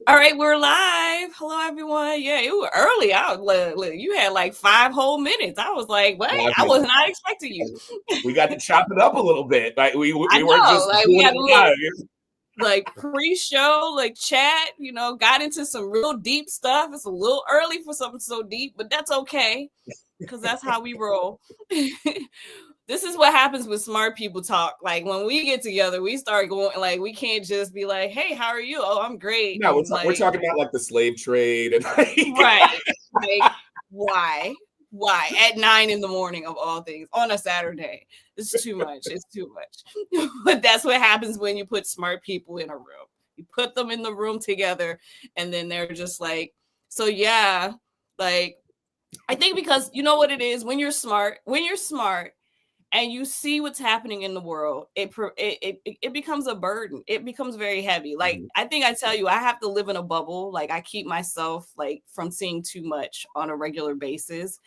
All right, we're live. Hello, everyone. Yeah, it was early. You had like 5 whole minutes. I was like, what? Five I was minutes. not expecting you. We got to chop it up a little bit. Like I we weren't know. just Like we doing had a it little live. pre-show, chat. Got into some real deep stuff. It's a little early for something so deep, but that's okay because that's how we roll. This is what happens when smart people talk. Like when we get together, we start going like we can't just be like, "Hey, how are you?" "Oh, I'm great." No, And we're talking about like the slave trade and like right. Like, why? Why? At 9 in the morning of all things on a Saturday. It's too much. It's too much. But that's what happens when you put smart people in a room. You put them in the room together, and then they're just like, so yeah, like I think because you know what it is when you're smart and you see what's happening in the world, it becomes a burden. It becomes very heavy. Like I think I tell you, I have to live in a bubble. Like I keep myself like from seeing too much on a regular basis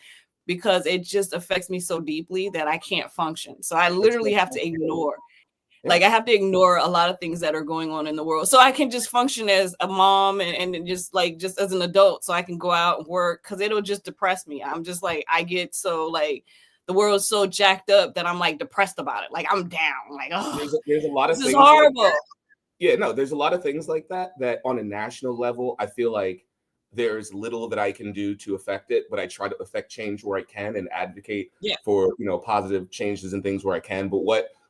because it just affects me so deeply that I can't function. So I it's literally like, have to ignore. yeah. Like I have to ignore a lot of things that are going on in the world so I can just function as a mom and just as an adult so I can go out and work because it'll just depress me. I'm just like I get so like the world's so jacked up that I'm like depressed about it. Like I'm down. Like oh, There's a lot of this is things like horrible. that. Yeah, no, there's a lot of things like that on a national level. I feel like there's little that I can do to affect it, but I try to affect change where I can and advocate Yeah. for positive changes and things where I can. But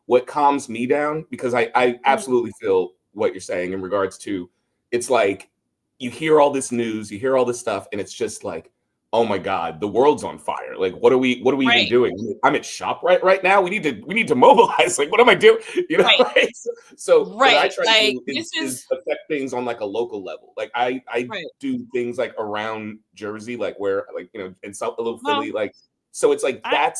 what calms me down, because I absolutely feel what you're saying in regards to, it's like you hear all this news, you hear all this stuff, and it's just like, oh my God, the world's on fire. Like, what are we even Right. doing? I'm at shop right now. We need to mobilize. Like, what am I doing? Right. Like, so what I Right. try to Like do this is is affect things on like a local level. Like I right. do things like around Jersey, like where like in South a little Well, Philly, like so it's like I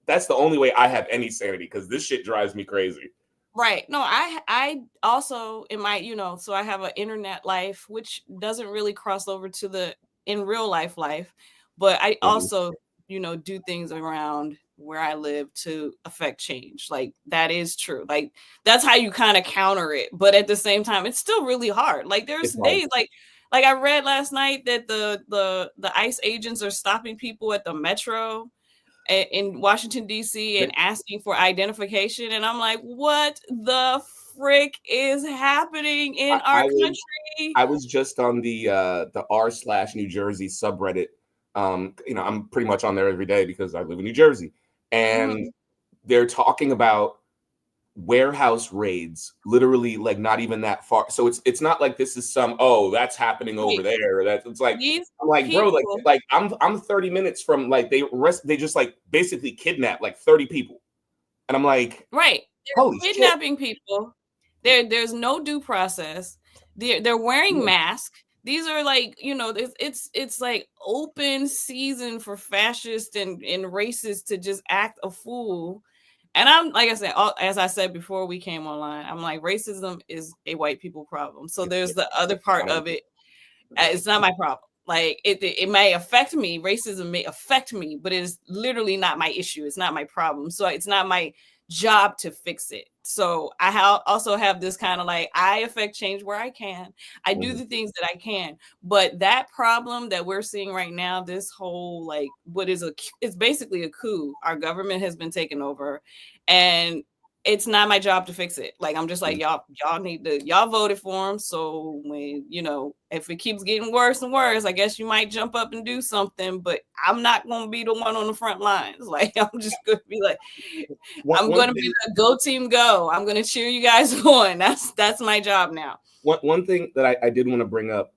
that's the only way I have any sanity because this shit drives me crazy. right. No, I also in my, so I have an internet life which doesn't really cross over to the in real life, but I Mhm. also, do things around where I live to affect change. Like that is true. Like that's how you kind of counter it, but at the same time it's still really hard. Like there's It's hard. days like I read last night that the ICE agents are stopping people at the metro in Washington D.C. and asking for identification, and I'm like, what the frick is happening in our I was country? I was just on the r/New Jersey subreddit. I'm pretty much on there every day because I live in New Jersey, and Mhm. they're talking about warehouse raids literally like not even that far, so it's not like this is some, oh, that's happening over Right. there, that it's like, These I'm like, bro, like people, I'm 30 minutes from, like, they just like basically kidnapped like 30 people, and I'm like, right? holy They're shit. kidnapping people. There's no due process. They're wearing Yeah. masks. These are like, it's like open season for fascists and racists to just act a fool. And I'm like I said, as I said before we came online, I'm like racism is a white people problem. So there's the other part of it. It's not my problem. Like it may affect me. Racism may affect me, but it is literally not my issue. It's not my problem. So it's not my job to fix it. So I also have this kind of like I affect change where I can. I do Mhm. the things that I can. But that problem that we're seeing right now, this whole like it's basically a coup. Our government has been taken over, and it's not my job to fix it. Like I'm just like y'all need to y'all voted for him. So when if it keeps getting worse and worse, I guess you might jump up and do something. But I'm not gonna be the one on the front lines. Like I'm just gonna be like I'm One gonna be thing the go team go. I'm gonna cheer you guys on. That's my job now. one thing that I did want to bring up,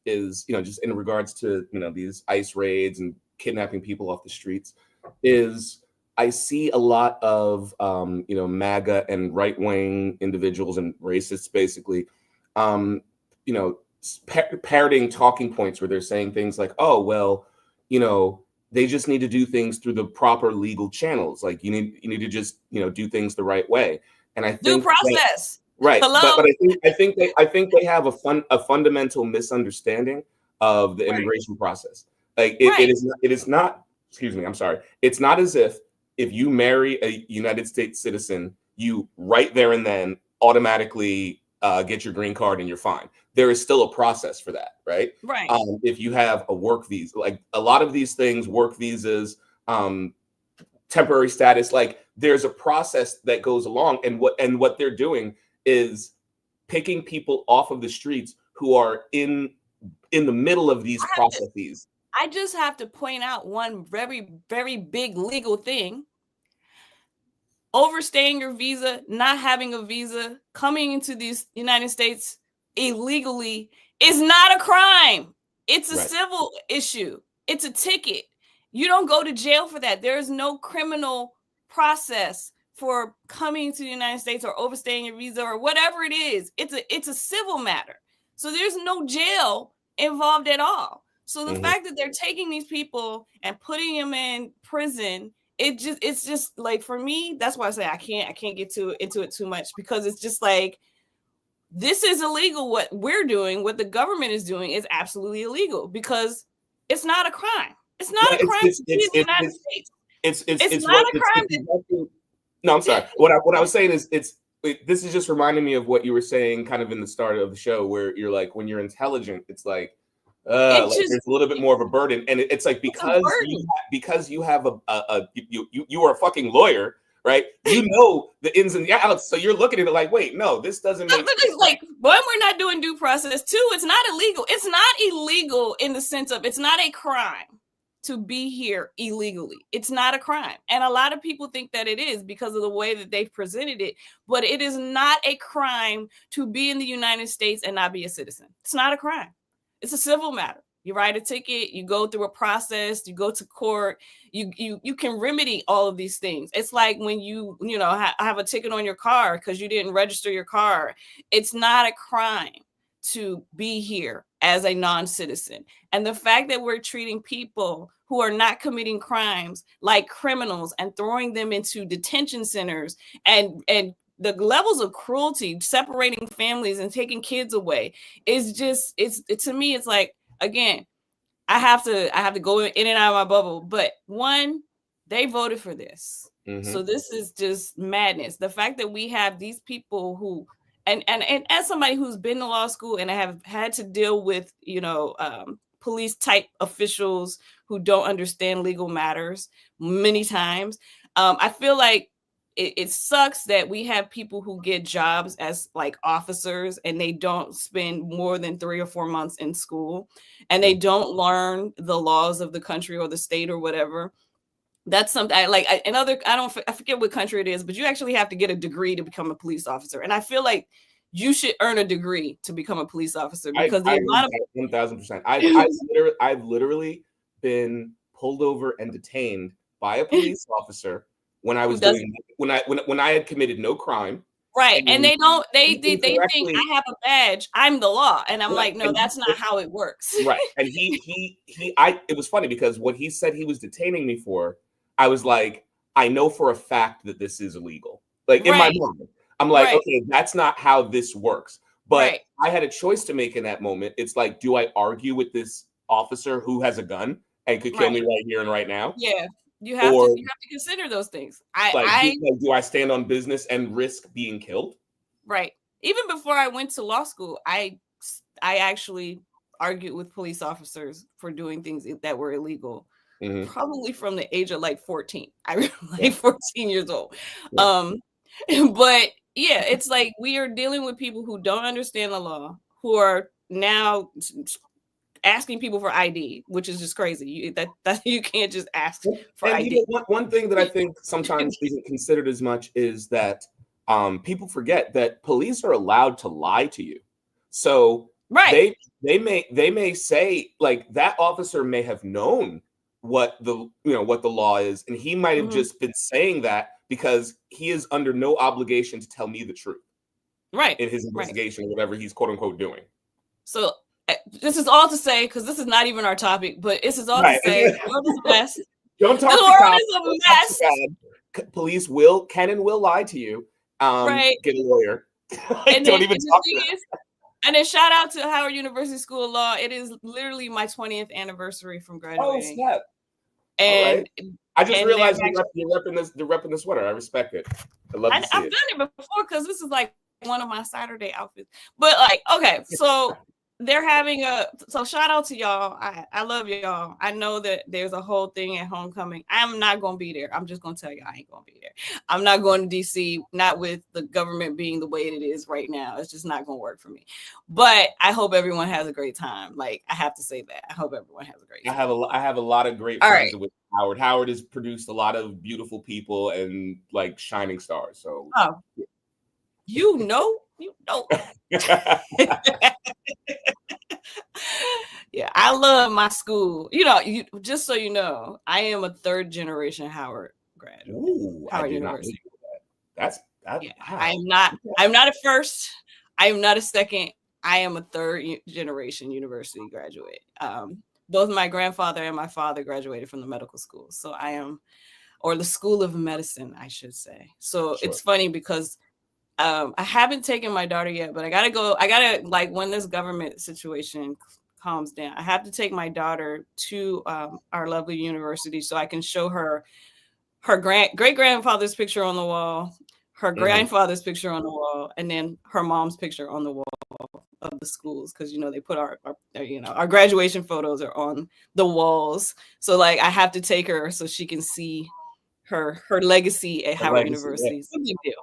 is, just in regards to, these ICE raids and kidnapping people off the streets, is I see a lot of, MAGA and right wing individuals and racists basically, um, parroting talking points where they're saying things like, oh, well, they just need to do things through the proper legal channels. Like you need to just, do things the right way. And I Due think that, process. right, but Hello. I think they have a fundamental misunderstanding of the Right. immigration process. Like Right. it is not. Excuse me. I'm sorry. It's not as if you marry a United States citizen, you right there and then automatically get your green card, and you're fine. There is still a process for that, right? Right. If you have a work visa, like a lot of these things, work visas, temporary status, like there's a process that goes along, and what they're doing is picking people off of the streets who are in the middle of these processes. I just have to point out one very, very big legal thing. Overstaying your visa, not having a visa, coming into the United States illegally is not a crime. It's a civil issue. It's a ticket. You don't go to jail for that. There is no criminal process for coming to the United States or overstaying your visa or whatever it is. It's a civil matter. So there's no jail involved at all. So the fact that they're taking these people and putting them in prison, it's just like, for me, that's why I say I can't get into it too much, because it's just like, this is illegal. What we're doing, what the government is doing, is absolutely illegal, because it's not a crime. It's not a crime to be in the United States. It's not a crime. No, I'm sorry. What I was saying is, this is just reminding me of what you were saying kind of in the start of the show, where you're like, when you're intelligent, it's like, like there's a little bit more of a burden, and it's like, because you have you are a fucking lawyer, right? You know the ins and the outs, so you're looking at it like, wait, no, this doesn't make sense. Like, one, we're not doing due process. Two, it's not illegal. It's not illegal in the sense of, it's not a crime to be here illegally. It's not a crime, and a lot of people think that it is because of the way that they've presented it. But it is not a crime to be in the United States and not be a citizen. It's not a crime. It's a civil matter. You write a ticket, you go through a process, you go to court, you can remedy all of these things. It's like when you have a ticket on your car because you didn't register your car. It's not a crime to be here as a non-citizen. And the fact that we're treating people who are not committing crimes like criminals and throwing them into detention centers, and the levels of cruelty, separating families and taking kids away, is just, to me, it's like, again, I have to go in and out of my bubble. But one, they voted for this. So this is just madness. The fact that we have these people who, and as somebody who's been to law school and have had to deal with, police type officials who don't understand legal matters many times, I feel like it sucks that we have people who get jobs as like officers and they don't spend more than 3 or 4 months in school, and they don't learn the laws of the country or the state or whatever. That's something I forget what country it is, but you actually have to get a degree to become a police officer. And I feel like you should earn a degree to become a police officer, because there's a lot of 1,000%. I've literally been pulled over and detained by a police officer when I was when I had committed no crime. Right. And they think I have a badge, I'm the law. And I'm like, no, that's not how it works. Right. And it was funny because what he said he was detaining me for, I was like, I know for a fact that this is illegal. Like, in my mind, I'm like, okay, that's not how this works. But I had a choice to make in that moment. It's like, do I argue with this officer who has a gun and could kill me right here and right now? Yeah. You have to consider those things. Do I stand on business and risk being killed? Right. Even before I went to law school, I actually argued with police officers for doing things that were illegal. Probably from the age of like 14. I was like 14 years old. But yeah, it's like we are dealing with people who don't understand the law, who are now asking people for ID, which is just crazy. That you can't just ask for ID. One thing that I think sometimes isn't considered as much is that people forget that police are allowed to lie to you. So they may say, like, that officer may have known what the law is, and he might have just been saying that because he is under no obligation to tell me the truth, in his investigation or whatever he's quote unquote doing. So this is all to say, because this is not even our topic, but this is all to say, the world is a mess. Don't talk the to world cops. is a mess. Police can and will lie to you. Get a lawyer. And don't even talk to them. And then shout out to Howard University School of Law. It is literally my 20th anniversary from graduating. Oh, snap. And I just realized you're repping the sweater. I respect it. I love to see I've it. done it before because this is like one of my Saturday outfits. But like, okay, so they're having so shout out to y'all. I love y'all. I know that there's a whole thing at homecoming. I'm not gonna be there. I'm just gonna tell you I ain't gonna be there. I'm not going to DC, not with the government being the way it is right now. It's just not gonna work for me. But I hope everyone has a great time. Like, I have to say that. I hope everyone has a great time. I have a lot of great friends with Howard. Howard has produced a lot of beautiful people and like shining stars. So you know. Yeah, I love my school. Just so you know, I am a third generation Howard graduate. Ooh, Howard University. That's wow. I'm not a first. I am not a second. I am a third generation university graduate. Both my grandfather and my father graduated from the medical school. So I am, or the School of Medicine, I should say. So It's funny because I haven't taken my daughter yet, but I gotta like, when this government situation calms down, I have to take my daughter to our lovely university so I can show her great grandfather's picture on the wall, her grandfather's picture on the wall, and then her mom's picture on the wall of the schools, because they put our graduation photos are on the walls. So like, I have to take her so she can see her legacy at Howard University. It's a big deal.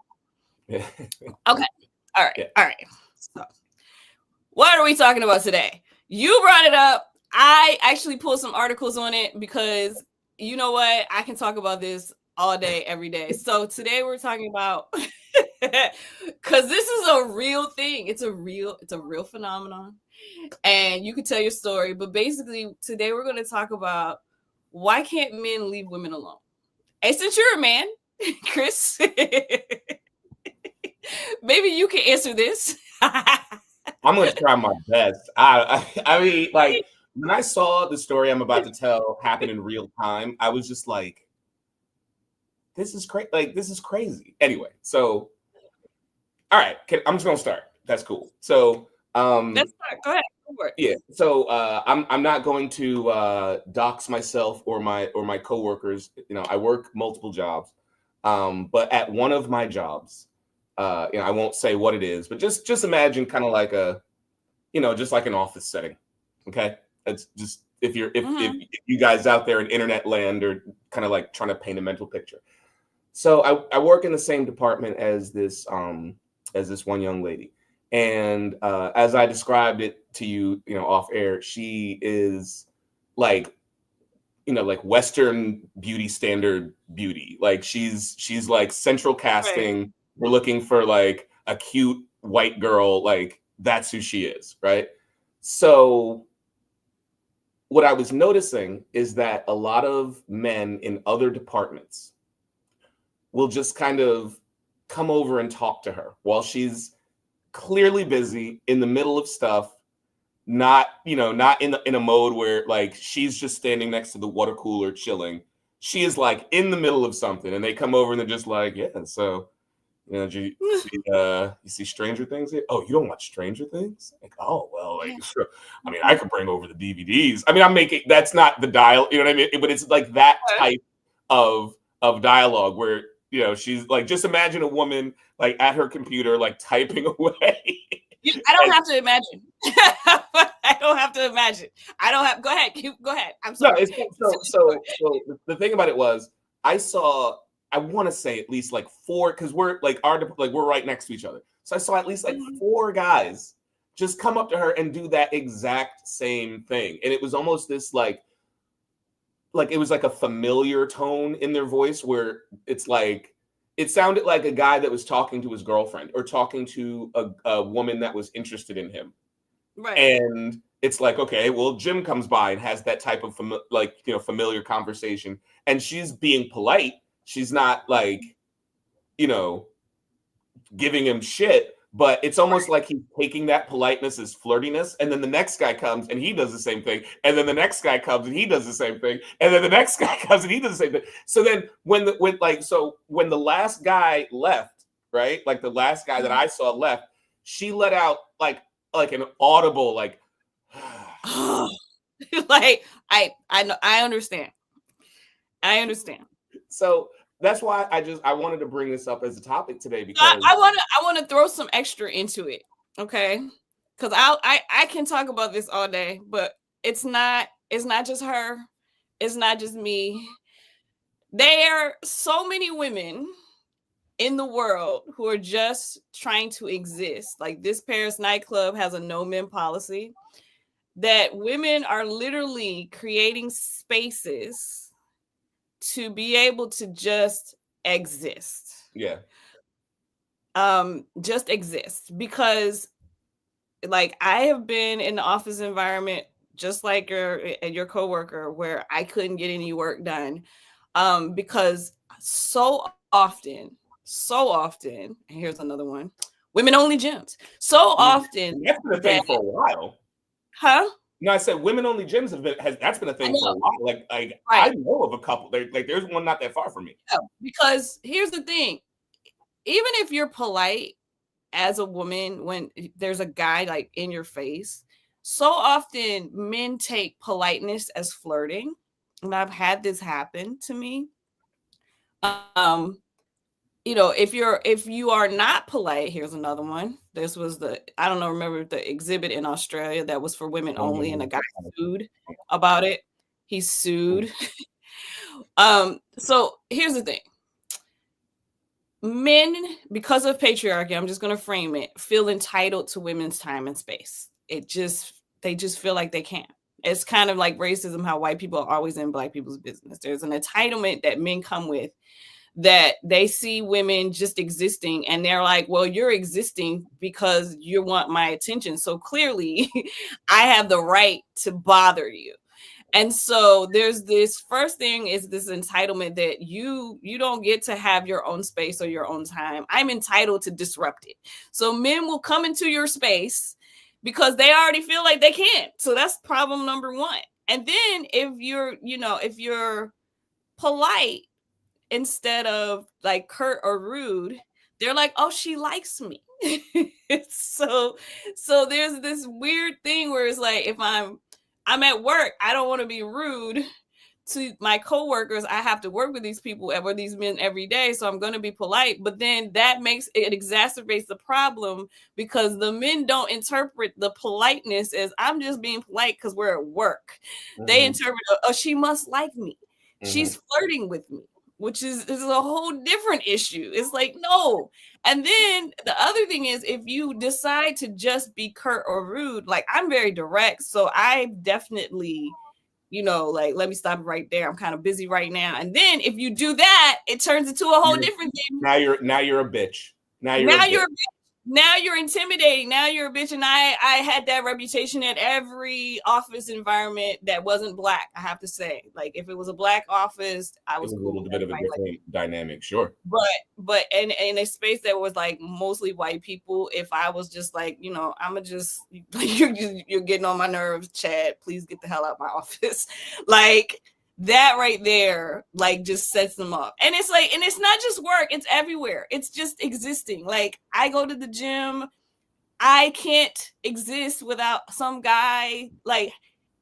Okay. All right. So, what are we talking about today? You brought it up. I actually pulled some articles on it because you know what? I can talk about this all day, every day. So today we're talking about, because this is a real thing. It's a real phenomenon, and you can tell your story. But basically, today we're going to talk about why can't men leave women alone? And since you're a man, Chris, maybe you can answer this. I'm going to try my best. I mean, like, when I saw the story I'm about to tell happen in real time, I was just like, this is crazy. Like, this is crazy. Anyway, so, all right, I'm just going to start. That's cool. So, let's start. Go ahead. Yeah. So, I'm not going to dox myself or my coworkers. I work multiple jobs, but at one of my jobs, I won't say what it is, but just imagine kind of like just like an office setting. Okay. It's just, if you guys out there in internet land are kind of like trying to paint a mental picture. So I work in the same department as this one young lady. And as I described it to you, off air, she is like, like Western beauty standard beauty. Like she's like central casting. Right. We're looking for like a cute white girl. Like that's who she is. Right. So what I was noticing is that a lot of men in other departments will just kind of come over and talk to her while she's clearly busy in the middle of stuff, not in a mode where like she's just standing next to the water cooler chilling. She is like in the middle of something, and they come over and they're just like, yeah, so you see Stranger Things here? Oh, you don't watch Stranger Things? Like, oh well, like sure. I mean, I could bring over the DVDs. I mean, that's not the dial, you know what I mean? But it's like that type of dialogue where she's like, just imagine a woman like at her computer, like typing away. I don't have to imagine. I don't have to imagine. Go ahead. Go ahead. I'm sorry. No, so the thing about it was, I want to say at least like 4, because we're like we're right next to each other. So I saw at least like 4 guys just come up to her and do that exact same thing. And it was almost this like it was like a familiar tone in their voice where it's like, it sounded like a guy that was talking to his girlfriend or talking to a woman that was interested in him. Right. And it's like, okay, well, Jim comes by and has that type of familiar conversation, and she's being polite. She's not like, giving him shit, but it's almost like he's taking that politeness as flirtiness. And then the next guy comes and he does the same thing. And then the next guy comes and he does the same thing. And then the next guy comes and he does the same thing. So then when the last guy left, right? Like the last guy that I saw left, she let out like an audible, like, like, I understand. I understand. So that's why I wanted to bring this up as a topic today So because I wanna throw some extra into it, okay? Because I can talk about this all day, but it's not just her, it's not just me. There are so many women in the world who are just trying to exist. Like this Paris nightclub has a no men policy, that women are literally creating spaces to be able to just exist. yeah, Just exist, because like I have been in the office environment just like your coworker where I couldn't get any work done, because so often, and here's another one, women only gyms. So often that's been a thing for a while. huh? No, I said women only gyms that's been a thing for a while. Like Right. I know of a couple. There's one not that far from me. Yeah, because here's the thing, even if you're polite as a woman when there's a guy like in your face, so often men take politeness as flirting, and I've had this happen to me. um if you are not polite, here's another one. This was I don't know, remember the exhibit in Australia that was for women only, and a guy sued about it. He sued. So here's the thing. Men, because of patriarchy, I'm just going to frame it, feel entitled to women's time and space. They just feel like they can't. It's kind of like racism, how white people are always in black people's business. There's an entitlement that men come with, that they see women just existing and they're like, well, you're existing because you want my attention. So clearly I have the right to bother you. And so there's this first thing is this entitlement that you don't get to have your own space or your own time. I'm entitled to disrupt it. So men will come into your space because they already feel like they can't. So that's problem number one. And then if you're polite instead of like curt or rude, they're like, oh, she likes me. so there's this weird thing where it's like, if I'm at work, I don't want to be rude to my coworkers. I have to work with these people, with these men every day, so I'm going to be polite. But then that exacerbates the problem, because the men don't interpret the politeness as I'm just being polite because we're at work. Mm-hmm. They interpret, oh, she must like me. Mm-hmm. She's flirting with me, which is a whole different issue. It's like, no. And then the other thing is, if you decide to just be curt or rude, like I'm very direct. So I definitely, like, let me stop it right there. I'm kind of busy right now. And then if you do that, it turns into a whole different thing. Now you're a bitch. Now you're a bitch. Now you're intimidating. Now you're a bitch. And I had that reputation at every office environment that wasn't black, I have to say. Like if it was a black office, I was cool. A little bit of a different dynamic, sure. But in a space that was like mostly white people, if I was just like, I'ma just you're getting on my nerves, Chad, please get the hell out of my office. Like that right there, like, just sets them up. And it's like, and it's not just work, it's everywhere. It's just existing. Like I go to the gym, I can't exist without some guy like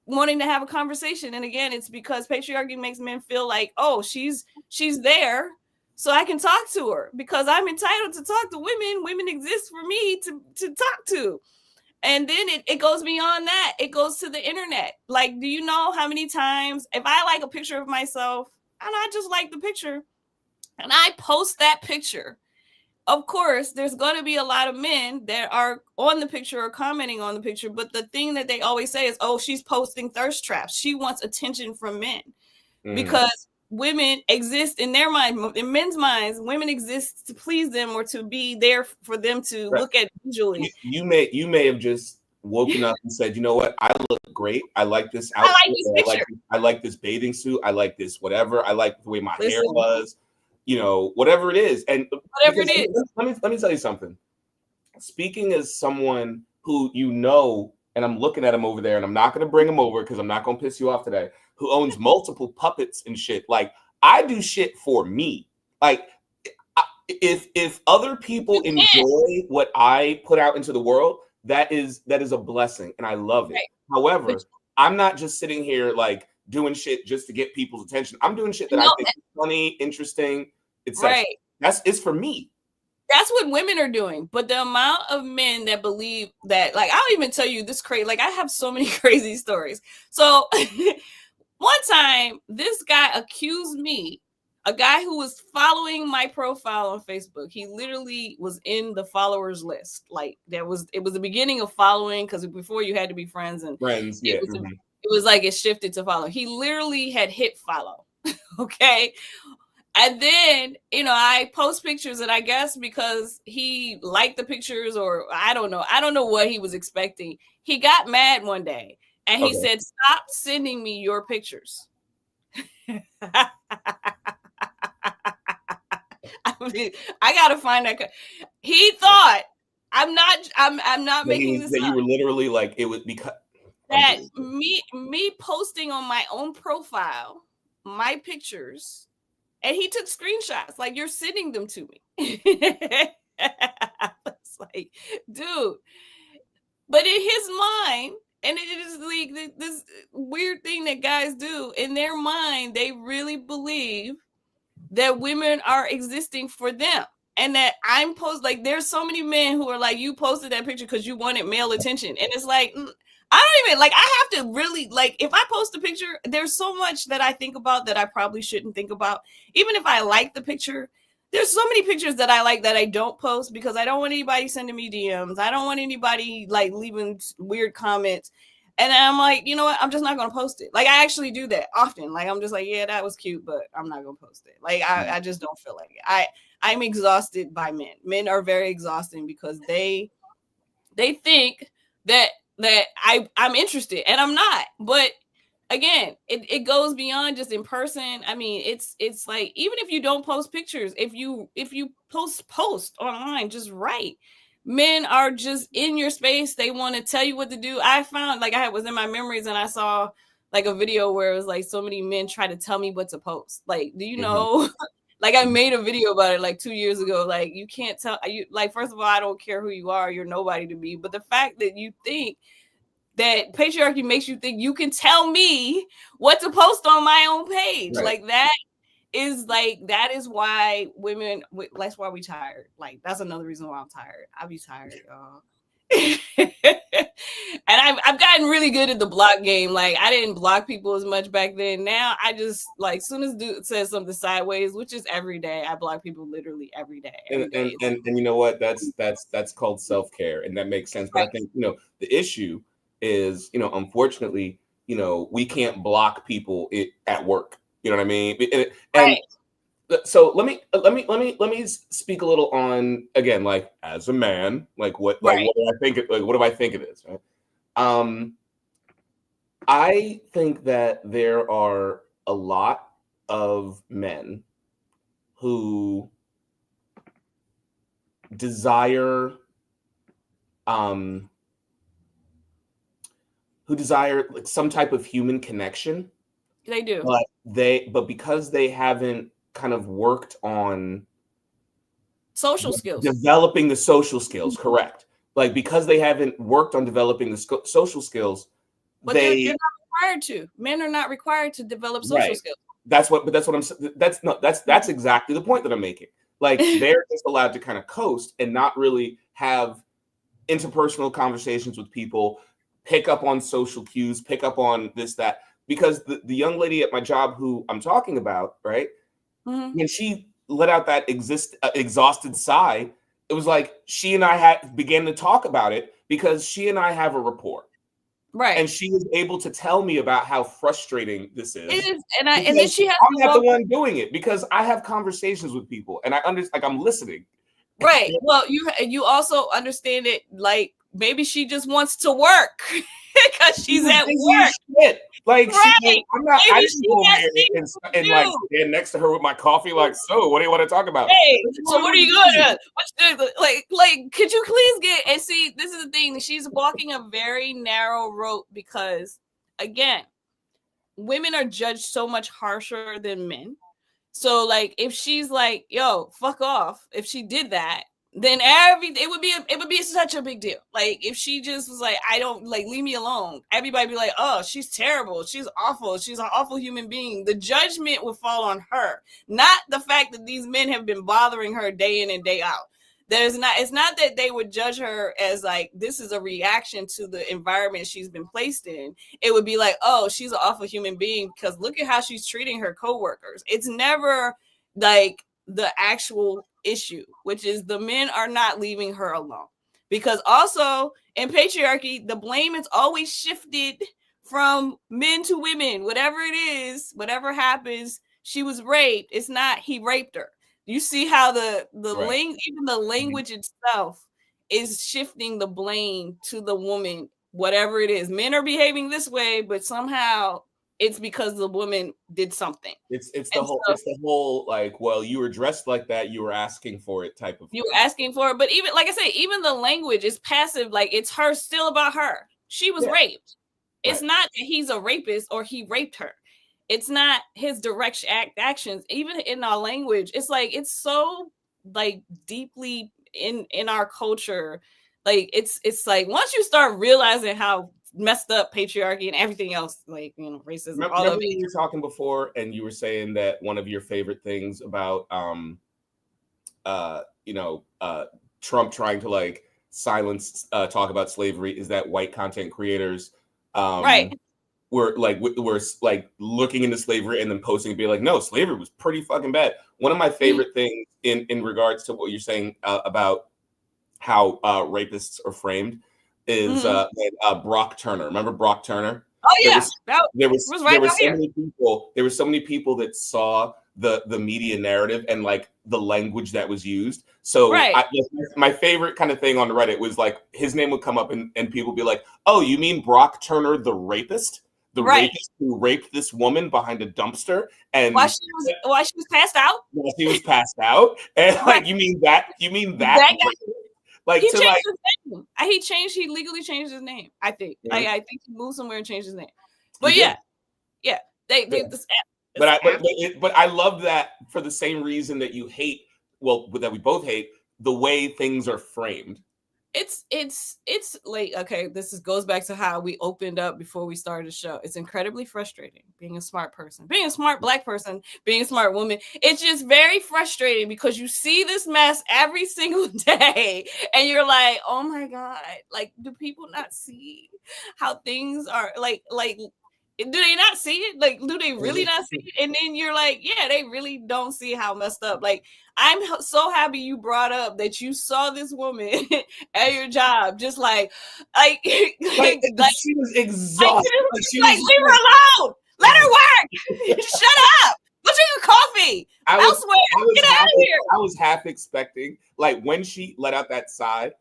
wanting to have a conversation. And again, it's because patriarchy makes men feel like, oh, she's there, so I can talk to her because I'm entitled to talk to women. Women exist for me to talk to. And then it goes beyond that. It goes to the internet. Like, do you know how many times, if I like a picture of myself and I just like the picture and I post that picture, of course, there's going to be a lot of men that are on the picture or commenting on the picture. But the thing that they always say is, oh, she's posting thirst traps. She wants attention from men. Mm-hmm. Because women exist in their mind, in men's minds, women exist to please them or to be there for them to look at visually. You may have just woken up and said, you know what, I look great. I like this outfit. I like this picture. I like this bathing suit. I like this whatever. I like the way my hair was. Whatever it is. And whatever it is. Let me tell you something. Speaking as someone who and I'm looking at him over there, and I'm not going to bring him over because I'm not going to piss you off today, who owns multiple puppets and shit. Like, I do shit for me. Like, if other people enjoy what I put out into the world, that is a blessing, and I love it. Right. However, I'm not just sitting here like doing shit just to get people's attention. I'm doing shit that I think is funny, interesting, It's Right. it's for me. That's what women are doing. But the amount of men that believe that, like, I'll even tell you this crazy, like, I have so many crazy stories. So one time, this guy accused me, a guy who was following my profile on Facebook. He literally was in the followers list. Like, it was the beginning of following, because before you had to be friends, and Friends, yeah. it was like it shifted to follow. He literally had hit follow. Okay. And then, I post pictures, and I guess because he liked the pictures, or I don't know what he was expecting. He got mad one day and he said, "Stop sending me your pictures." I gotta find that. He thought I'm not making this up. You were literally like, it was because that me posting on my own profile my pictures. And he took screenshots, like, you're sending them to me. It's like, dude. But in his mind, and it is like this weird thing that guys do, in their mind, they really believe that women are existing for them. And that I'm like, there's so many men who are like, you posted that picture because you wanted male attention. And it's like, I don't even, like, I have to really, like, if I post a picture, there's so much that I think about that I probably shouldn't think about. Even if I like the picture, there's so many pictures that I like that I don't post, because I don't want anybody sending me DMs. I don't want anybody, like, leaving weird comments. And I'm like, you know what? I'm just not going to post it. Like, I actually do that often. Like, I'm just like, yeah, that was cute, but I'm not going to post it. Like, I just don't feel like it. I'm exhausted by men. Men are very exhausting because they think that I'm interested, and I'm not. But again, it goes beyond just in person. I mean, it's like, even if you don't post pictures, if you post online, just write. Men are just in your space. They want to tell you what to do. I found, like, I was in my memories and I saw like a video where it was like, so many men try to tell me what to post. Like, do you know? Like, I made a video about it like 2 years ago. Like, you can't tell you, like, first of all, I don't care who you are. You're nobody to me. But the fact that you think that patriarchy makes you think you can tell me what to post on my own page. Right. Like, that is why women, that's why we tired. Like, that's another reason why I'm tired. I'll be tired, y'all. And I've gotten really good at the block game. Like, I didn't block people as much back then. Now I just, like, as soon as dude says something sideways, which is every day, I block people literally every day. And you know what? That's called self-care, and that makes sense. But I think, the issue is, unfortunately, we can't block people at work. You know what I mean? And so let me speak a little on, again, like, as a man, like, what do I think it is, right? I think that there are a lot of men who desire like some type of human connection. They do. But because they haven't kind of worked on social skills, developing the social skills, correct? Like, because they haven't worked on developing the social skills, but they're not required to. Men are not required to develop social skills. That's what I'm saying. That's exactly the point that I'm making. Like, they're just allowed to kind of coast and not really have interpersonal conversations with people, pick up on social cues, pick up on this, that. Because the young lady at my job who I'm talking about, right? Mm-hmm. When she let out that exhausted sigh, it was like she and I began to talk about it, because she and I have a rapport. Right. And she was able to tell me about how frustrating this is. It is. And then she has I'm not the one doing it, because I have conversations with people and I understand, like, I'm listening. Right. Well, you also understand it, like, maybe she just wants to work because she's at work. Shit. Like, I'm not. I didn't go there and like stand next to her with my coffee. Like, so what do you want to talk about? Hey, so what are you going to? Like, could you please get and see? This is the thing. She's walking a very narrow road, because, again, women are judged so much harsher than men. So, like, if she's like, yo, fuck off, if she did that, then it would be such a big deal. Like if she just was like, I don't like, leave me alone. Everybody be like, oh, she's terrible, she's awful, she's an awful human being. The judgment would fall on her, not the fact that these men have been bothering her day in and day out. It's not that they would judge her as like this is a reaction to the environment she's been placed in. It would be like, oh, she's an awful human being because look at how she's treating her coworkers. It's never like the actual issue, which is the men are not leaving her alone. Because also in patriarchy, the blame is always shifted from men to women. Whatever it is, whatever happens, she was raped. It's not he raped her. You see how the Right. even the language itself is shifting the blame to the woman, whatever it is. Men are behaving this way, but somehow it's because the woman did something. It's And it's the whole like, well, you were dressed like that, you were asking for it type of you thing. were asking for it, but even like I say, even the language is passive. Like it's her still about her. She was Yeah. raped. It's Right. not that he's a rapist or he raped her. It's not his direct actions. Even in our language, it's like it's so like deeply in our culture. Like it's like once you start realizing how messed up patriarchy and everything else, like racism, all of Remember it. we were talking before, and you were saying that one of your favorite things about you know, Trump trying to like silence talk about slavery is that white content creators Right. were like were like looking into slavery and then posting and be like, no, slavery was pretty fucking bad. One of my favorite things in regards to what you're saying about how rapists are framed is Mm-hmm. Brock Turner. Remember Brock Turner? Oh There yeah, was that was right out so here. many people. There were so many people that saw the media narrative and like the language that was used. So Right. my favorite kind of thing on Reddit was like his name would come up and people be like, "Oh, you mean Brock Turner, the rapist? The Right. rapist who raped this woman behind a dumpster While and she was passed out. she was passed out? And Right. like, you mean that? You mean that? That guy, Like he to changed like, his name. He legally changed his name. I think. yeah, I think he moved somewhere and changed his name. he But did. yeah. Yeah. This But this I app. but I love that for the same reason that you hate, well, that we both hate the way things are framed. It's like okay, goes back to how we opened up before we started the show. It's incredibly frustrating being a smart person, being a smart Black person, being a smart woman. It's just very frustrating because you see this mess every single day and you're like, oh my God, like do people not see how things are like do they not see it? Like, do they really not see it? And then you're like, yeah, they really don't see how messed up. Like, I'm so happy you brought up that you saw this woman at your job, just like, like She was exhausted. like, leave her alone. Let her work. Shut up. Go drink your coffee elsewhere. Get out of here. I was half expecting, like, when she let out that sigh,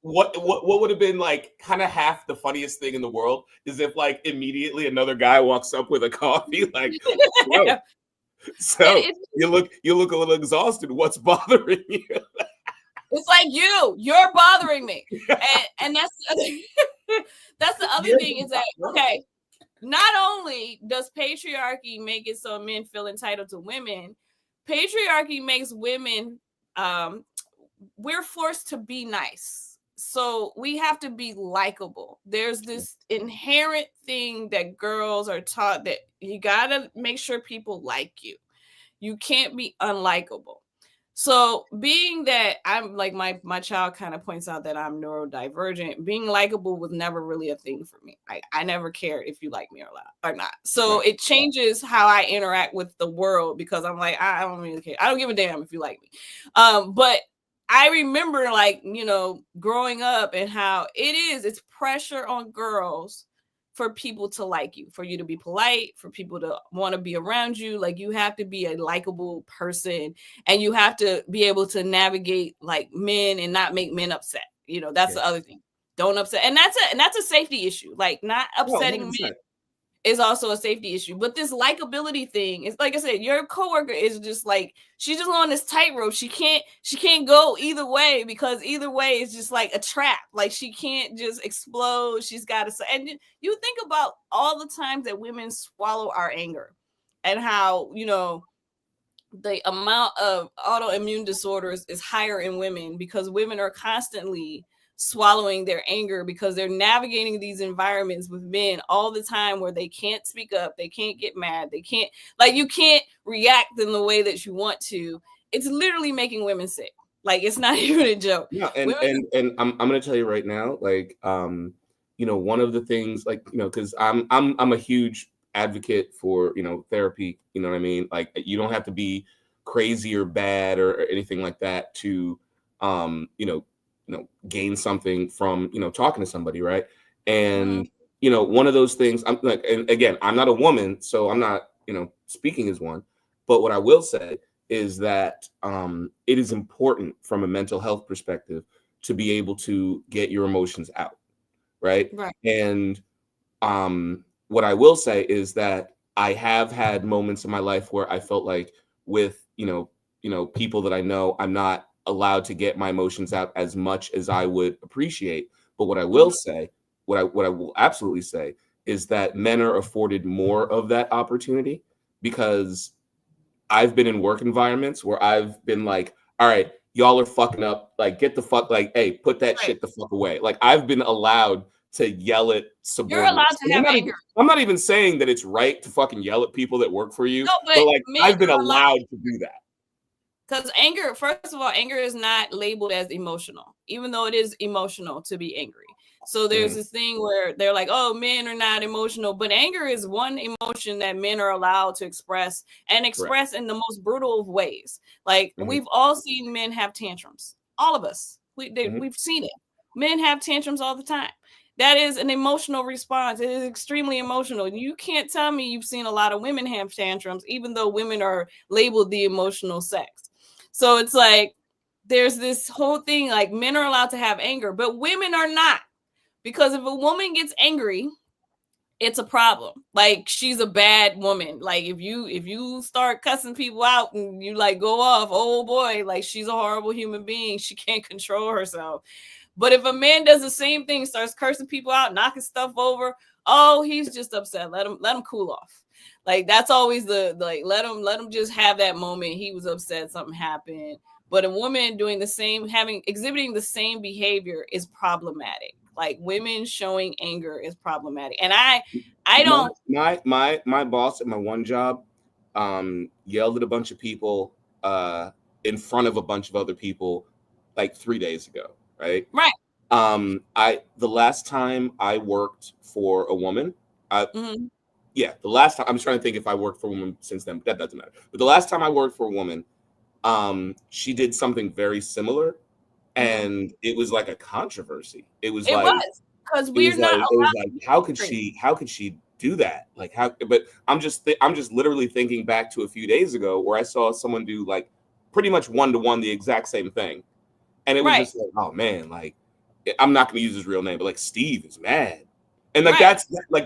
what would have been like kind of half the funniest thing in the world is if like immediately another guy walks up with a coffee, like, whoa. So you look a little exhausted. What's bothering you? It's like you're bothering me, and that's that's the other thing is that okay. Not only does patriarchy make it so men feel entitled to women, patriarchy makes women we're forced to be nice. So we have to be likable. There's this inherent thing that girls are taught that you got to make sure people like you. You can't be unlikable. So being that I'm like my child kind of points out that I'm neurodivergent, being likable was never really a thing for me. I never cared if you like me or not. So it changes how I interact with the world because I'm like, I don't really care. I don't give a damn if you like me. But I remember like, growing up and how it's pressure on girls for people to like you, for you to be polite, for people to want to be around you. Like you have to be a likable person and you have to be able to navigate like men and not make men upset. That's the other thing. Don't upset. And that's a safety issue. Like not upsetting men is also a safety issue. But this likability thing is like I said, your coworker is just like she's just on this tightrope. She can't go either way because either way is just like a trap. Like she can't just explode. She's got to. And you think about all the times that women swallow our anger, and how the amount of autoimmune disorders is higher in women because women are constantly swallowing their anger because they're navigating these environments with men all the time where they can't speak up, they can't get mad, they can't, like, you can't react in the way that you want to. It's literally making women sick. Like, it's not even a joke. Yeah, and Women, I'm gonna tell you right now, like, you know, one of the things, like, you know, because I'm a huge advocate for, you know, therapy. You know what I mean? Like, you don't have to be crazy or bad or anything like that to, gain something from, you know, talking to somebody, right? mhm, And you know, one of those things. I'm like, and again, I'm not a woman, so I'm not, you know, speaking as one. But what I will say is that it is important from a mental health perspective to be able to get your emotions out, right? right. And what I will say is that I have had moments in my life where I felt like with people that I know, I'm not allowed to get my emotions out as much as I would appreciate. But what I will Mhm. say, what I will absolutely say is that men are afforded more of that opportunity because I've been in work environments where I've been like, all right, y'all are fucking up. Like, get the fuck, like, hey, put that Right. shit the fuck away. Like, I've been allowed to yell at You're allowed subordinates. to have anger. I'm not even saying that it's right to fucking yell at people that work for you, No, but but like, men I've been are allowed. allowed to do that. Because anger, first of all, anger is not labeled as emotional, even though it is emotional to be angry. So there's Mhm. this thing where they're like, oh, men are not emotional, but anger is one emotion that men are allowed to express and Correct. express in the most brutal of ways. Like, Hmm. we've all seen men have tantrums, all of us. Hmm. We've seen it. Men have tantrums all the time. That is an emotional response. It is extremely emotional. You can't tell me you've seen a lot of women have tantrums, even though women are labeled the emotional sex. So it's like there's this whole thing like men are allowed to have anger, but women are not. Because if a woman gets angry, it's a problem. Like, she's a bad woman. Like, if you start cussing people out and you like go off, oh boy, like, she's a horrible human being. She can't control herself. But if a man does the same thing, starts cursing people out, knocking stuff over, oh, he's just upset. Let him cool off. Like, that's always the like, let him just have that moment. He was upset, something happened. But a woman doing the same, exhibiting the same behavior is problematic. Like, women showing anger is problematic. And I My, don't. my boss at my one job yelled at a bunch of people uh, in front of a bunch of other people like 3 days ago, right? Right. I the last time I worked for a woman, Mhm. yeah, the last time I'm trying to think if I worked for a woman since then, but that doesn't matter. But the last time I worked for a woman, she did something very similar, Mhm. and it was like a controversy. It was because It we're was not like it was allowed to like be angry. how could she do that? Like, how? But I'm just literally thinking back to a few days ago where I saw someone do like pretty much one to one the exact same thing, and it was Right. just like, oh man, like, I'm not going to use his real name, but like, Steve is mad, and like Right.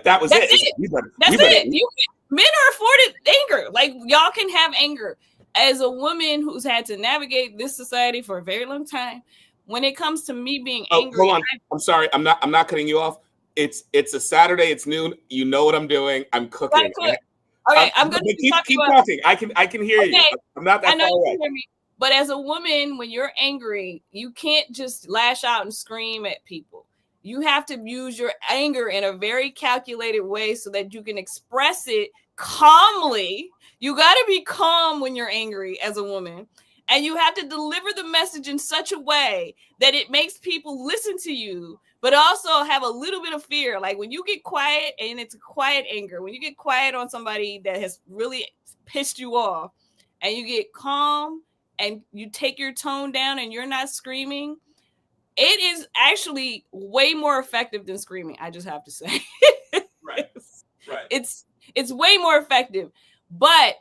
that was it. That's It's it. like, That's we better. it. Men are afforded anger. Like, y'all can have anger. As a woman who's had to navigate this society for a very long time, when it comes to me being Oh, angry, hold on. I'm sorry. I'm not cutting you off. It's a Saturday. It's noon. You know what I'm doing. I'm I gotta cooking. cook. Okay, I'm gonna But keep talking keep about. talking. I can hear you. Okay, I'm not I that know far you away. can hear me. But as a woman, when you're angry, you can't just lash out and scream at people. You have to use your anger in a very calculated way so that you can express it calmly. You got to be calm when you're angry as a woman. And you have to deliver the message in such a way that it makes people listen to you, but also have a little bit of fear. Like, when you get quiet and it's a quiet anger, when you get quiet on somebody that has really pissed you off, and you get calm and you take your tone down and you're not screaming, it is actually way more effective than screaming. I just have to say, Right. Right. it's it's way more effective. But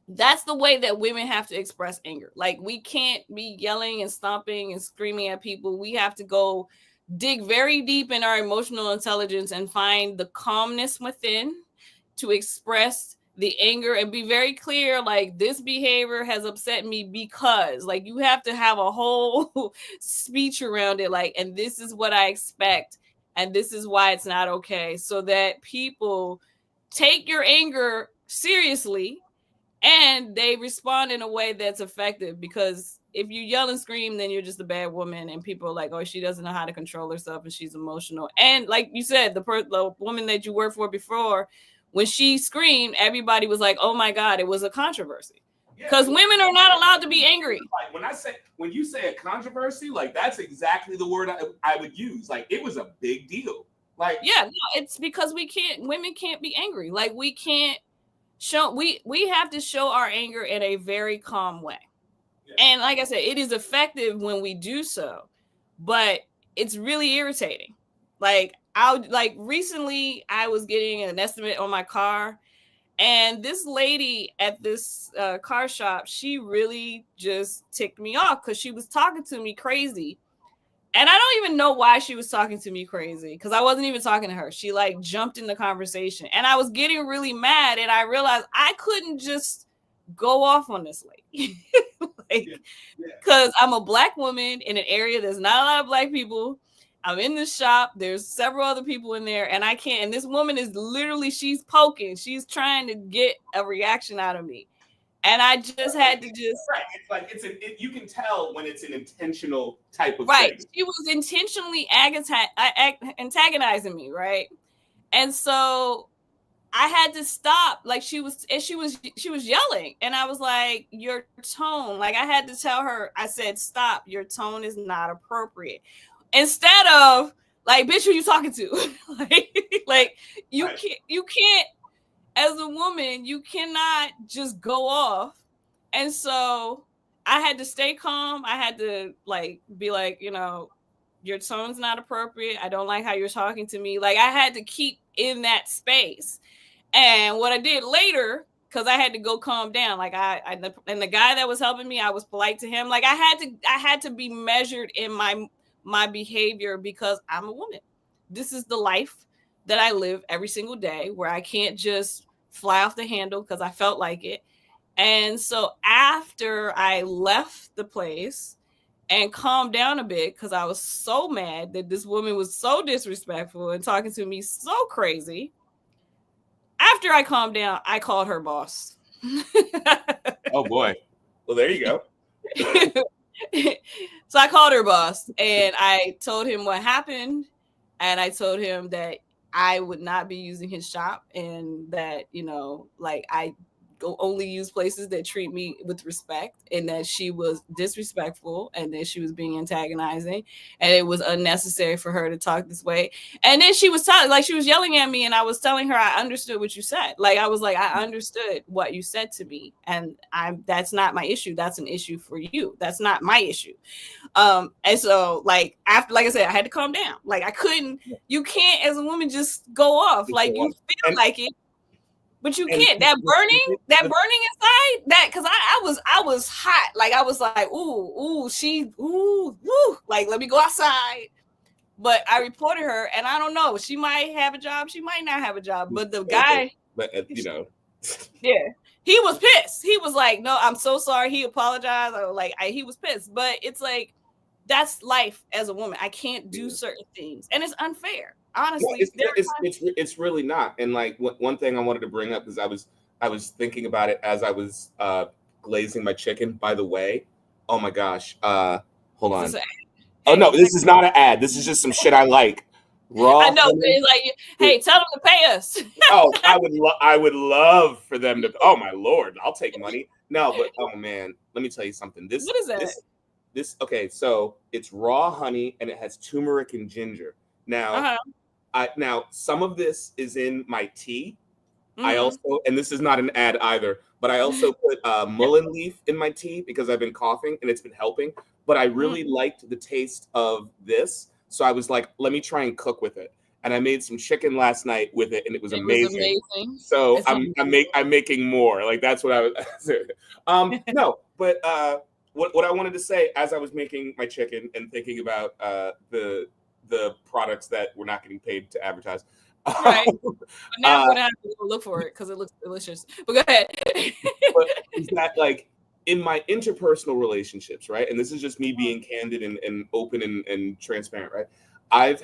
that's the way that women have to express anger. Like, we can't be yelling and stomping and screaming at people. We have to go dig very deep in our emotional intelligence and find the calmness within to express the anger and be very clear, like, this behavior has upset me because, like, you have to have a whole speech around it, like, and this is what I expect and this is why it's not okay, so that people take your anger seriously and they respond in a way that's effective, because if you yell and scream, then you're just a bad woman, and people are like, oh, she doesn't know how to control herself and she's emotional. And like you said, the woman that you worked for before, when she screamed, everybody was like, oh my God, it was a controversy. Because women are not allowed to be angry. Like when you say a controversy, like that's exactly the word I would use. Like it was a big deal. Like yeah, no, it's because women can't be angry. Like we can't show, we have to show our anger in a very calm way. Yeah. And like I said, it is effective when we do so, but it's really irritating. Like recently I was getting an estimate on my car. And this lady at this car shop, she really just ticked me off because she was talking to me crazy. And I don't even know why she was talking to me crazy, because I wasn't even talking to her. She like jumped in the conversation and I was getting really mad. And I realized I couldn't just go off on this lady. Because I'm a Black woman in an area there's not a lot of Black people. I'm in the shop. There's several other people in there, and I can't. And this woman is literally, she's poking. She's trying to get a reaction out of me, and I just had to just. Right. It's like you can tell when it's an intentional type of right. thing. She was intentionally antagonizing me, right? And so I had to stop. Like she was yelling, and I was like, "Your tone." Like I had to tell her. I said, "Stop. Your tone is not appropriate." Instead of like, bitch, who you talking to? like you can't, as a woman, you cannot just go off. And so I had to stay calm. I had to like be like, your tone's not appropriate. I don't like how you're talking to me. Like I had to keep in that space. And what I did later, because I had to go calm down. Like and the guy that was helping me, I was polite to him. Like I had to be measured in my behavior, because I'm a woman. This is the life that I live every single day, where I can't just fly off the handle because I felt like it. And so after I left the place and calmed down a bit, because I was so mad that this woman was so disrespectful and talking to me so crazy, after I calmed down, I called her boss. Oh boy. Well, there you go. So I called her boss and I told him what happened, and I told him that I would not be using his shop, and that, like I only use places that treat me with respect, and that she was disrespectful, and that she was being antagonizing, and it was unnecessary for her to talk this way. And then she was she was yelling at me, and I was telling her I understood what you said. Like I was like, I understood what you said to me, and that's not my issue. That's an issue for you. That's not my issue. And so like after, like I said, I had to calm down. Like I couldn't, you can't as a woman just go off. Like you feel like it, but you can't. That burning inside, that, because I was hot. Like I was like, ooh, like let me go outside. But I reported her, and I don't know. She might have a job. She might not have a job. But the guy, yeah, he was pissed. He was like, no, I'm so sorry. He apologized. He was pissed. But it's like, that's life as a woman. I can't do certain things, and it's unfair. Honestly, it's really not. And like one thing I wanted to bring up is I was thinking about it as I was glazing my chicken. By the way, oh my gosh, hold on. Oh no, this is not an ad. This is just some shit I like. Raw. I know. It's like, hey, tell them to pay us. Oh, I would love for them to. Oh my Lord, I'll take money. No, but oh man, let me tell you something. What is that? This okay. So it's raw honey, and it has turmeric and ginger. Now, now some of this is in my tea. Mm-hmm. I also, and this is not an ad either, but I also put mullein leaf in my tea because I've been coughing and it's been helping. But I really liked the taste of this, so I was like, let me try and cook with it. And I made some chicken last night with it, and it was amazing. So I'm making more. Like that's what I was. No, but what I wanted to say as I was making my chicken and thinking about the products that we're not getting paid to advertise. Right. But now I'm gonna have to go look for it because it looks delicious. But go ahead. But is that like in my interpersonal relationships, right? And this is just me being candid and open and transparent, right? I've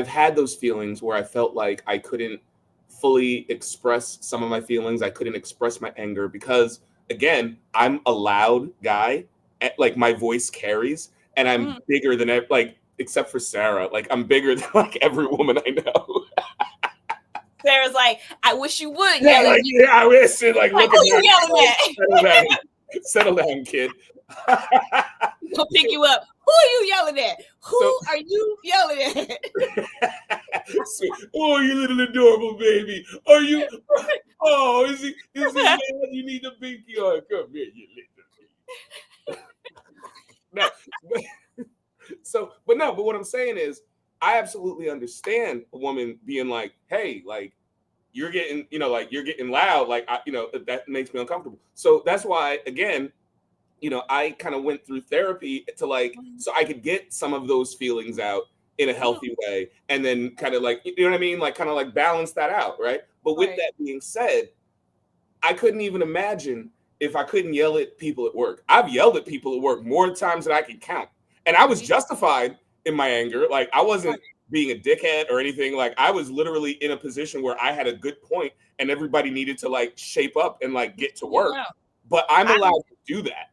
had those feelings where I felt like I couldn't fully express some of my feelings. I couldn't express my anger because, again, I'm a loud guy. Like my voice carries, and I'm bigger than like, except for Sarah. Like I'm bigger than like every woman I know. Sarah's like, I wish you would Yeah, yell at like, me. yeah, I wish it. Like, look Who at you yelling at? Settle down, kid. He'll pick you up. Who are you yelling at? Who are you yelling at? Oh, you little adorable baby. Are you? Oh, is he mad you need a binky on? Come here, you little baby. But what I'm saying is, I absolutely understand a woman being like, hey, like, you're getting, like, you're getting loud. Like, that makes me uncomfortable. So that's why, again, I kind of went through therapy to like, so I could get some of those feelings out in a healthy way. And then kind of like, you know what I mean? Like kind of like balance that out. Right. But with that being said, I couldn't even imagine if I couldn't yell at people at work. I've yelled at people at work more times than I can count. And I was justified in my anger. Like I wasn't being a dickhead or anything. Like I was literally in a position where I had a good point and everybody needed to like shape up and like get to work. But I'm allowed to do that.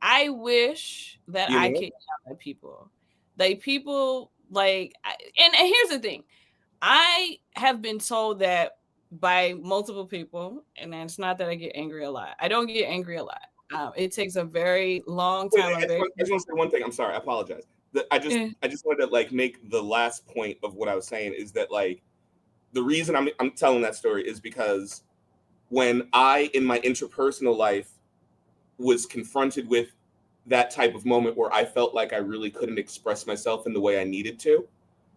I wish that I could yell at people. Like people like, and here's the thing. I have been told that by multiple people, and it's not that I get angry a lot. I don't get angry a lot. It takes a very long time. I just want to say one thing. I'm sorry. I apologize. I just wanted to like make the last point of what I was saying is that like the reason I'm telling that story is because when I in my interpersonal life was confronted with that type of moment where I felt like I really couldn't express myself in the way I needed to,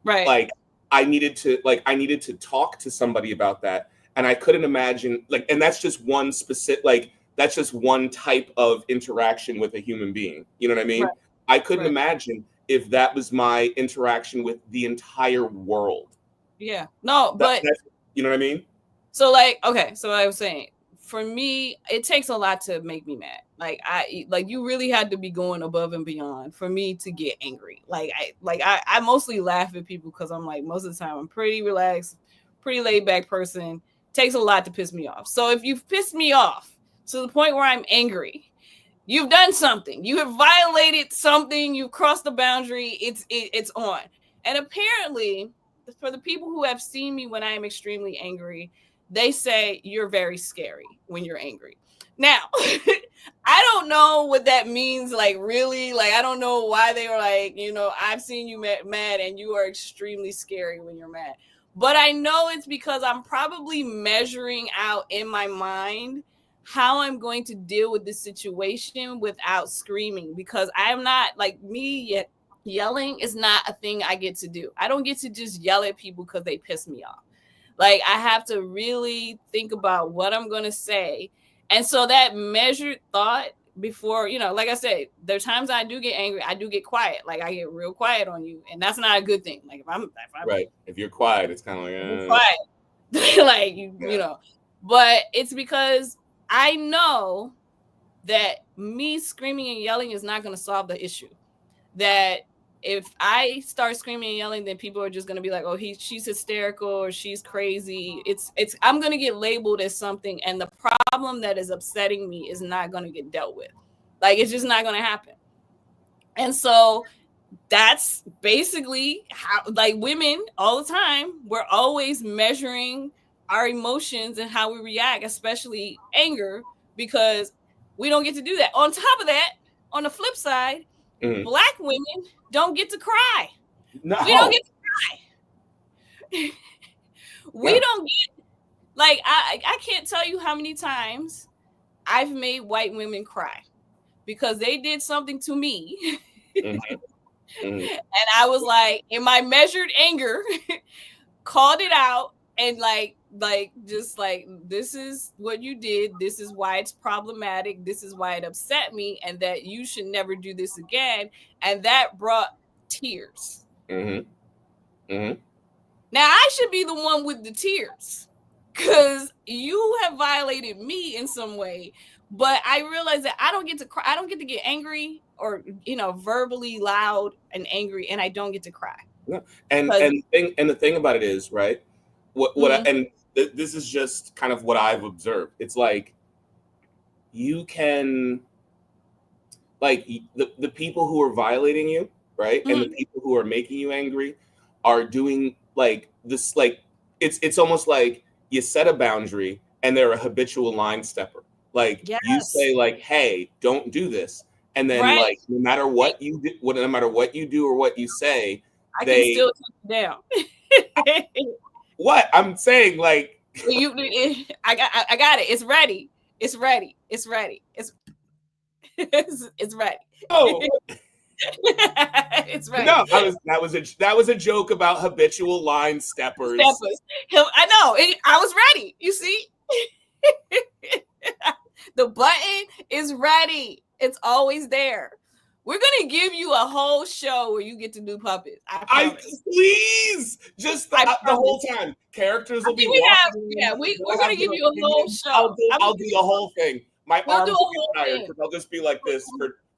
right? Like I needed to talk to somebody about that, and I couldn't imagine like, and that's just one specific like. That's just one type of interaction with a human being. You know what I mean? Right. I couldn't imagine if that was my interaction with the entire world. Yeah. No, but you know what I mean? So like, okay. So I was saying, for me, it takes a lot to make me mad. Like you really had to be going above and beyond for me to get angry. I mostly laugh at people because I'm like, most of the time I'm pretty relaxed, pretty laid back person. It takes a lot to piss me off. So if you've pissed me off to the point where I'm angry, you've done something. You have violated something. You've crossed the boundary. It's on. And apparently, for the people who have seen me when I am extremely angry, they say you're very scary when you're angry. Now, I don't know what that means. Like, really? Like, I don't know why they were like, I've seen you mad and you are extremely scary when you're mad. But I know it's because I'm probably measuring out in my mind how I'm going to deal with this situation without screaming, because I'm not like me yet. Yelling is not a thing I get to do. I don't get to just yell at people because they piss me off. Like I have to really think about what I'm going to say. And so that measured thought before, like I said, there are times I do get angry. I do get quiet. Like I get real quiet on you. And that's not a good thing. Like if I'm right. If you're quiet, it's kind of like, quiet. Like, you know, but it's because I know that me screaming and yelling is not going to solve the issue. That if I start screaming and yelling, then people are just going to be like, oh, she's hysterical or she's crazy. I'm going to get labeled as something. And the problem that is upsetting me is not going to get dealt with. Like, it's just not going to happen. And so that's basically how, like, women all the time, we're always measuring our emotions and how we react, especially anger, because we don't get to do that. On top of that, on the flip side, Black women don't get to cry. No. We don't get to cry. We don't get, like, I can't tell you how many times I've made white women cry because they did something to me. And I was like, in my measured anger, called it out and just like, this is what you did. This is why it's problematic. This is why it upset me, and that you should never do this again. And that brought tears. Now I should be the one with the tears because you have violated me in some way. But I realize that I don't get to cry. I don't get to get angry or, verbally loud and angry, and I don't get to cry. No. And the thing about it is, right? And this is just kind of what I've observed. It's like you can, like, the people who are violating you, right, and the Mhm. people who are making you angry are doing like this. Like, it's almost like you set a boundary and they're a habitual line stepper. Like, you Yes. say like, "Hey, don't do this," and then Right. like no matter Right. what you do, no matter what you do or what you say, I can they still take you down. what I'm saying like. I got it. It's ready. It's ready. It's ready. It's ready. Oh, It's ready. no, that was a joke about habitual line steppers. Steppers. I know. I was ready. You see, the button is ready. It's always there. We're gonna give you a whole show where you get to do puppets. I I promise. please just I the whole promise. time characters I will be think we have. walking Yeah, in, we're they'll gonna have give their you a whole opinions. show. I'm I'll gonna do give the you. whole thing. My We'll do a arms will get whole tired thing. because I'll just be like this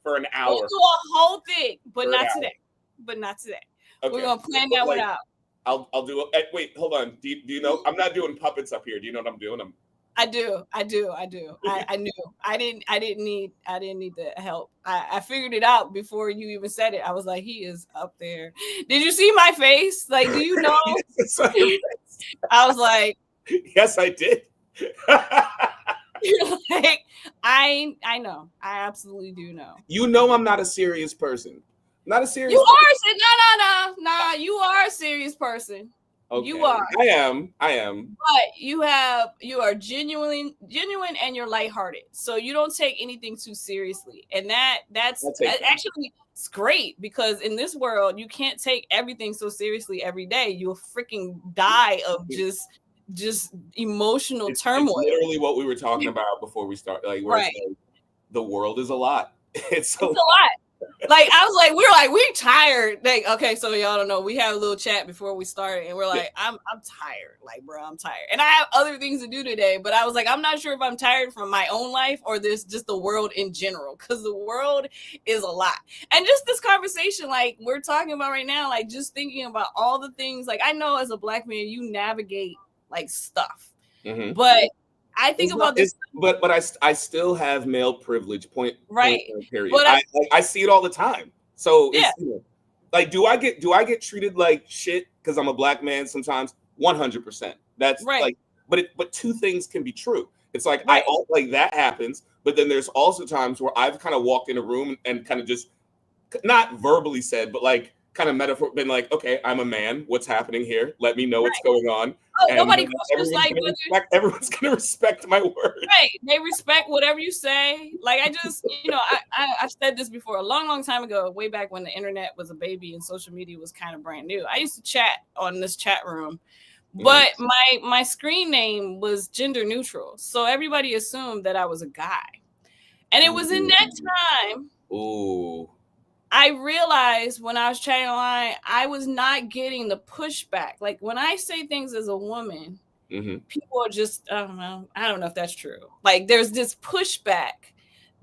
for an We'll hour. do a whole thing, but For an not hour. today. But not today. We're Okay. gonna plan But that one like out. I'll do it. Wait, hold on. Do you know I'm not doing puppets up here. Do you know what I'm doing? I do. I knew. I didn't need the help. I figured it out before you even said it. I was like, he is up there. Did you see my face? Like, do you know? Yes, I am. I was like, Yes, I did. like, I know. I absolutely do know. You know I'm not a serious person. Not a serious You person. are nah. You are a serious person. Okay. You are. I am. But you are genuine and you're lighthearted. So you don't take anything too seriously. And that's actually it's great because in this world you can't take everything so seriously every day. You'll freaking die of just emotional turmoil. It's literally what we were talking about before we start. Like, where right. it's like, the world is a lot. It's a lot. Like I was like, we're tired. Like, okay, so y'all don't know. We had a little chat before we started, and we're like, I'm tired. Like, bro, I'm tired. And I have other things to do today, but I was like, I'm not sure if I'm tired from my own life or this just the world in general, because the world is a lot. And just this conversation, like we're talking about right now, like just thinking about all the things, like I know as a Black man, you navigate like stuff. Mm-hmm. But I think about this, but I still have male privilege. Point period. But I see it all the time. So yeah. Like, do I get treated like shit because I'm a Black man sometimes? 100%. That's right. Like, but two things can be true. It's like like that happens, but then there's also times where I've kind of walked in a room and kind of just not verbally said, but like kind of metaphor, been like, okay, I'm a man. What's happening here? Let me know what's going on. Oh, and nobody questions everyone's gonna respect my word. Right. They respect whatever you say. Like I just, I've said this before a long time ago, way back when the internet was a baby and social media was kind of brand new. I used to chat on this chat room, but my screen name was gender neutral. So everybody assumed that I was a guy. And it was in that time. Ooh. I realized when I was chatting online, I was not getting the pushback. Like when I say things as a woman, people are just, I don't know if that's true. Like there's this pushback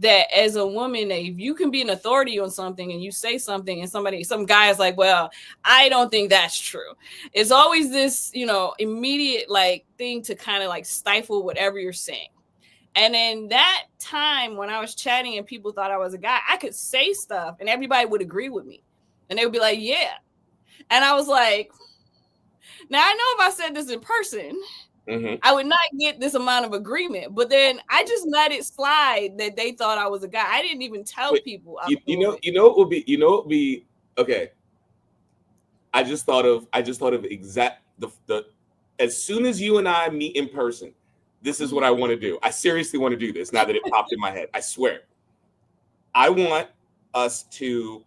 that as a woman, if you can be an authority on something and you say something and some guy is like, well, I don't think that's true. It's always this, immediate like thing to kind of like stifle whatever you're saying. And in that time when I was chatting and people thought I was a guy, I could say stuff and everybody would agree with me. And they would be like, yeah. And I was like, now I know if I said this in person, I would not get this amount of agreement. But then I just let it slide that they thought I was a guy. I didn't even tell people. You know what would be okay. I just thought of exact the as soon as you and I meet in person, this is what I want to do. I seriously want to do this now that it popped in my head. I swear. I want us to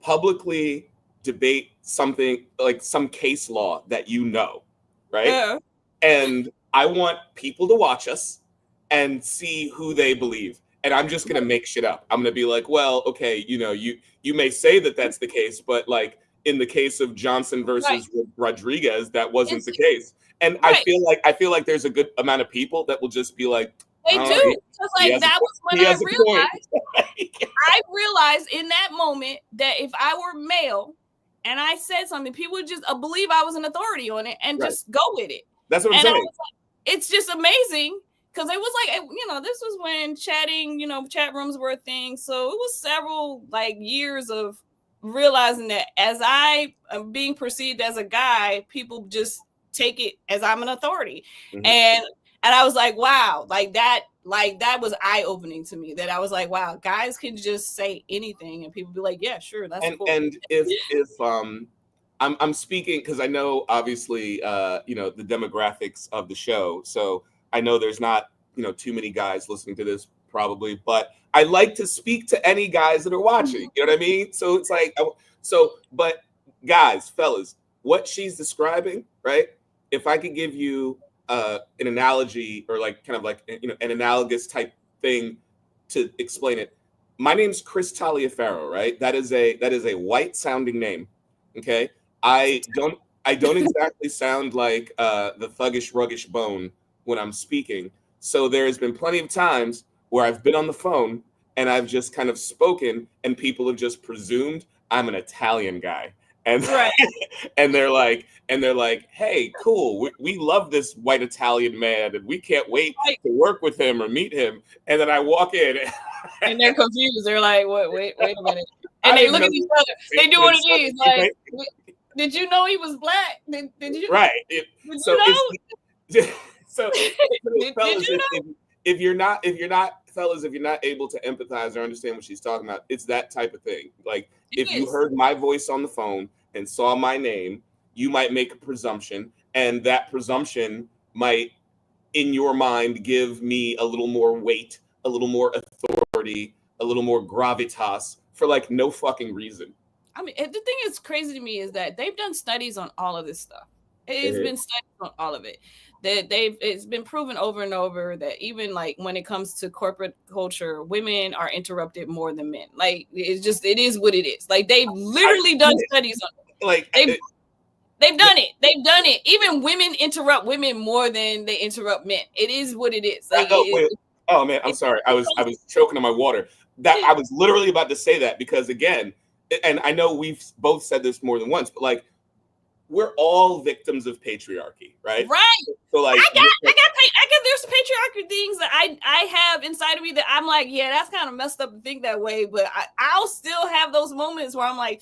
publicly debate something like some case law that right? Yeah. And I want people to watch us and see who they believe. And I'm just going to make shit up. I'm going to be like, well, okay, you may say that that's the case, but like in the case of Johnson versus Rodriguez, that wasn't the case. And I feel like there's a good amount of people that will just be like, they do. Because like that was when I realized I realized in that moment that if I were male and I said something, people would just believe I was an authority on it and just go with it. That's what I'm And I saying. was like, it's just amazing because it was like, this was when chatting, chat rooms were a thing. So it was several like years of realizing that as I am being perceived as a guy, people just take it as I'm an authority. Mhm. And I was like, wow, like that was eye-opening to me, that I was like, wow, guys can just say anything and people be like, yeah, sure, that's cool. And if I'm speaking because I know obviously the demographics of the show, so I know there's not too many guys listening to this probably, but I like to speak to any guys that are watching. You know what I mean? So it's like but guys, fellas, what she's describing, right? If I could give you an analogy or like kind of like an analogous type thing to explain it. My name's Chris Taliaferro, right? That is a white sounding name. Okay. I don't exactly sound like the thuggish ruggish bone when I'm speaking. So there's been plenty of times where I've been on the phone and I've just kind of spoken and people have just presumed I'm an Italian guy. And Right. and they're like, hey, cool. We love this white Italian man and we can't wait to work with him or meet him. And then I walk in and they're confused. They're like, wait a minute. And they look at each other. They do one of these like, did you know he was black? Did you? Right. Did you know? So fellas, you know? if you're not fellas, if you're not able to empathize or understand what she's talking about, it's that type of thing. Like if you heard my voice on the phone and saw my name, you might make a presumption, and that presumption might, in your mind, give me a little more weight, a little more authority, a little more gravitas for like no fucking reason. I mean, the thing that's crazy to me is that they've done studies on all of this stuff. It's been studies on all of it. That it's been proven over and over that even like when it comes to corporate culture, women are interrupted more than men. Like it is what it is. Like they've literally done studies on it. Like they've done it. They've done it. Even women interrupt women more than they interrupt men. It is what it is. Like, oh man, I'm sorry. I was choking on my water. That I was literally about to say that because again, and I know we've both said this more than once, but like we're all victims of patriarchy, right? Right. So like I got there's patriarchy things that I have inside of me that I'm like, yeah, that's kind of messed up to think that way, but I'll still have those moments where I'm like,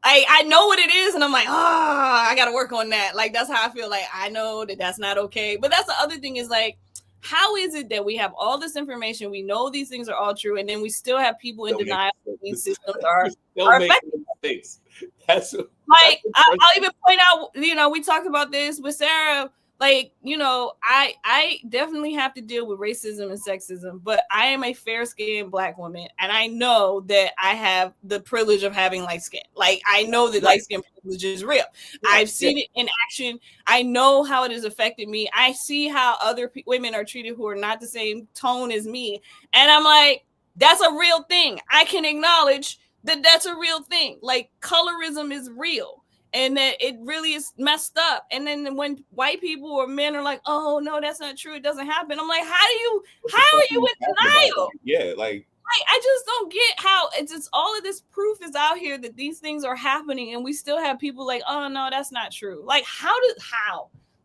I know what it is, and I'm like, I gotta work on that. Like that's how I feel. Like I know that's not okay, but that's the other thing is like, how is it that we have all this information, we know these things are all true, and then we still have people in denial that these systems are affecting mistakes? That's like I'll even point out, we talked about this with Sarah. Like, I definitely have to deal with racism and sexism, but I am a fair-skinned Black woman, and I know that I have the privilege of having light skin. Like, I know that light skin privilege is real. I've seen it in action. I know how it has affected me. I see how other women are treated who are not the same tone as me, and I'm like, that's a real thing. I can acknowledge that that's a real thing. Like, colorism is real. And that it really is messed up. And then when white people or men are like, oh no, that's not true, it doesn't happen, I'm like, how are you in denial? Yeah, like I just don't get how it's just all of this proof is out here that these things are happening, and we still have people like, oh no, that's not true. Like how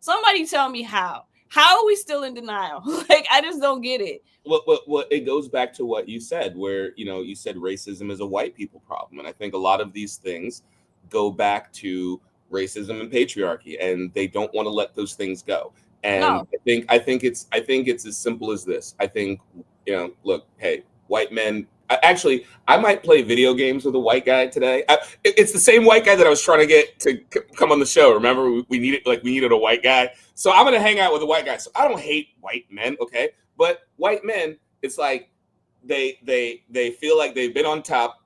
somebody tell me how are we still in denial? Like I just don't get it. Well, it goes back to what you said, where you said racism is a white people problem, and I think a lot of these things go back to racism and patriarchy, and they don't want to let those things go. And no. I think it's as simple as this. I think look, hey, white men. I might play video games with a white guy today. It's the same white guy that I was trying to get to come on the show. Remember, we needed a white guy, so I'm gonna hang out with a white guy. So I don't hate white men, okay? But white men, it's like they feel like they've been on top,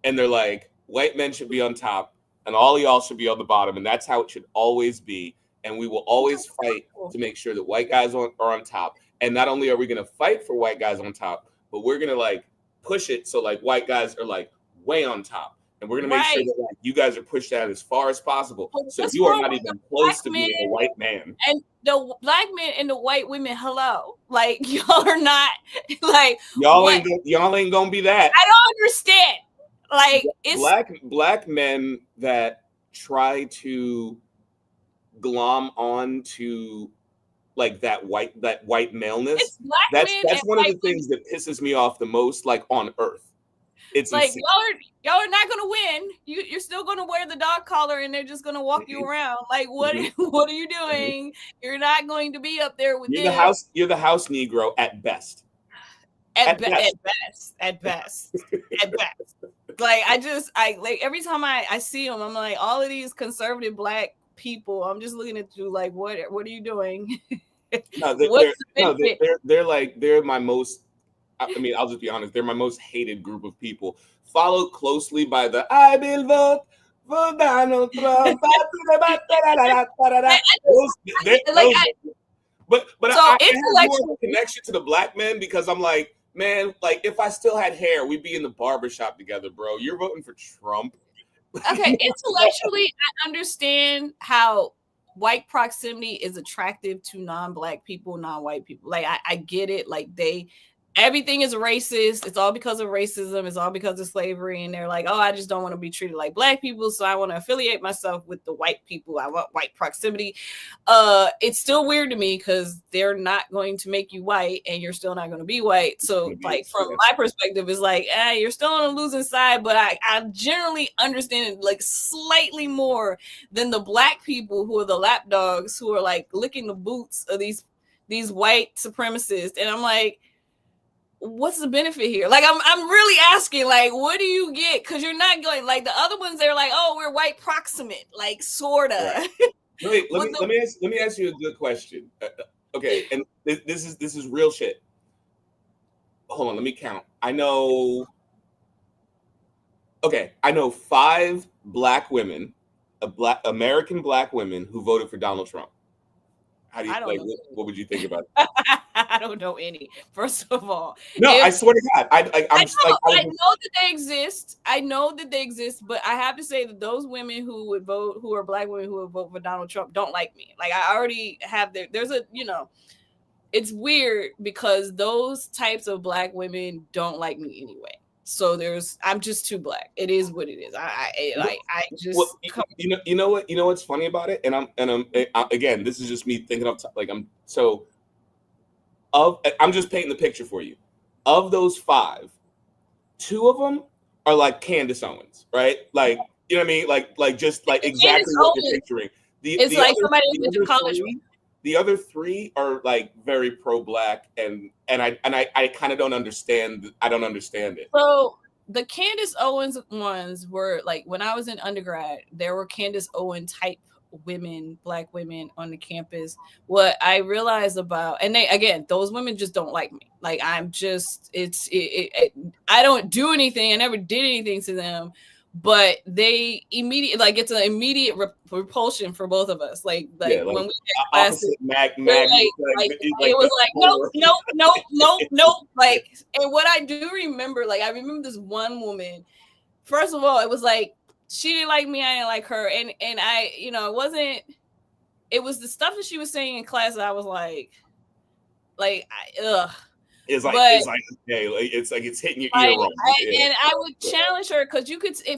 and they're like, white men should be on top and all y'all should be on the bottom. And that's how it should always be. And we will always fight to make sure that white guys are on top. And not only are we going to fight for white guys on top, but we're going to like push it. So like white guys are like way on top. And we're going to make sure that like, you guys are pushed out as far as possible. So you are not even close to being a white man. And the Black men and the white women, hello. Like y'all are not like. Y'all ain't going to be that. I don't understand. Like it's black men that try to glom on to like that white maleness. It's black That's men and one of white the things that pisses me off the most, like on earth. It's like insane. y'all are not gonna win. You're still gonna wear the dog collar and they're just gonna walk you around. Like what what are you doing? You're not going to be up there with you're them. You're the house Negro at best. At best. Like I like every time I see them, I'm like, all of these conservative black people, I'm just looking at you like, what are you doing? No, they're my most, I mean, I'll just be honest, they're my most hated group of people, followed closely by the I will vote for Donald Trump. But I have more of a connection to the black men because I'm like, man, like if I still had hair, we'd be in the barbershop together, bro. You're voting for Trump. Okay, intellectually, I understand how white proximity is attractive to non-black people, non-white people. Like I get it. Like everything is racist. It's all because of racism. It's all because of slavery. And they're like, oh, I just don't want to be treated like black people. So I want to affiliate myself with the white people. I want white proximity. It's still weird to me because they're not going to make you white and you're still not going to be white. So like from my perspective, it's like, you're still on a losing side, but I generally understand it like slightly more than the black people who are the lapdogs who are like licking the boots of these white supremacists. And I'm like, what's the benefit here? Like I'm really asking, like, what do you get? Because you're not going like the other ones. They're like, oh, we're white proximate, like sorta. Right. Wait, let me ask you a good question. Okay, and this is real shit. Hold on, let me count. I know 5 black women, American black women who voted for Donald Trump. How do you like? What would you think about it? I don't know any. First of all, no, I swear to God, I know that they exist. I know that they exist, but I have to say that those women who would vote, who are black women who would vote for Donald Trump, don't like me. Like I already have there's a it's weird because those types of black women don't like me anyway. So I'm just too black. It is what it is. You know what's funny about it, and I'm again, this is just me thinking up like I'm just painting the picture for you. Of those 5, 2 of them are like Candace Owens, right? Like you know what I mean? Like just like exactly what you're picturing. It's like somebody went to college. The other 3 are like very pro-black, and I kind of don't understand. I don't understand it. So the Candace Owens ones were like when I was in undergrad, there were Candace Owen type women, black women on the campus. What I realized about, and those women just don't like me. Like I'm just, I don't do anything. I never did anything to them. But they immediately it's an immediate repulsion for both of us. Like when we had classes, it was like nope. Like, and what I do remember, like I remember this one woman. First of all, it was like she didn't like me, I didn't like her, and I, it wasn't. It was the stuff that she was saying in class that I was like ugh. It's like it's hitting your ear wrong. And I would challenge her because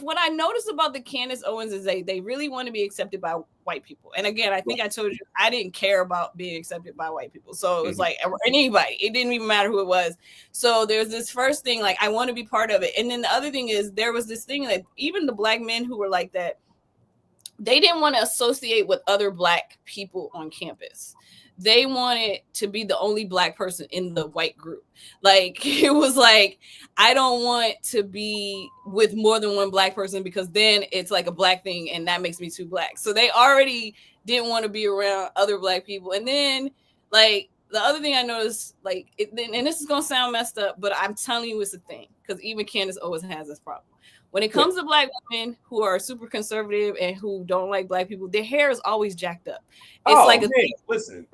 what I noticed about the Candace Owens is they really want to be accepted by white people. And again, I think I told you I didn't care about being accepted by white people. So it was like anybody. It didn't even matter who it was. So there's this first thing, like I want to be part of it. And then the other thing is there was this thing that even the black men who were like that, they didn't want to associate with other black people on campus. They wanted to be the only black person in the white group. Like it was like, I don't want to be with more than one black person because then it's like a black thing and that makes me too black. So they already didn't want to be around other black people. And then like the other thing I noticed, like, and this is going to sound messed up, but I'm telling you it's a thing because even Candace always has this problem. When it comes to black women who are super conservative and who don't like black people, their hair is always jacked up. It's listen.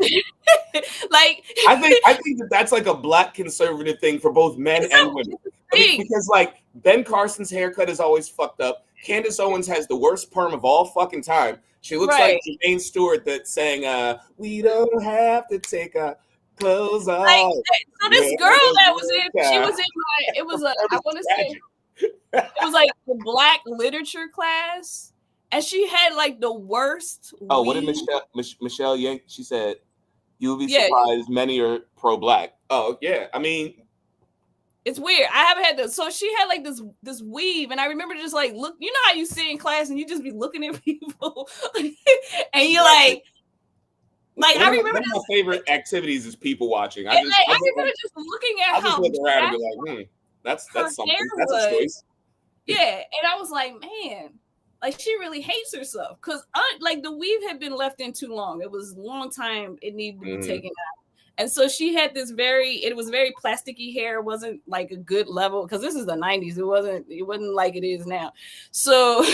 Like I think that's like a black conservative thing for both men and women. Because like Ben Carson's haircut is always fucked up. Candace Owens has the worst perm of all fucking time. She looks like Jermaine Stewart that sang "We don't have to take our clothes off." So this girl that was in, I want to say. It was like the black literature class, and she had like the worst Oh, what did weave. Michelle Yank? She said, "You'll be Yeah, surprised. Many are pro-black." Oh yeah, I mean, it's weird. I haven't had this. So she had like this weave, and I remember just like look. You know how you sit in class and you just be looking at people, and you're like I remember one of my favorite activities is people watching. I remember just looking at I just how look around and be like, that's her something. hair That's a was. choice. Yeah, and I was like, man, like she really hates herself because like the weave had been left in too long. It was a long time it needed to be taken out. And so she had this it was very plasticky hair. It wasn't like a good level because this is the 90s. It wasn't like it is now. So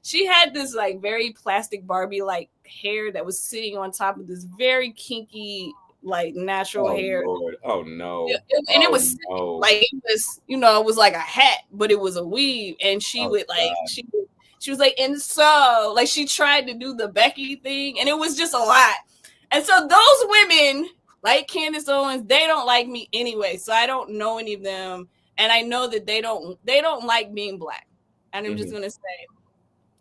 she had this like very plastic Barbie like hair that was sitting on top of this very kinky like natural hair. Lord. Oh no. And it was like it was, it was like a hat, but it was a weave. And she would like she was like, and so like she tried to do the Becky thing, and it was just a lot. And so those women like Candace Owens, they don't like me anyway. So I don't know any of them. And I know that they don't like being black. And I'm just gonna say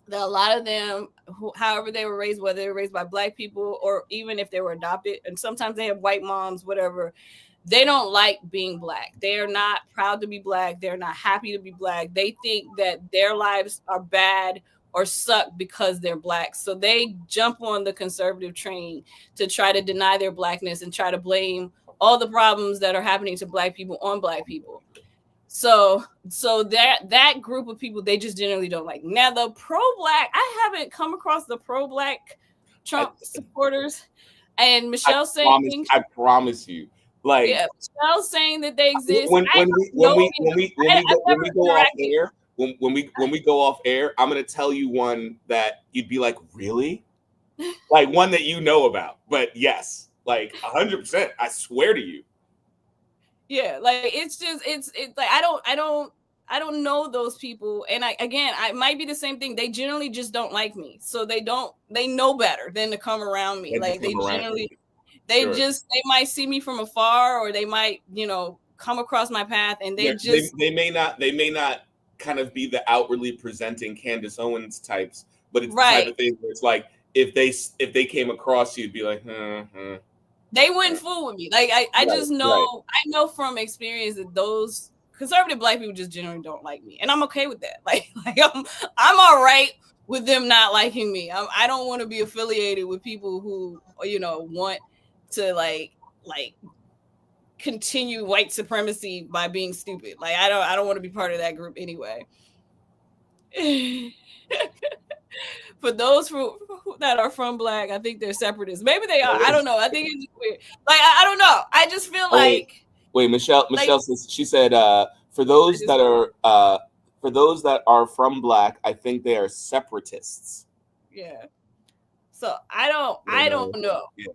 that a lot of them, however they were raised, whether they were raised by black people or even if they were adopted, and sometimes they have white moms, whatever, they don't like being black. They are not proud to be black. They're not happy to be black. They think that their lives are bad or suck because they're black. So they jump on the conservative train to try to deny their blackness and try to blame all the problems that are happening to black people on black people. So that group of people, they just generally don't like. Now the pro-black, I haven't come across the pro-black Trump supporters. And Michelle saying, I promise you. Like, yeah, Michelle saying that they exist. When we go off air, when we go off air, I'm gonna tell you one that you'd be like, really? Like one that you know about. But yes, like 100%. I swear to you. Yeah, like it's like I don't know those people, and I might be the same thing. They generally just don't like me, so they know better than to come around me. Like they generally, they might see me from afar, or they might come across my path, and they may not kind of be the outwardly presenting Candace Owens types, but it's the type of thing where it's like if they came across you, it'd be like, They wouldn't fool with me. Like I just know, I know from experience that those conservative black people just generally don't like me, and I'm okay with that. Like I'm all right with them not liking me. I don't want to be affiliated with people who want to like continue white supremacy by being stupid. Like I don't want to be part of that group anyway. For those that are from black, I think they're separatists. Maybe they are. I don't know. I think it's just weird. Like I don't know. I just feel like Michelle says, she said for those that are from black, I think they are separatists. Yeah. So I don't know. Yeah.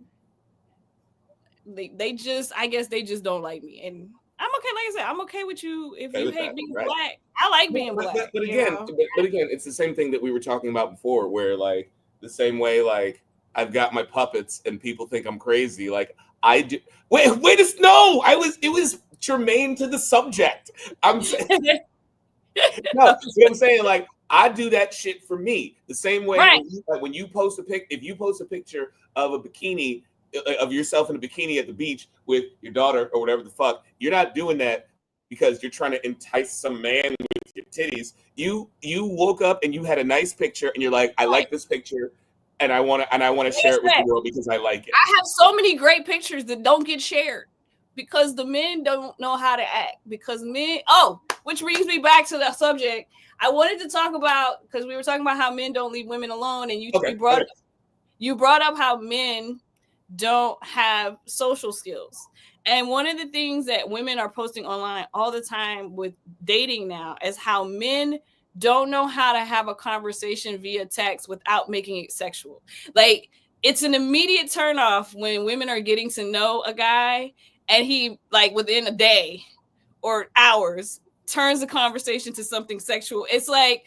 They just, I guess they just don't like me, and I'm okay. Like I said, I'm okay with you if you hate being black. I like being black. But again, it's the same thing that we were talking about before, where like the same way, like I've got my puppets and people think I'm crazy. Like I do. It was germane to the subject. I'm saying, no, see what I'm saying? Like I do that shit for me. The same way when you post if you post a picture of a bikini, of yourself in a bikini at the beach with your daughter or whatever the fuck, you're not doing that because you're trying to entice some man with your titties. You woke up and you had a nice picture and you're like, I like this picture and I want to share it with the world because I like it. I have so many great pictures that don't get shared because the men don't know how to act. Because which brings me back to the subject I wanted to talk about, because we were talking about how men don't leave women alone, and you brought up how men don't have social skills. And one of the things that women are posting online all the time with dating now is how men don't know how to have a conversation via text without making it sexual. Like it's an immediate turnoff when women are getting to know a guy and he, like within a day or hours, turns the conversation to something sexual. It's like,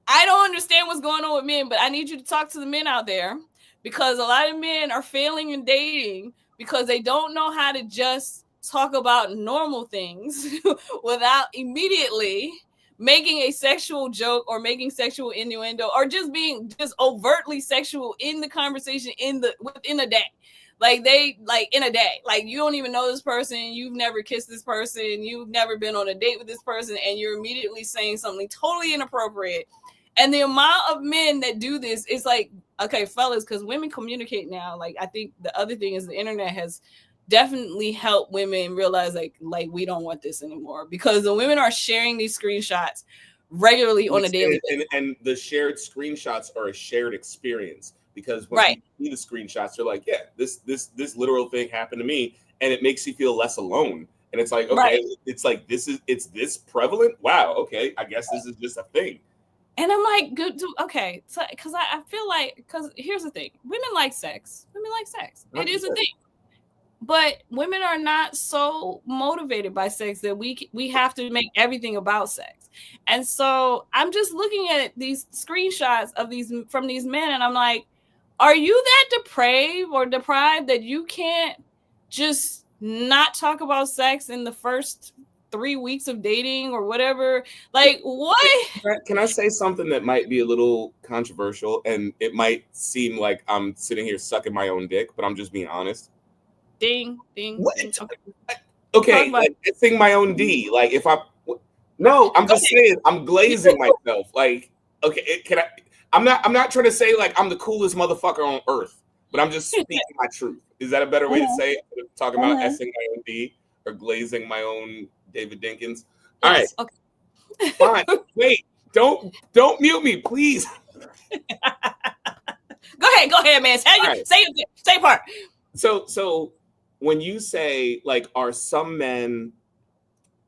I don't understand what's going on with men, but I need you to talk to the men out there, because a lot of men are failing in dating because they don't know how to just talk about normal things without immediately making a sexual joke or making sexual innuendo or just being just overtly sexual in the conversation within a day. Like in a day, like you don't even know this person, you've never kissed this person, you've never been on a date with this person, and you're immediately saying something totally inappropriate. And the amount of men that do this is like, okay, fellas, because women communicate now. Like, I think the other thing is the internet has definitely helped women realize like we don't want this anymore, because the women are sharing these screenshots regularly on a daily basis. And the shared screenshots are a shared experience, because when Right. people see the screenshots, they're like, yeah, this literal thing happened to me, and it makes you feel less alone. And it's like, okay, Right. it's like it's this prevalent. Wow, okay, I guess this is just a thing. And I'm like, good, okay, so because I feel like, because here's the thing, women like sex. Women like sex. It is a thing. But women are not so motivated by sex that we have to make everything about sex. And so I'm just looking at these screenshots of from these men, and I'm like, are you that depraved or deprived that you can't just not talk about sex in the first 3 weeks of dating or whatever? Like, what? Can I say something that might be a little controversial, and it might seem like I'm sitting here sucking my own dick, but I'm just being honest? Ding. What? Ding. Okay, like sing my own D. Like if no, I'm just saying I'm glazing myself. Like, okay, can I? I'm not trying to say like I'm the coolest motherfucker on earth, but I'm just speaking my truth. Is that a better way to say it? Talking about S-ing my own D or glazing my own David Dinkins. All right. Okay. Fine. Wait, don't mute me, please. Go ahead, man. Say part. So when you say like, are some men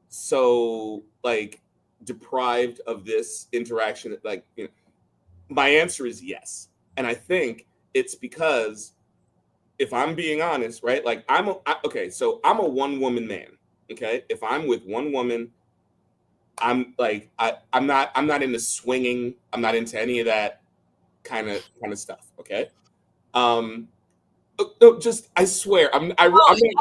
so like deprived of this interaction, like, you know, my answer is yes. And I think it's because, if I'm being honest, right, like okay, so I'm a one woman man. Okay, if I'm with one woman, I'm like I'm not into swinging, I'm not into any of that kind of stuff. Okay. No, just I swear, I'm not laughing.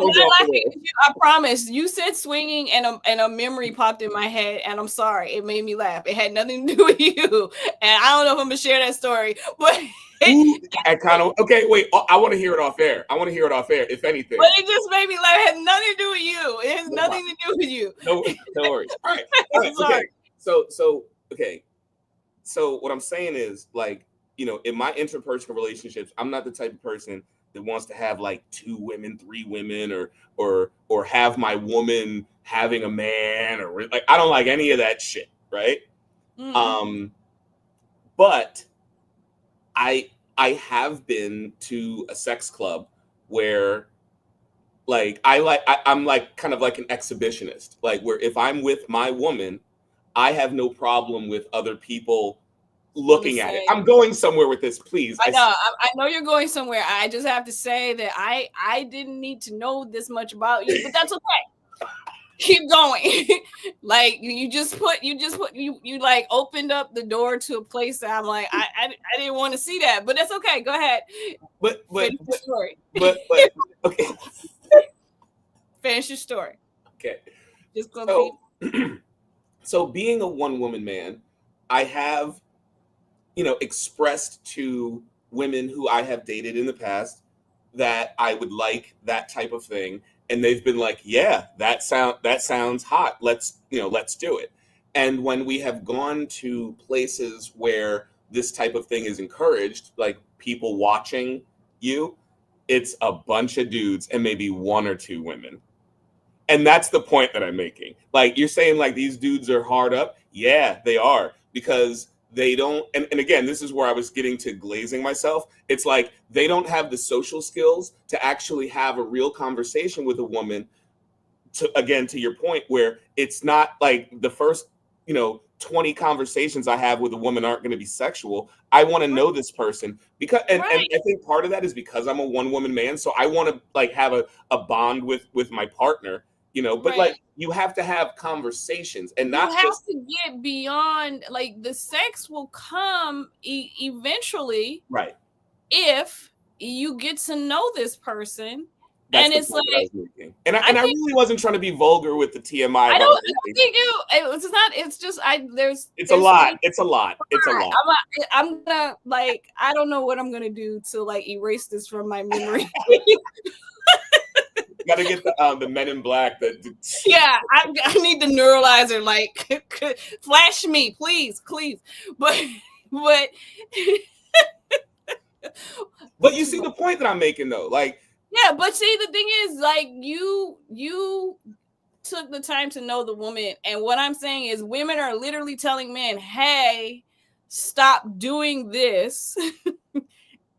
I promise. You said swinging, and a memory popped in my head, and I'm sorry, it made me laugh. It had nothing to do with you, and I don't know if I'm gonna share that story, but I kind of Wait, I want to hear it off air. If anything, but it just made me laugh. It had nothing to do with you. It has nothing to do with you. No worries. All right. Okay. So what I'm saying is, like, you know, in my interpersonal relationships, I'm not the type of person that wants to have like 2 women, 3 women, or have my woman having a man, or like, I don't like any of that shit, right? Mm-hmm. But I have been to a sex club where like I'm like kind of like an exhibitionist, like where if I'm with my woman, I have no problem with other people looking at it. I'm going somewhere with this, please. I know you're going somewhere. I just have to say that I didn't need to know this much about you, but that's okay. Keep going. Like you like opened up the door to a place that I'm like, I didn't want to see that, but that's okay. Go ahead. But okay. Finish your story. Okay. Just go. So being a one woman man, I have, you know, expressed to women who I have dated in the past that I would like that type of thing, and they've been like, yeah, that sounds hot, let's do it. And when we have gone to places where this type of thing is encouraged, like people watching you, it's a bunch of dudes and maybe 1 or 2 women. And that's the point that I'm making. Like, you're saying like these dudes are hard up. Yeah, they are, because they don't, and again, this is where I was getting to glazing myself. It's like they don't have the social skills to actually have a real conversation with a woman, to your point, where it's not like the first, 20 conversations I have with a woman aren't going to be sexual. I want to know this person, because and I think part of that is because I'm a one woman man, so I want to like have a bond with my partner. But like you have to have conversations, and not just to get beyond, like, the sex will come eventually, right, if you get to know this person That's And the it's point that I like, was making. And I I think really wasn't trying to be vulgar with the TMI I about don't everything. think it's not. It's just It's a lot. It's a lot. It's a lot. I'm gonna like I don't know what I'm gonna do to like erase this from my memory. Got to get the Men in Black. Yeah, I need the neuralizer. Like, flash me, please. But But you see the point that I'm making, though. Like, yeah, but see, the thing is, like, you took the time to know the woman, and what I'm saying is, women are literally telling men, "Hey, stop doing this."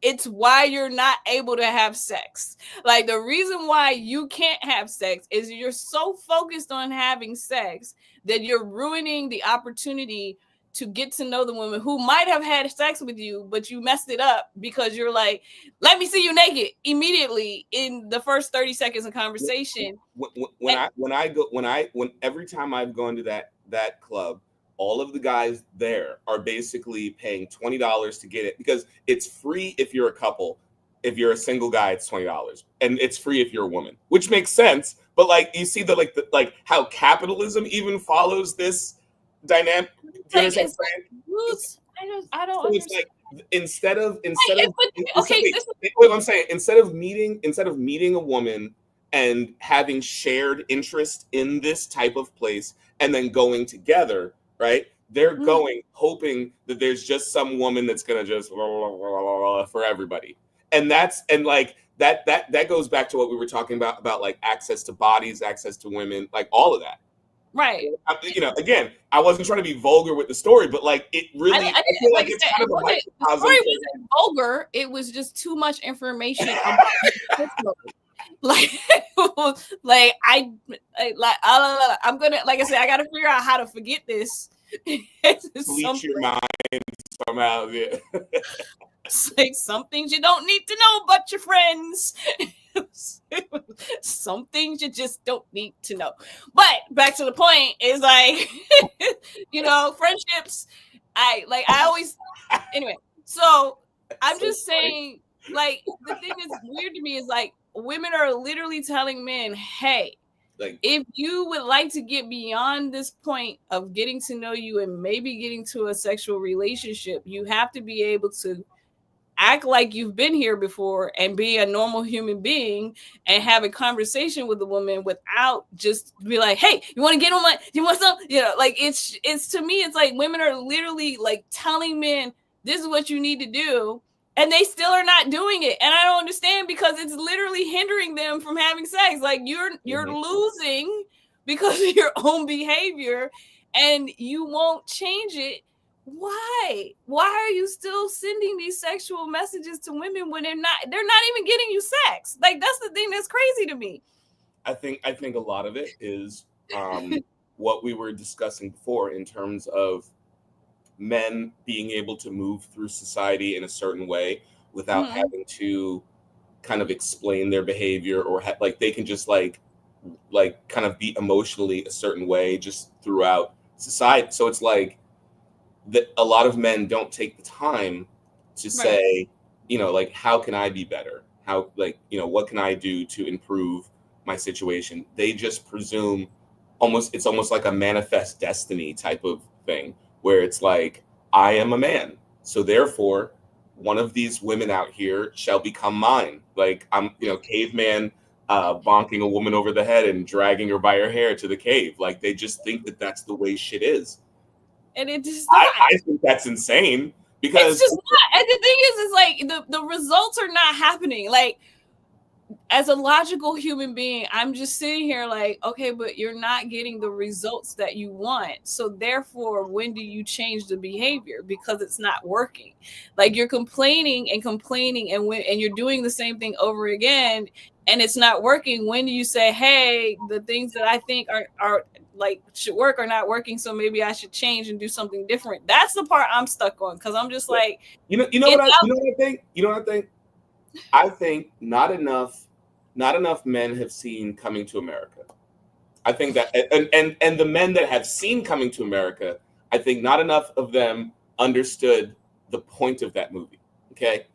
It's why you're not able to have sex. Like, the reason why you can't have sex is you're so focused on having sex that you're ruining the opportunity to get to know the woman who might have had sex with you, but you messed it up because you're like, let me see you naked immediately in the first 30 seconds of conversation. When every time I've gone to that club, all of the guys there are basically paying $20 to get it because it's free if you're a couple. If you're a single guy, it's $20, and it's free if you're a woman, which makes sense. But like, you see like how capitalism even follows this dynamic. Do you understand what I'm saying? I don't So it's understand. like instead of Okay, I'm saying instead of meeting a woman and having shared interest in this type of place and then going together, right? They're going hoping that there's just some woman that's gonna just for everybody, and that goes back to what we were talking about like access to bodies, access to women, like all of that. right. Again, I wasn't trying to be vulgar with the story, but like it really, I feel like it's kind of a microcosm. The story wasn't vulgar. It was just too much information about like I'm gonna, like I said, I gotta figure out how to forget this. Bleach your mind somehow. Yeah. It's like some things you don't need to know about your friends. Some things you just don't need to know. But back to the point is like, friendships. I always anyway. So I'm just saying, like, the thing is weird to me is like women are literally telling men, hey, like, if you would like to get beyond this point of getting to know you and maybe getting to a sexual relationship, you have to be able to act like you've been here before and be a normal human being and have a conversation with a woman without just be like, hey, you want to get on my, you want some, like it's to me, it's like women are literally like telling men, this is what you need to do. And they still are not doing it. And I don't understand because it's literally hindering them from having sex. Like you're losing because of your own behavior and you won't change it. Why are you still sending these sexual messages to women when they're not even getting you sex? Like, that's the thing that's crazy to me. I think a lot of it is what we were discussing before in terms of men being able to move through society in a certain way without having to kind of explain their behavior or like they can just like kind of be emotionally a certain way just throughout society. So it's like that a lot of men don't take the time to say, like, how can I be better? How, like, what can I do to improve my situation? They just presume it's almost like a manifest destiny type of thing where it's like, I am a man, so therefore one of these women out here shall become mine. Like I'm, caveman bonking a woman over the head and dragging her by her hair to the cave. Like they just think that that's the way shit is. And it just I think that's insane because it's just not. And the thing is like the results are not happening. Like, as a logical human being, I'm just sitting here like, okay, but you're not getting the results that you want. So therefore, when do you change the behavior? Because it's not working. Like you're complaining and you're doing the same thing over again and it's not working. When do you say, hey, the things that I think are like should work are not working, so maybe I should change and do something different? That's the part I'm stuck on because I'm just like, you know what I think? I think not enough men have seen Coming to America. I think that and the men that have seen Coming to America, I think not enough of them understood the point of that movie. Okay.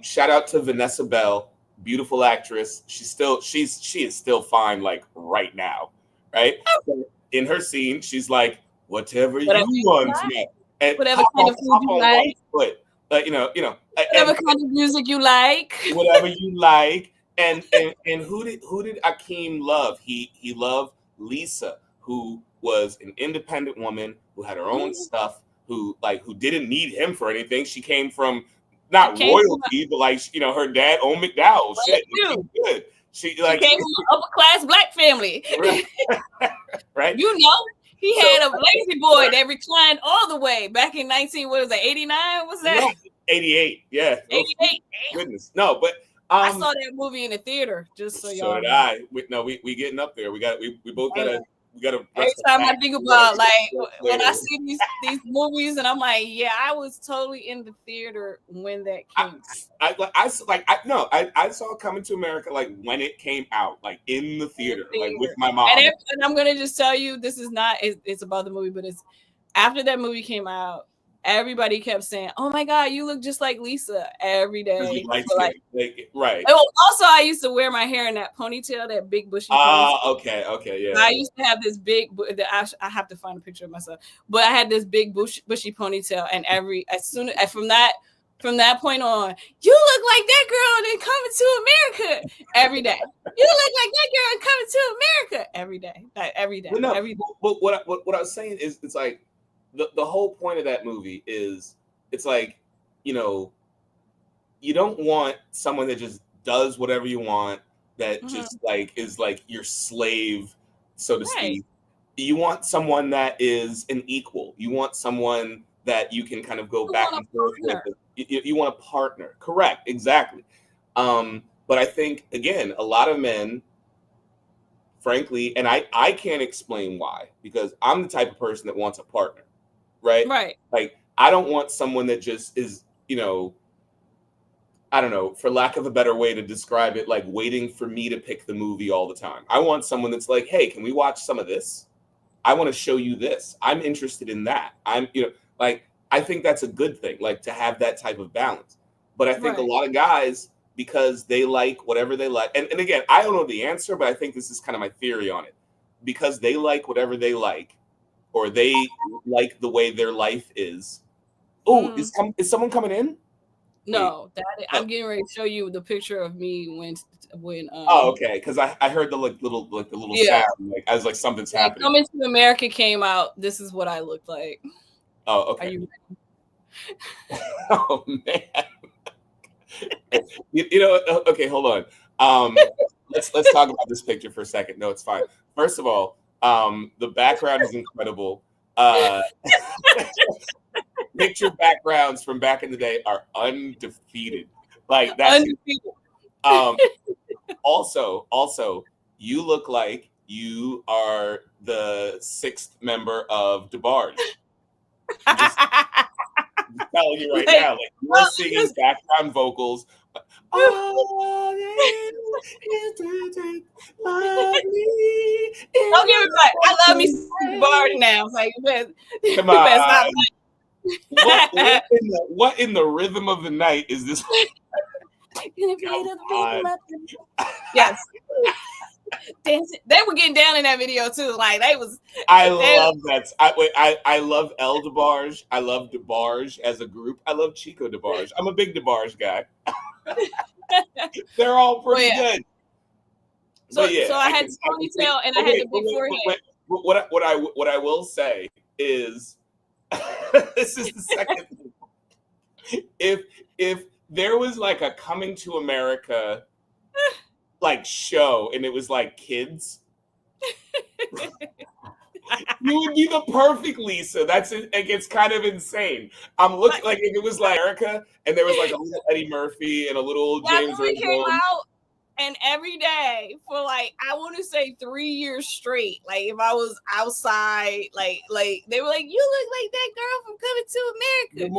Shout out to Vanessa Bell beautiful actress. She is still fine, like right now, right? So in her scene, she's like, whatever you Whatever you want, like. man. And Whatever kind of food hop you on like. one foot. Whatever And kind of music you like. whatever you like. And who did Akeem love? He loved Lisa, who was an independent woman who had her own stuff, who didn't need him for anything. She came from not royalty, but her dad owned McDowell's. Shit, she was good. She came from an upper class black family. Right. He had a lazy boy that reclined all the way back in 89? What's that? Yeah, 88. Yeah. 88. Goodness. No, but I saw that movie in the theater, just so y'all. So did I. We getting up there. We both gotta. Every time I think about when I see these movies, and I'm like, yeah, I was totally in the theater when that came. I saw Coming to America when it came out, in the theater, with my mom. And I'm gonna just tell you, this is not. It's about the movie, but it's after that movie came out. Everybody kept saying, "Oh my God, you look just like Lisa" every day. Right. Also, I used to wear my hair in that ponytail, that big bushy. Okay, yeah. I used to have this big. I have to find a picture of myself, but I had this big bushy ponytail, and from that point on, you look like that girl in Coming to America every day. You look like that girl in Coming to America every day. Every day. Every day. But what I was saying is, it's like. The whole point of that movie is it's you don't want someone that just does whatever you want, that just is your slave, so to speak. You want someone that is an equal. You want someone that you can kind of go back and forth with. You want a partner. Correct. Exactly. But I think, again, a lot of men, frankly, and I can't explain why, because I'm the type of person that wants a partner. Right. I don't want someone that just is, I don't know, for lack of a better way to describe it, waiting for me to pick the movie all the time. I want someone that's like, hey, can we watch some of this? I want to show you this. I'm interested in that. I think that's a good thing, to have that type of balance. But I think a lot of guys, because they like whatever they like, and again, I don't know the answer, but I think this is kind of my theory on it. Because they like whatever they like, or they like the way their life is. Oh, is someone coming in? No, I'm getting ready to show you the picture of me when. Oh, okay. Because I heard the little sound, I was like, something's happening. Coming to America came out. This is what I looked like. Oh, okay. Are you ready? Oh man. Okay, hold on. Let's talk about this picture for a second. No, it's fine. First of all, the background is incredible. Picture backgrounds from back in the day are undefeated. That's undefeated. Also, you look like you are the 6th member of DeBarge. I'm just telling you right now, you're singing background vocals. Don't give me back. I love me some DeBarge now. Come on. What in the rhythm of the night is this? Yes. Dancing. They were getting down in that video too. I love that. I love El DeBarge. I love DeBarge as a group. I love Chico DeBarge. I'm a big DeBarge guy. They're all pretty good. So I had the ponytail and I had the big forehead. What I will say is, this is the second thing. If there was a Coming to America show and it was kids, you would be the perfect Lisa. That's it. It's kind of insane. I'm looking if it was America and there was a little Eddie Murphy and a little James Earl Jones. And every day for I want to say 3 years straight, if I was outside, they were like, you look like that girl from Coming to America.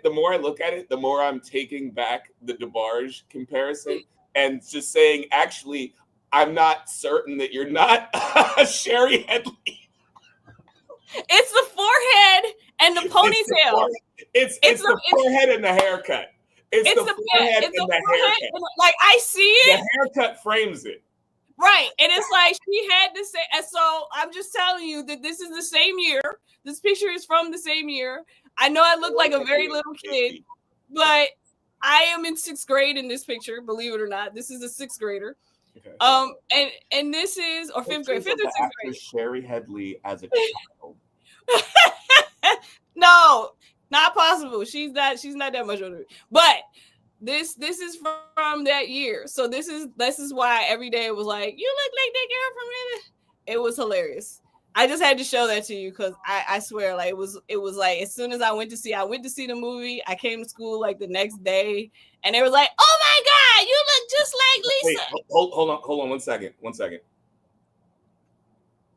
The more I look at it, the more I'm taking back the DeBarge comparison and just saying, actually, I'm not certain that you're not Sherry Headley. It's the forehead and the ponytail. It's the forehead and the haircut. It's the forehead it's and the the forehead. haircut. Like I see The it. haircut frames it. Right. And it's like she had to say, and so I'm just telling you that this is the same year. This picture is from the same year. I know I look like a very little kid, but I am in 6th grade in this picture, believe it or not. This is a 6th grader. Okay. And this is or 5th grade, 5th or 6th grade. Shari Headley as a child. No, not possible. She's not that much older. But this is from that year. So this is why every day it was like, you look like that girl from it. It was hilarious. I just had to show that to you because I swear, like it was like as soon as I went to see the movie, I came to school like the next day, and they was like, "Oh my God, you look just like Lisa." Wait, hold on, 1 second.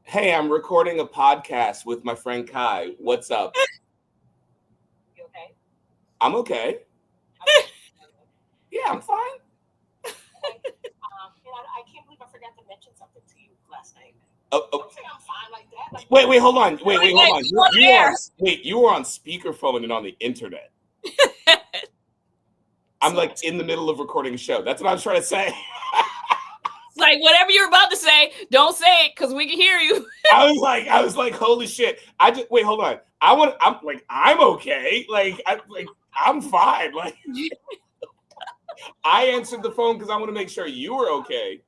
Hey, I'm recording a podcast with my friend Kai. What's up? You okay? I'm okay. Yeah, I'm fine. I can't believe I forgot to mention something to you last night. Oh. Don't say I'm fine like that. Like, Wait, hold on. Wait, hold on. You were on speakerphone and on the internet. I'm like in the middle of recording a show. That's what I was trying to say. It's like whatever you're about to say, don't say it because we can hear you. I was like, holy shit. Wait, hold on. I'm okay. I'm fine. Like I answered the phone because I want to make sure you were okay.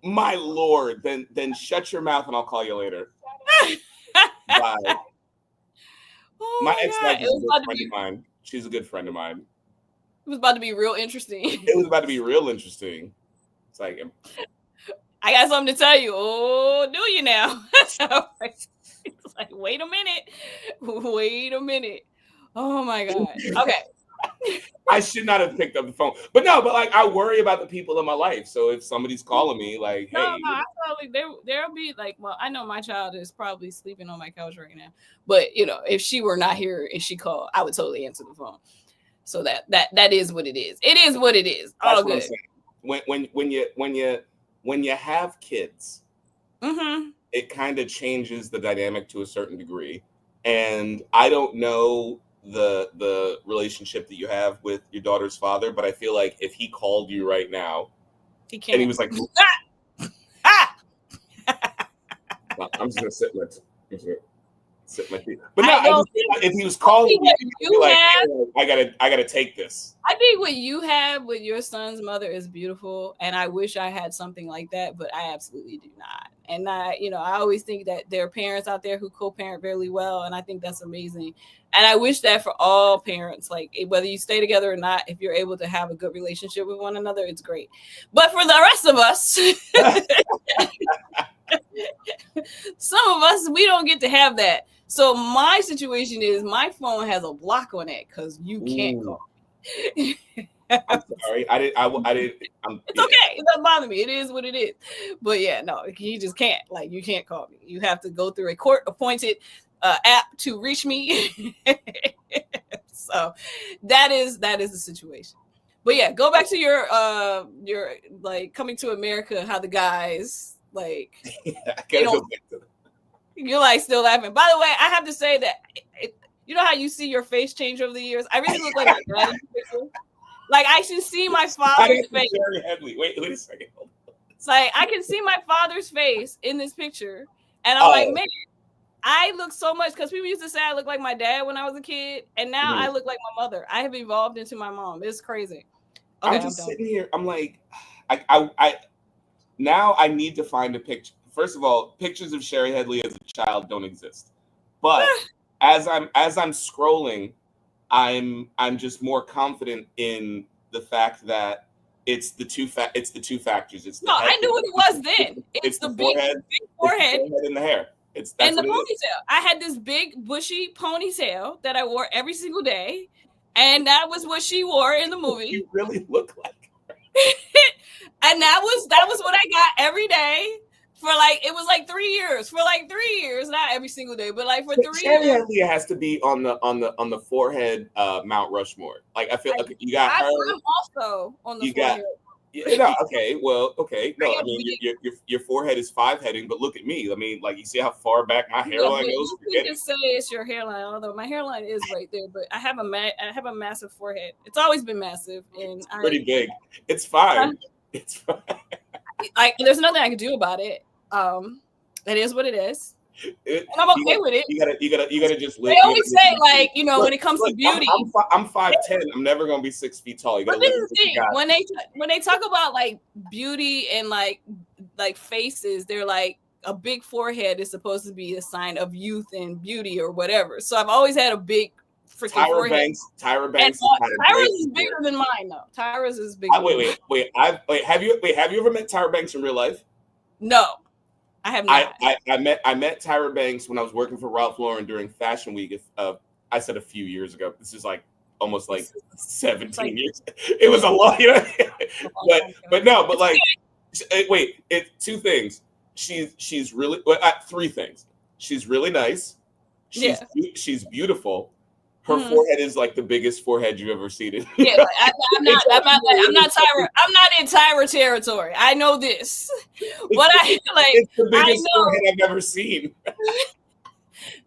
My Lord, then shut your mouth and I'll call you later. Bye. Oh my ex-wife is a good friend of mine. She's a good friend of mine. It was about to be real interesting. It was about to be real interesting. It's like I got something to tell you. Oh, do you now? So, it's like, wait a minute. Oh my God. Okay. I should not have picked up the phone. But like I worry about the people in my life. So if somebody's calling me, like, hey. No, I probably there'll be like, well, I know my child is probably sleeping on my couch right now. But if she were not here and she called, I would totally answer the phone. So that is what it is. It is what it is. All good. When you have kids, mm-hmm. It kind of changes the dynamic to a certain degree. And I don't know the relationship that you have with your daughter's father, but I feel like if he called you right now, he can't. And he was like, I'm just gonna sit my feet. But if he was calling you, like, hey, I gotta take this. I think what you have with your son's mother is beautiful, and I wish I had something like that, but I absolutely do not. And I always think that there are parents out there who co-parent really well, and I think that's amazing. And I wish that for all parents, like whether you stay together or not, if you're able to have a good relationship with one another, it's great. But for the rest of us, some of us, we don't get to have that. So my situation is my phone has a block on it because you can't call me. I'm sorry. I didn't. It's okay. It doesn't bother me. It is what it is. But yeah, no, you just can't. Like, you can't call me. You have to go through a court-appointed app to reach me. So that is the situation. But yeah, go back to your like Coming to America. How the guys like. I gotta go back to that. You're like still laughing. By the way, I have to say that you know how you see your face change over the years. I really look like my daddy. Like I should see my father's face. Wait a second. It's like I can see my father's face in this picture, and I'm like, man, I look so much because people used to say I look like my dad when I was a kid, and now I look like my mother. I have evolved into my mom. It's crazy. Okay, I'm just sitting here. I'm like, I now I need to find a picture. First of all, pictures of Shari Headley as a child don't exist. But as I'm scrolling, I'm just more confident in the fact that it's the two factors. It's the I knew what it was then. It's the big forehead. It's the forehead and the hair. And the ponytail. I had this big bushy ponytail that I wore every single day, and that was what she wore in the movie. You really look like her. And that was what I got every day. It was like 3 years. For like 3 years, not every single day, but like for 3 years. Shari Headley has to be on the forehead Mount Rushmore. Like I feel like you got her. I'm also on the forehead. Yeah, no, okay, well, okay, I no, I got mean big. your forehead is 5-heading, but look at me. I mean, like you see how far back my Yeah, hairline but goes. you can Forget it. just say it's your hairline, although my hairline is right there. But I have a massive forehead. It's always been massive, and It's pretty big. It's fine. I It's fine. there's nothing I can do about it. It is what it is, It, and I'm you okay got with it. you gotta just They live. You always gotta say, just live. like, you know, when Look, it comes to look, beauty. I'm 5'10". I'm never gonna be 6 feet tall. You But gotta this live is with the what you thing got. when they talk about like beauty and like faces, they're like a big forehead is supposed to be a sign of youth and beauty or whatever. So I've always had a big freaking forehead. Tyra And Banks has had a great Tyra's is career. bigger than mine though. Tyra's is bigger. Wait. Have you ever met Tyra Banks in real life? No, I have not. I met Tyra Banks when I was working for Ralph Lauren during Fashion Week. I said a few years ago. This is like almost like 17 years. It was a lot, you know. but like, wait. It's two things. She's really three things. She's really nice. She's beautiful. Her forehead is like the biggest forehead you've ever seen it. Yeah, I'm not Tyra. I'm not in Tyra territory. I know this. But it's the biggest forehead I've ever seen.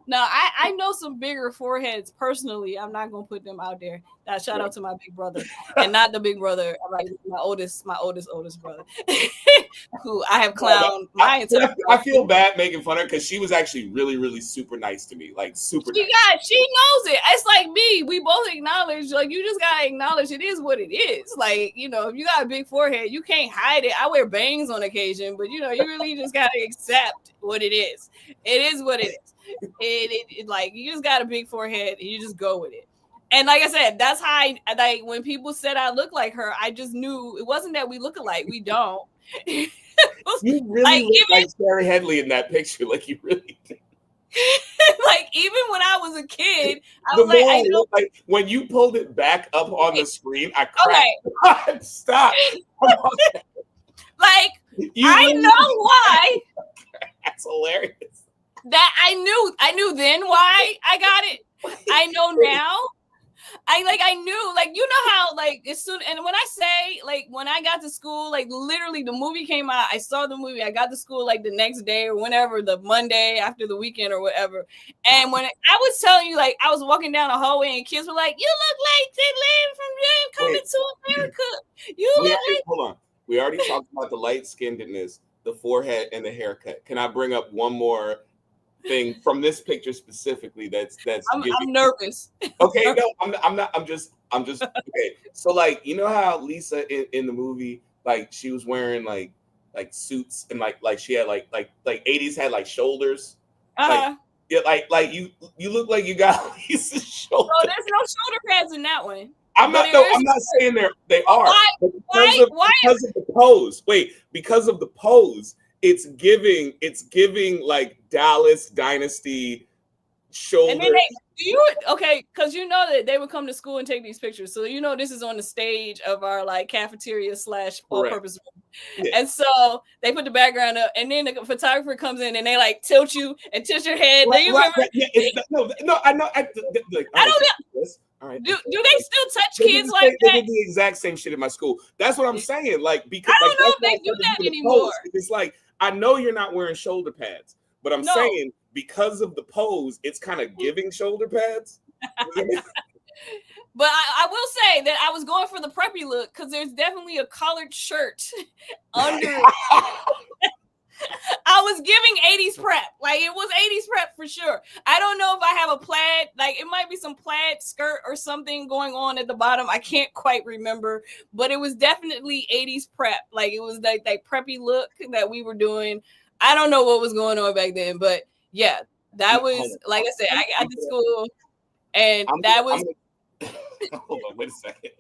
No, I know some bigger foreheads personally. I'm not gonna put them out there. Shout out to my big brother, and not the big brother, like my oldest brother, who I have clowned my entire. I feel bad making fun of her because she was actually really, really super nice to me, like super. She knows it. It's like me. We both acknowledge, like you just gotta acknowledge it is what it is. Like, you know, if you got a big forehead, you can't hide it. I wear bangs on occasion, but you know, you really just gotta accept what it is. It is what it is. It like you just got a big forehead and you just go with it. And like I said, that's how like when people said I look like her, I just knew it wasn't that we look alike. We don't. You really look like Sarah Headley in that picture. Like you really did. Like even when I was a kid, I was like, I know. Like when you pulled it back up on the screen, I cracked. Okay. Stop. Like I know why. That's hilarious. That I knew then why I got it. I know now. I knew, like, you know how, like, as soon, and when I say, like, when I got to school, like, literally the movie came out, I saw the movie, I got to school, like, the next day or whenever, the Monday after the weekend or whatever, and when I was telling you, like, I was walking down the hallway and kids were like, you look like Ted Lane from Dream Coming to America. You look like... Hold on. We already talked about the light-skinnedness, the forehead, and the haircut. Can I bring up one more thing from this picture specifically that's I'm nervous. Okay, no, I'm not. I'm just okay. So like, you know how Lisa in the movie, like she was wearing like suits and like she had like 80s had like shoulders. Like you look like you got Lisa's shoulders. Oh, there's no shoulder pads in that one. I'm not saying they are. Why? Because of the pose. Wait, because of the pose. It's giving like Dallas Dynasty shoulders. And then because you know that they would come to school and take these pictures. So you know this is on the stage of our like cafeteria / all-purpose room. Yeah. And so they put the background up, and then the photographer comes in and they like tilt you and tilt your head. Right, you remember? Yeah, no, I know. I don't know. All right. Do they still touch kids like that? They did the exact same shit at my school. That's what I'm saying. Like, because I don't know if they do that anymore. It's like, I know you're not wearing shoulder pads, but I'm saying because of the pose, it's kind of giving shoulder pads. But I will say that I was going for the preppy look because there's definitely a collared shirt under. I was giving 80s prep. Like it was 80s prep for sure. I don't know if I have a plaid, like it might be some plaid skirt or something going on at the bottom. I can't quite remember, but it was definitely 80s prep. Like it was like that preppy look that we were doing. I don't know what was going on back then, but yeah, that was, like I said, I got to school and that was. Hold on, wait a second.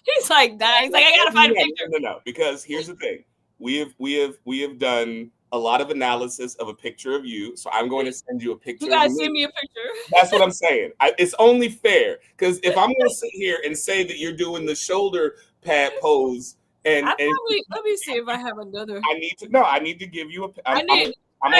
He's like dying. He's like, I gotta find a picture. No, because here's the thing. We have done a lot of analysis of a picture of you, so I'm going to send you a picture. You gotta send me a picture. That's what I'm saying. It's only fair because if I'm going to sit here and say that you're doing the shoulder pad pose, let me see if I have another. I need to give you a. I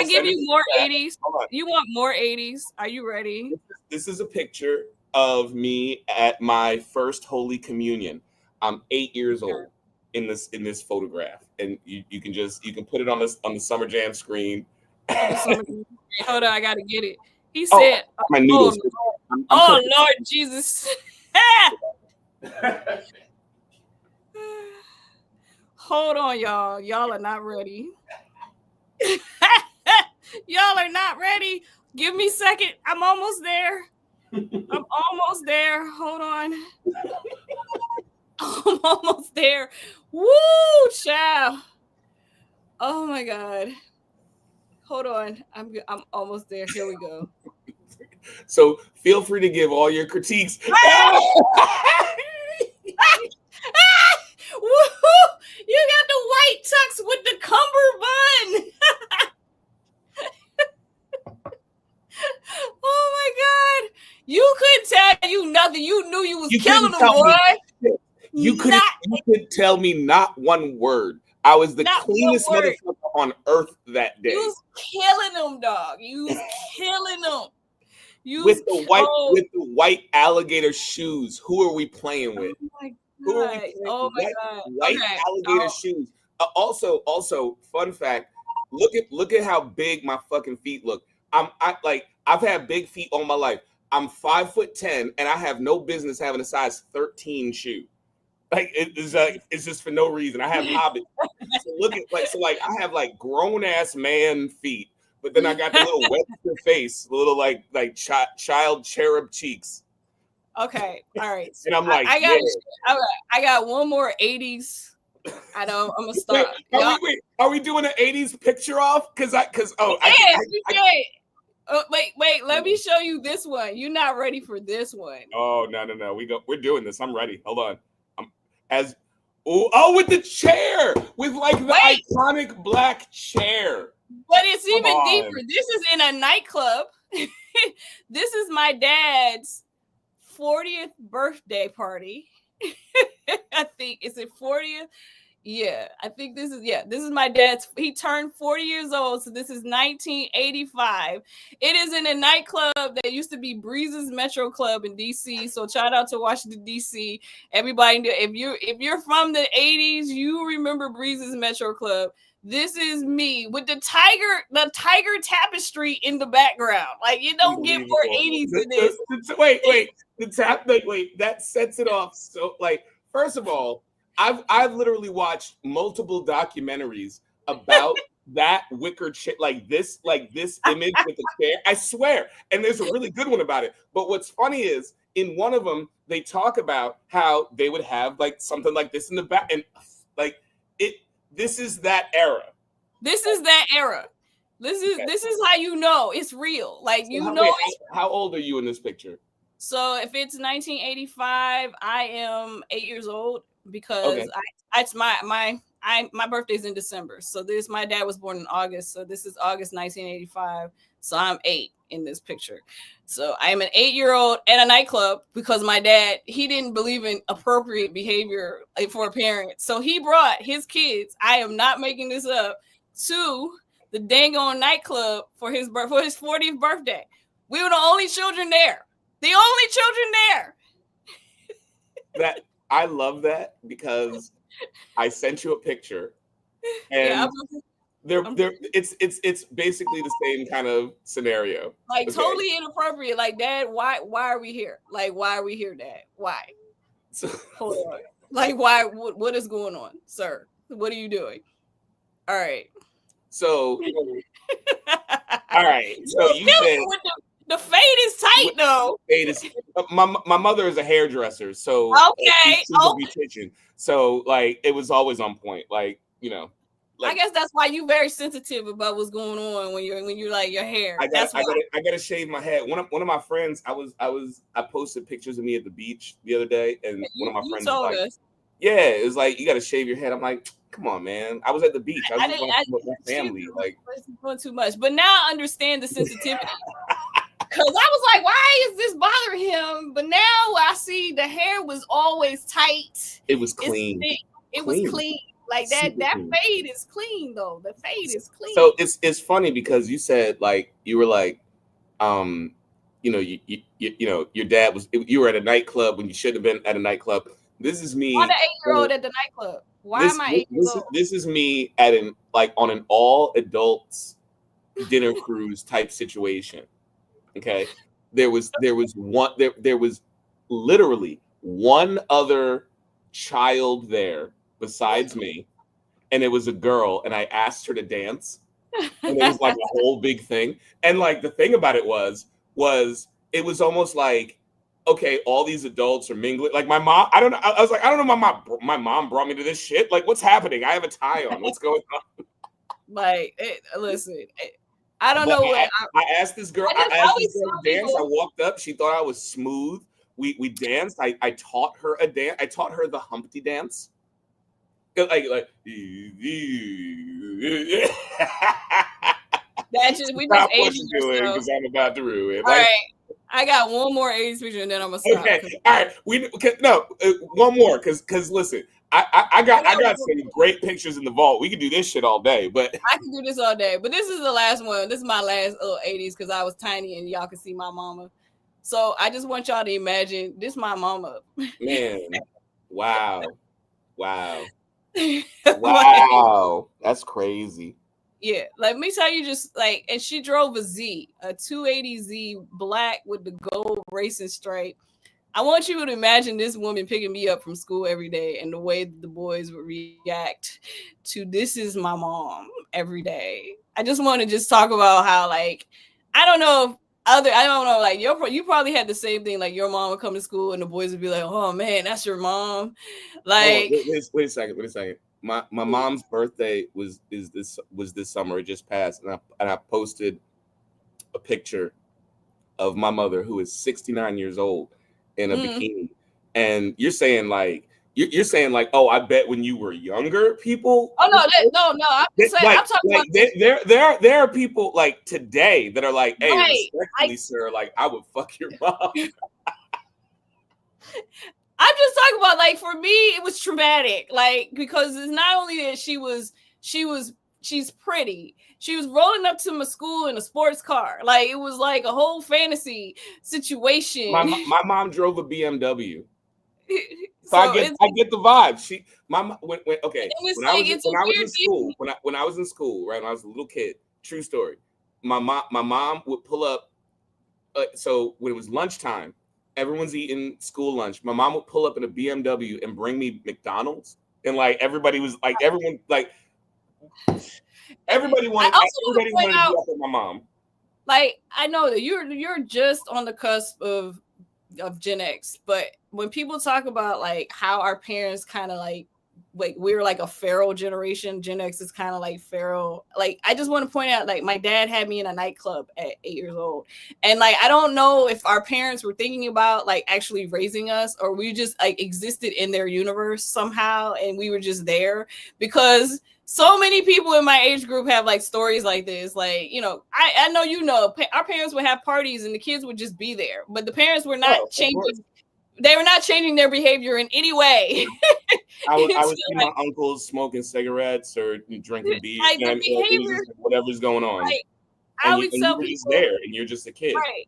give you more 80s. You want more 80s? Are you ready? This is a picture of me at my first Holy Communion. I'm 8 years old. in this photograph, and you can put it on the Summer Jam screen. Hold on, I gotta get it. He Oh, said, my noodles. Oh Lord Jesus. Hold on, y'all. Y'all are not ready. Y'all are not ready. Give me a second. I'm almost there. Hold on. I'm almost there. Woo, child. Oh my God. Hold on. I'm almost there. Here we go. So feel free to give all your critiques. Woo-hoo! You got the white tux with the cummerbund. Oh my God. You couldn't tell you nothing. You knew you was killing them, boy. You could tell me not one word. I was the cleanest motherfucker on earth that day. You was killing them, dog. You was killing them. With the white alligator shoes. Who are we playing with? Oh my God. Who are we playing Oh with? my God. White alligator shoes. Also, fun fact. Look at how big my fucking feet look. I've had big feet all my life. I'm 5'10" and I have no business having a size 13 shoe. It's just for no reason. I have hobbits. So I have like grown ass man feet, but then I got the little Webster face, the little like child cherub cheeks. Okay, all right. And I'm like, I got one more 80s. I know I'm gonna stop. Are we doing an 80s picture off? Wait. Let me show you this one. You're not ready for this one. Oh no. We're doing this. I'm ready. Hold on. With the chair, with like the iconic black chair. But it's even deeper. This is in a nightclub. This is my dad's 40th birthday party. I think is it 40th? Yeah, I think this is my dad's. He turned 40 years old, so this is 1985. It is in a nightclub that used to be Breeze's Metro Club in DC. So shout out to Washington DC. Everybody, if you're from the 80s, you remember Breeze's Metro Club. This is me with the tiger tapestry in the background. Like you don't get more 80s than this. Wait, that sets it off. So first of all, I've literally watched multiple documentaries about that wicker chair, like this image with the chair. I swear, and there's a really good one about it. But what's funny is in one of them they talk about how they would have like something like this in the back, and like it. This is that era. This is how you know it's real. Like how old are you in this picture? So if it's 1985, I am 8 years old because my birthday's in December. So my dad was born in August. So this is August 1985. So I'm 8 in this picture. So I am an 8-year-old at a nightclub because my dad, he didn't believe in appropriate behavior for a parent. So he brought his kids, I am not making this up, to the dang on nightclub for his 40th birthday. We were the only children there. That I love that because I sent you a picture and it's basically the same kind of scenario. Like totally inappropriate. Like, Dad, why are we here? Like, why are we here, Dad? Why? Hold on. Like, why? What is going on, sir? What are you doing? All right. So, all right. So you said the fade is tight though. Fade is my mother is a hairdresser, so okay. She's a beautician. So like it was always on point. Like, you know. I guess that's why you're very sensitive about what's going on when you're like your hair. I gotta shave my head. One of my friends, I posted pictures of me at the beach the other day, and one of my friends was like, yeah, it was like you gotta shave your head. I'm like, come on, man. I was at the beach. I was with my family. Like doing too much. But now I understand the sensitivity. Because I was like, why is this bothering him? But now I see the hair was always tight. It was clean. It was clean. Like that fade is clean though. The fade is clean. So it's funny because you said like you were like, you know, you know, your dad was, you were at a nightclub when you should have been at a nightclub. This is me. On the 8-year-old at the nightclub. Why am I 8 years old? This is me at an like on an all adults dinner cruise type situation. Okay. There was literally one other child there besides me, and it was a girl, and I asked her to dance, and it was like a whole big thing. And like the thing about it was it was almost like, okay, all these adults are mingling. Like my mom, I don't know. I was like, I don't know. My mom brought me to this shit. Like, what's happening? I have a tie on. What's going on? Like, listen, I don't know what. I asked this girl. I asked this girl to dance. I walked up. She thought I was smooth. We danced. I taught her a dance. I taught her the Humpty dance. Like. That just we just aging because I'm about to ruin it. All right. I got one more 80s picture and then I'm gonna stop. Okay, all right. One more because listen, I got some great pictures in the vault. We can do this shit all day, but I can do this all day. But this is the last one. This is my last little 80s because I was tiny and y'all can see my mama. So I just want y'all to imagine this my mama. Man, wow. Wow. That's crazy. Yeah, let me tell you, just like, and she drove a 280Z black with the gold racing stripe. I want you to imagine this woman picking me up from school every day and the way the boys would react to this is my mom every day. I just want to just talk about how, like, I don't know, like you probably had the same thing, like your mom would come to school and the boys would be like, oh man, that's your mom. Like, wait a second. My mom's birthday was this summer. It just passed, and I posted a picture of my mother, who is 69 years old, in a bikini. And you're saying like, oh, I bet when you were younger, people. Oh no! I'm saying, like, I'm talking like, about there are people like today that are like, hey, right. respectfully, sir, like I would fuck your mom. I'm just talking about, like, for me, it was traumatic, like, because it's not only that she's pretty. She was rolling up to my school in a sports car. Like, it was like a whole fantasy situation. My mom drove a BMW. So I get the vibe. When I was in school, right, when I was a little kid, true story. My mom would pull up. So when it was lunchtime, everyone's eating school lunch. My mom would pull up in a BMW and bring me McDonald's, and like everybody wanted to be up with my mom. Like, I know that you're just on the cusp of Gen X, but when people talk about like how our parents kind of like we're like a feral generation, Gen X is kind of like feral. Like, I just want to point out, like, my dad had me in a nightclub at 8 years old, and like I don't know if our parents were thinking about like actually raising us, or we just like existed in their universe somehow and we were just there, because so many people in my age group have like stories like this. Like, you know, I know, you know, our parents would have parties and the kids would just be there, but the parents were not changing. They were not changing their behavior in any way. I would see my uncles smoking cigarettes or drinking beer, like, the behavior, whatever's going on. Like, and you're just there, and you're just a kid. Right.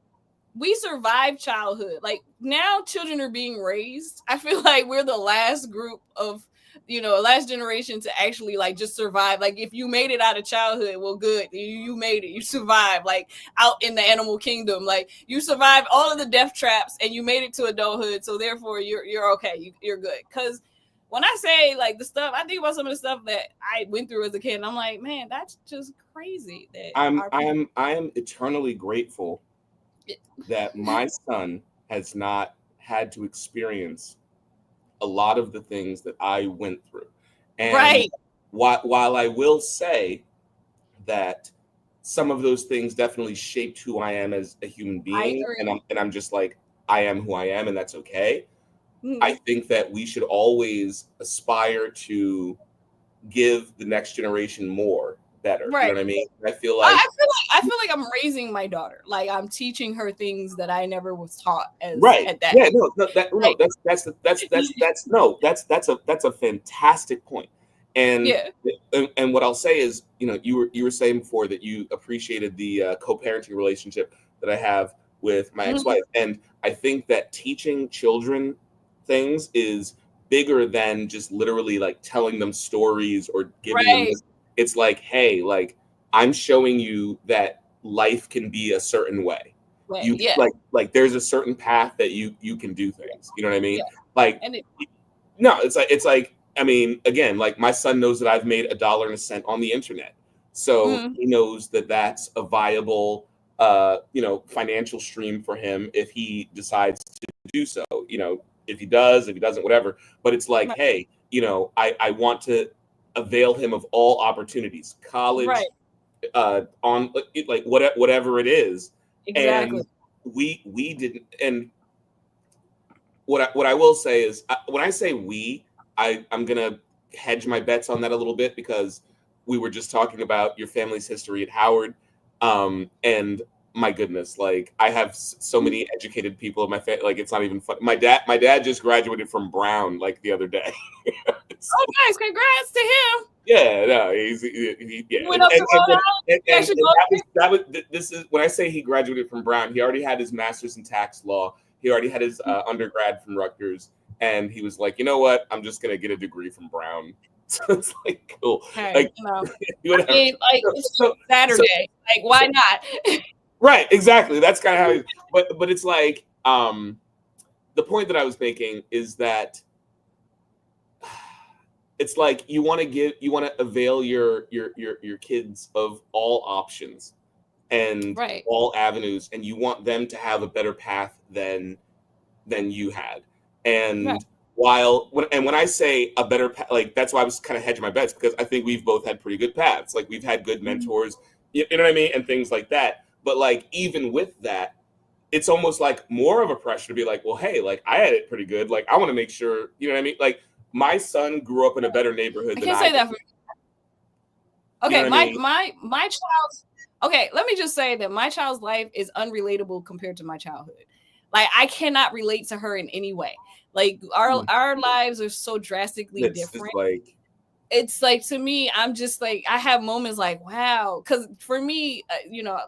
We survived childhood. Like, now children are being raised. I feel like we're the last group of, you know, last generation to actually like just survive. Like, if you made it out of childhood, well, good, you made it, you survived, like out in the animal kingdom, like you survived all of the death traps and you made it to adulthood, so therefore you're okay, you're good. Because when I say like the stuff, I think about some of the stuff that I went through as a kid, and I'm like, man, that's just crazy. That I am eternally grateful that my son has not had to experience a lot of the things that I went through. And right. While I will say that some of those things definitely shaped who I am as a human being, and I'm just like, I am who I am, and that's okay. I think that we should always aspire to give the next generation more, better. Right. You know what I mean? I feel like I'm raising my daughter. Like, I'm teaching her things that I never was taught as right. At that. Yeah, that's a fantastic point. And yeah. And what I'll say is, you know, you were saying before that you appreciated the co-parenting relationship that I have with my ex-wife, and I think that teaching children things is bigger than just literally like telling them stories or giving them Right. this. It's like, hey, like I'm showing you that life can be a certain way. Right. You Yeah. like there's a certain path that you can do things. You know what I mean? Yeah. Like And no, it's like I mean, again, like my son knows that I've made $1.01 on the internet, so he knows that that's a viable, financial stream for him if he decides to do so. If he does, if he doesn't, whatever. But it's like, Right. hey, I want to avail him of all opportunities, college, Right. on like whatever it is, Exactly. and we didn't. And what I will say is when I say we, I'm gonna hedge my bets on that a little bit because we were just talking about your family's history at Howard, and my goodness, like I have so many educated people in my family. Like it's not even fun. My dad just graduated from Brown like the other day. Oh, nice! Congrats to him. Yeah, no, yeah. Went up to Rhode Island. That was this is when I say he graduated from Brown. He already had his master's in tax law. He already had his undergrad from Rutgers, and he was like, you know what? I'm just gonna get a degree from Brown. So it's like cool. Hey, Like, I mean, like it's Saturday. Like, why not? Right, exactly. That's kind of how. But it's like the point that I was making is that it's like you want to avail your kids of all options and Right. all avenues, and you want them to have a better path than you had. And Right. when I say a better path, like that's why I was kind of hedging my bets because I think we've both had pretty good paths. Like we've had good mentors, you know what I mean, and things like that. But like even with that, it's almost like more of a pressure to be like, well, hey, like I had it pretty good. Like I want to make sure, you know what I mean? Like my son grew up in a better neighborhood than I can't I say did. that for okay, You know what I mean? my child's okay, let me just say that my child's life is unrelatable compared to my childhood. Like I cannot relate to her in any way. Like our lives are so drastically different. It's like to me, I'm just like I have moments like wow, because for me,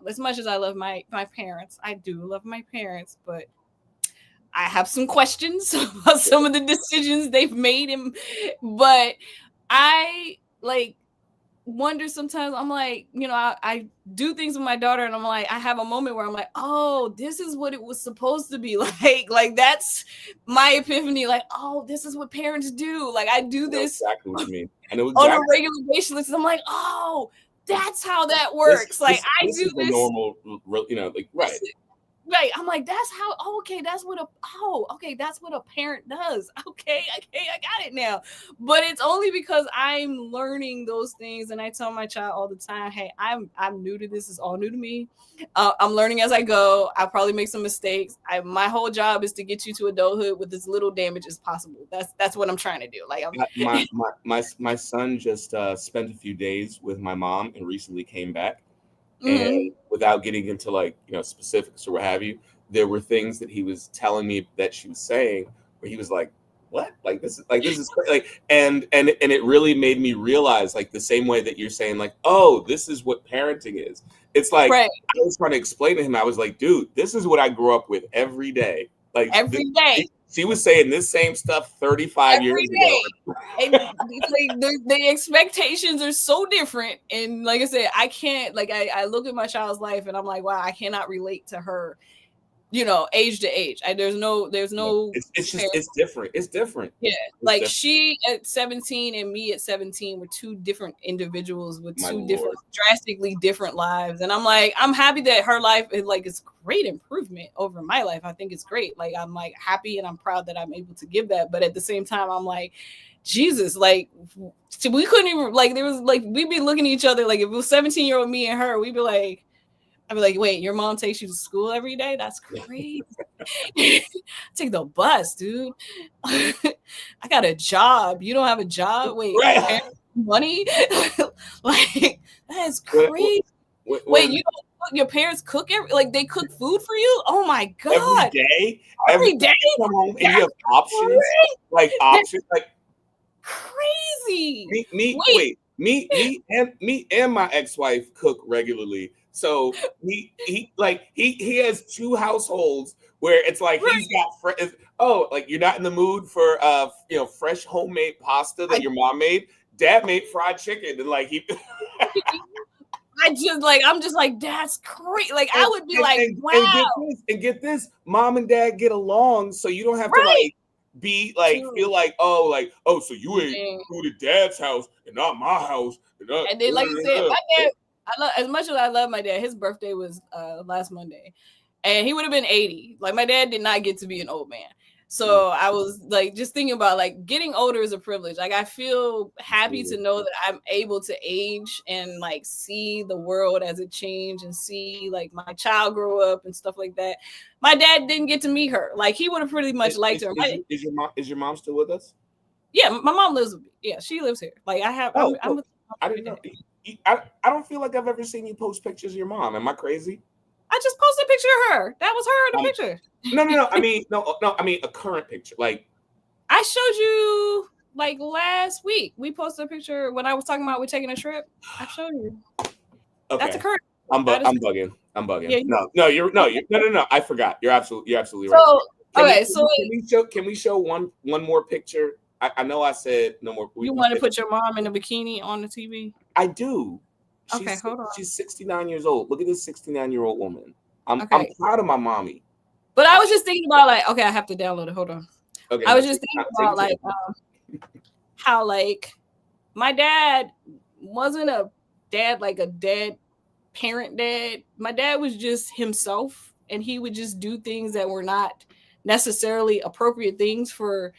as much as I love my parents, I do love my parents, but I have some questions about some of the decisions they've made, but I like wonder sometimes. I'm like, I do things with my daughter, and I'm like, I have a moment where I'm like, oh, this is what it was supposed to be like. Like that's my epiphany. Like, oh, this is what parents do. Like I do this exactly what you mean. I know on exactly. a regular basis. I'm like, oh, that's how that works. I do this. The normal, like right. Right. I'm like, that's how, okay, that's what a parent does. Okay, I got it now. But it's only because I'm learning those things. And I tell my child all the time, hey, I'm new to this. It's all new to me. I'm learning as I go. I'll probably make some mistakes. My whole job is to get you to adulthood with as little damage as possible. That's what I'm trying to do. Like my son just spent a few days with my mom and recently came back. And without getting into like specifics or what have you, there were things that he was telling me that she was saying where he was like, what, like this is crazy. Like and it really made me realize, like the same way that you're saying, like, oh, this is what parenting is. It's like right. I was trying to explain to him, I was like, dude, this is what I grew up with every day. Like every day. She was saying this same stuff 35 years ago. And the expectations are so different. And like I said, I can't, like, I look at my child's life and I'm like, wow, I cannot relate to her, age to age. There's no it's different. It's different. Yeah. Like different. She at 17 and me at 17 were two different individuals with different, drastically different lives. And I'm like, I'm happy that her life is like, it's great improvement over my life. I think it's great. Like, I'm like happy and I'm proud that I'm able to give that. But at the same time, I'm like, Jesus, like we couldn't even, like, there was like, we'd be looking at each other. Like if it was 17-year-old me and her, we'd be like, I'd be like, wait, your mom takes you to school every day? That's crazy. Take the bus, dude. I got a job. You don't have a job? Wait, right. Money? Like, that is crazy. Wait, you don't, your parents cook they cook food for you? Oh my God. Every day? And you have options? Like options? Like crazy. Me and my ex-wife cook regularly. So he has two households where it's like he's got like you're not in the mood for fresh homemade pasta that your mom made. Dad made fried chicken and like he I'm just like, that's great. Like I would be like, wow. And get this, mom and dad get along, so you don't have to like be like feel like oh so you ate food at dad's house and not my house. And then like you said, my dad, I love, as much as I love my dad, his birthday was last Monday, and he would have been 80. Like my dad did not get to be an old man. So I was like just thinking about like getting older is a privilege. Like I feel happy to know that I'm able to age and like see the world as it changed and see like my child grow up and stuff like that. My dad didn't get to meet her. Like he would have pretty much liked her. Is your mom still with us? Yeah, my mom lives with me. Yeah, she lives here. Like I have. I didn't know. I don't feel like I've ever seen you post pictures of your mom. Am I crazy? I just posted a picture of her. That was her in the picture. No. I mean a current picture. Like I showed you like last week. We posted a picture when I was talking about we're taking a trip. I showed you. Okay. That's a current. I'm bugging. Yeah, no. I forgot. You're absolutely right. Can we show one more picture? I know I said no more. You want to put your mom in a bikini on the TV? I do. Hold on. She's 69 years old. Look at this 69-year-old woman. I'm proud of my mommy. But I was just thinking about like, okay, I have to download it. Hold on. Okay. I was just thinking about like how like my dad wasn't a dad like a dad parent dad. My dad was just himself, and he would just do things that were not necessarily appropriate things for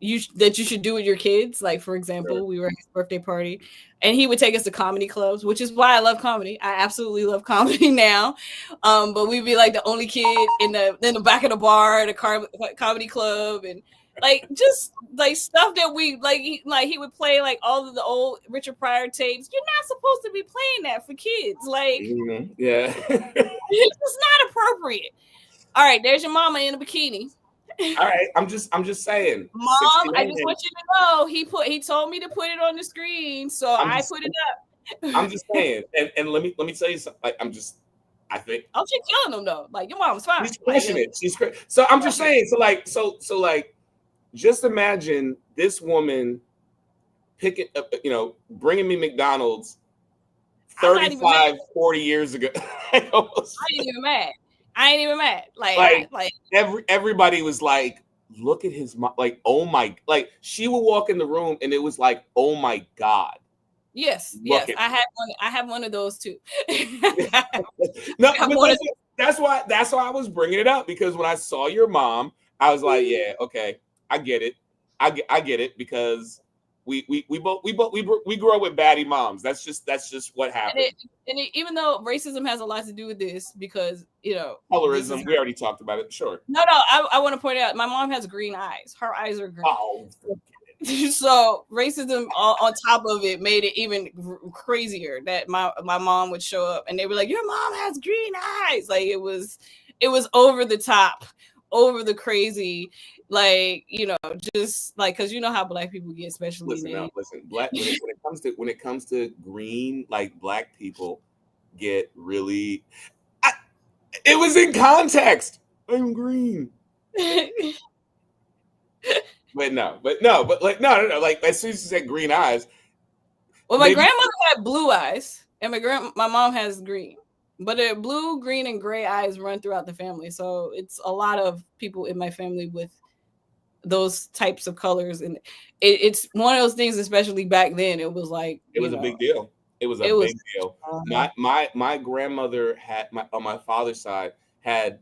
you that you should do with your kids. Like for example, we were at his birthday party and he would take us to comedy clubs, which is why I love comedy. I absolutely love comedy now. But we'd be like the only kid in the back of the bar at a comedy club, and like just like stuff that we like he would play like all of the old Richard Pryor tapes. You're not supposed to be playing that for kids. Like yeah. It's just not appropriate. All right, there's your mama in a bikini. All right, I'm just saying. Mom, I just want you to know he told me to put it on the screen, so I put it up. I'm just saying, and let me tell you something. Like I think. Oh, she's killing them though. Like your mom's fine. She's pushing it. She's crazy. So I'm just saying. So like, just imagine this woman picking up, bringing me McDonald's 35, 40 years ago. I ain't even mad. Like everybody was like, look at his mom. Like, oh my, like she would walk in the room and it was like, oh my God. Yes. I have one of those too. No, that's why I was bringing it up, because when I saw your mom, I was like, yeah, okay, I get it. I get it, because we grew up with baddie moms. That's just what happened. Even though racism has a lot to do with this, because colorism, we already talked about it. Sure. No, I want to point out my mom has green eyes. Her eyes are green. Oh. So racism on top of it made it even crazier that my mom would show up and they were like, your mom has green eyes. Like it was over the top, over the crazy. Like, just like, because how Black people get, especially listen, Black when it comes to green, like Black people get really it was in context. I'm green. But no, like as soon as you said green eyes. Well, my grandmother had blue eyes and my mom has green. But blue, green, and gray eyes run throughout the family. So it's a lot of people in my family with those types of colors, and it's one of those things, especially back then. It was like it was a big deal. It was a big deal. My grandmother had on my father's side had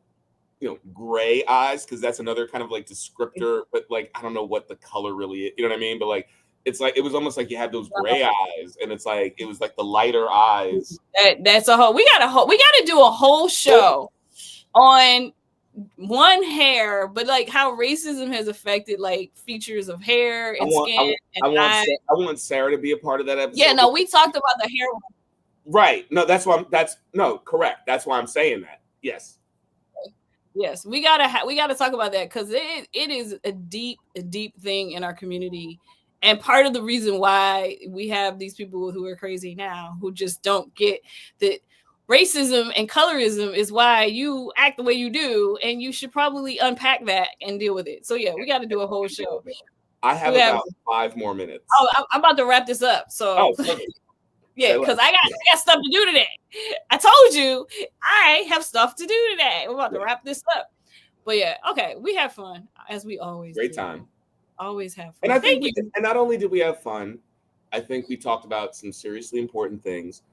gray eyes, because that's another kind of like descriptor, but like I don't know what the color really is. You know what I mean? But like it's like it was almost like you had those gray eyes, and it's like it was like the lighter eyes. That's a whole. We got to do a whole show on one hair, but like how racism has affected like features of hair and skin. I want Sarah to be a part of that episode. Yeah, no, we talked about the hair. Right. No, correct. That's why I'm saying that. Yes. Yes, we gotta talk about that, because it is a deep thing in our community, and part of the reason why we have these people who are crazy now, who just don't get that racism and colorism is why you act the way you do, and you should probably unpack that and deal with it. So yeah, we got to do a whole show. I have about 5 more minutes. Oh, I'm about to wrap this up. So yeah, because I got stuff to do today. I told you I have stuff to do today. We're about to wrap this up. But yeah, okay, we have fun as we always Great do. time. Always have fun. And I think and not only did we have fun, I think we talked about some seriously important things.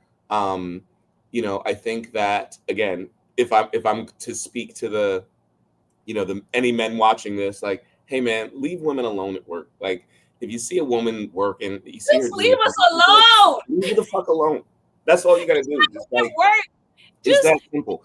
You know, I think that again, if I'm to speak to the, you know, any men watching this, like, hey man, leave women alone at work. Like, if you see a woman working, you see just her leave us alone. Leave her the fuck alone. That's all you gotta do. Just like, just that simple.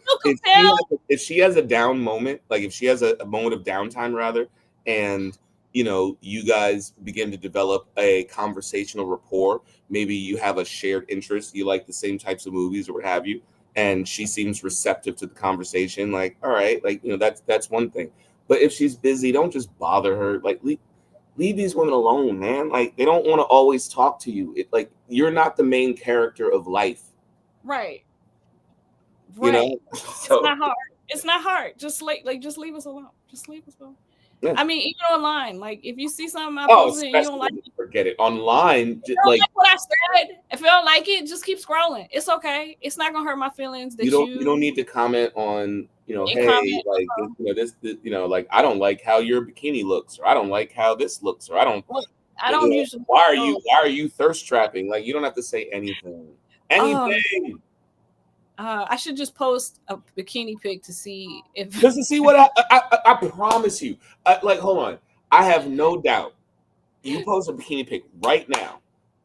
If she has a down moment, like if she has a moment of downtime rather, and you know, you guys begin to develop a conversational rapport, maybe you have a shared interest, you like the same types of movies or what have you, and she seems receptive to the conversation, like, all right, like, you know, that's one thing. But if she's busy, don't just bother her. Like, leave these women alone, man. Like, they don't want to always talk to you. Like, you're not the main character of life. Right. You know? So, it's not hard. It's not hard. Just just leave us alone. Just leave us alone. Yeah. I mean, even online, like if you see something I posted and you don't like it, forget it. Online, just like what I said. If you don't like it, just keep scrolling. It's okay. It's not gonna hurt my feelings. That you don't need to comment on, you know, hey, like, you know, this, you know, like, I don't like how your bikini looks, or I don't like how this looks, or I don't usually. Why are you thirst trapping? Like, you don't have to say anything. I should just post a bikini pic to see if just to see what I promise you. Like, hold on, I have no doubt. You post a bikini pic right now,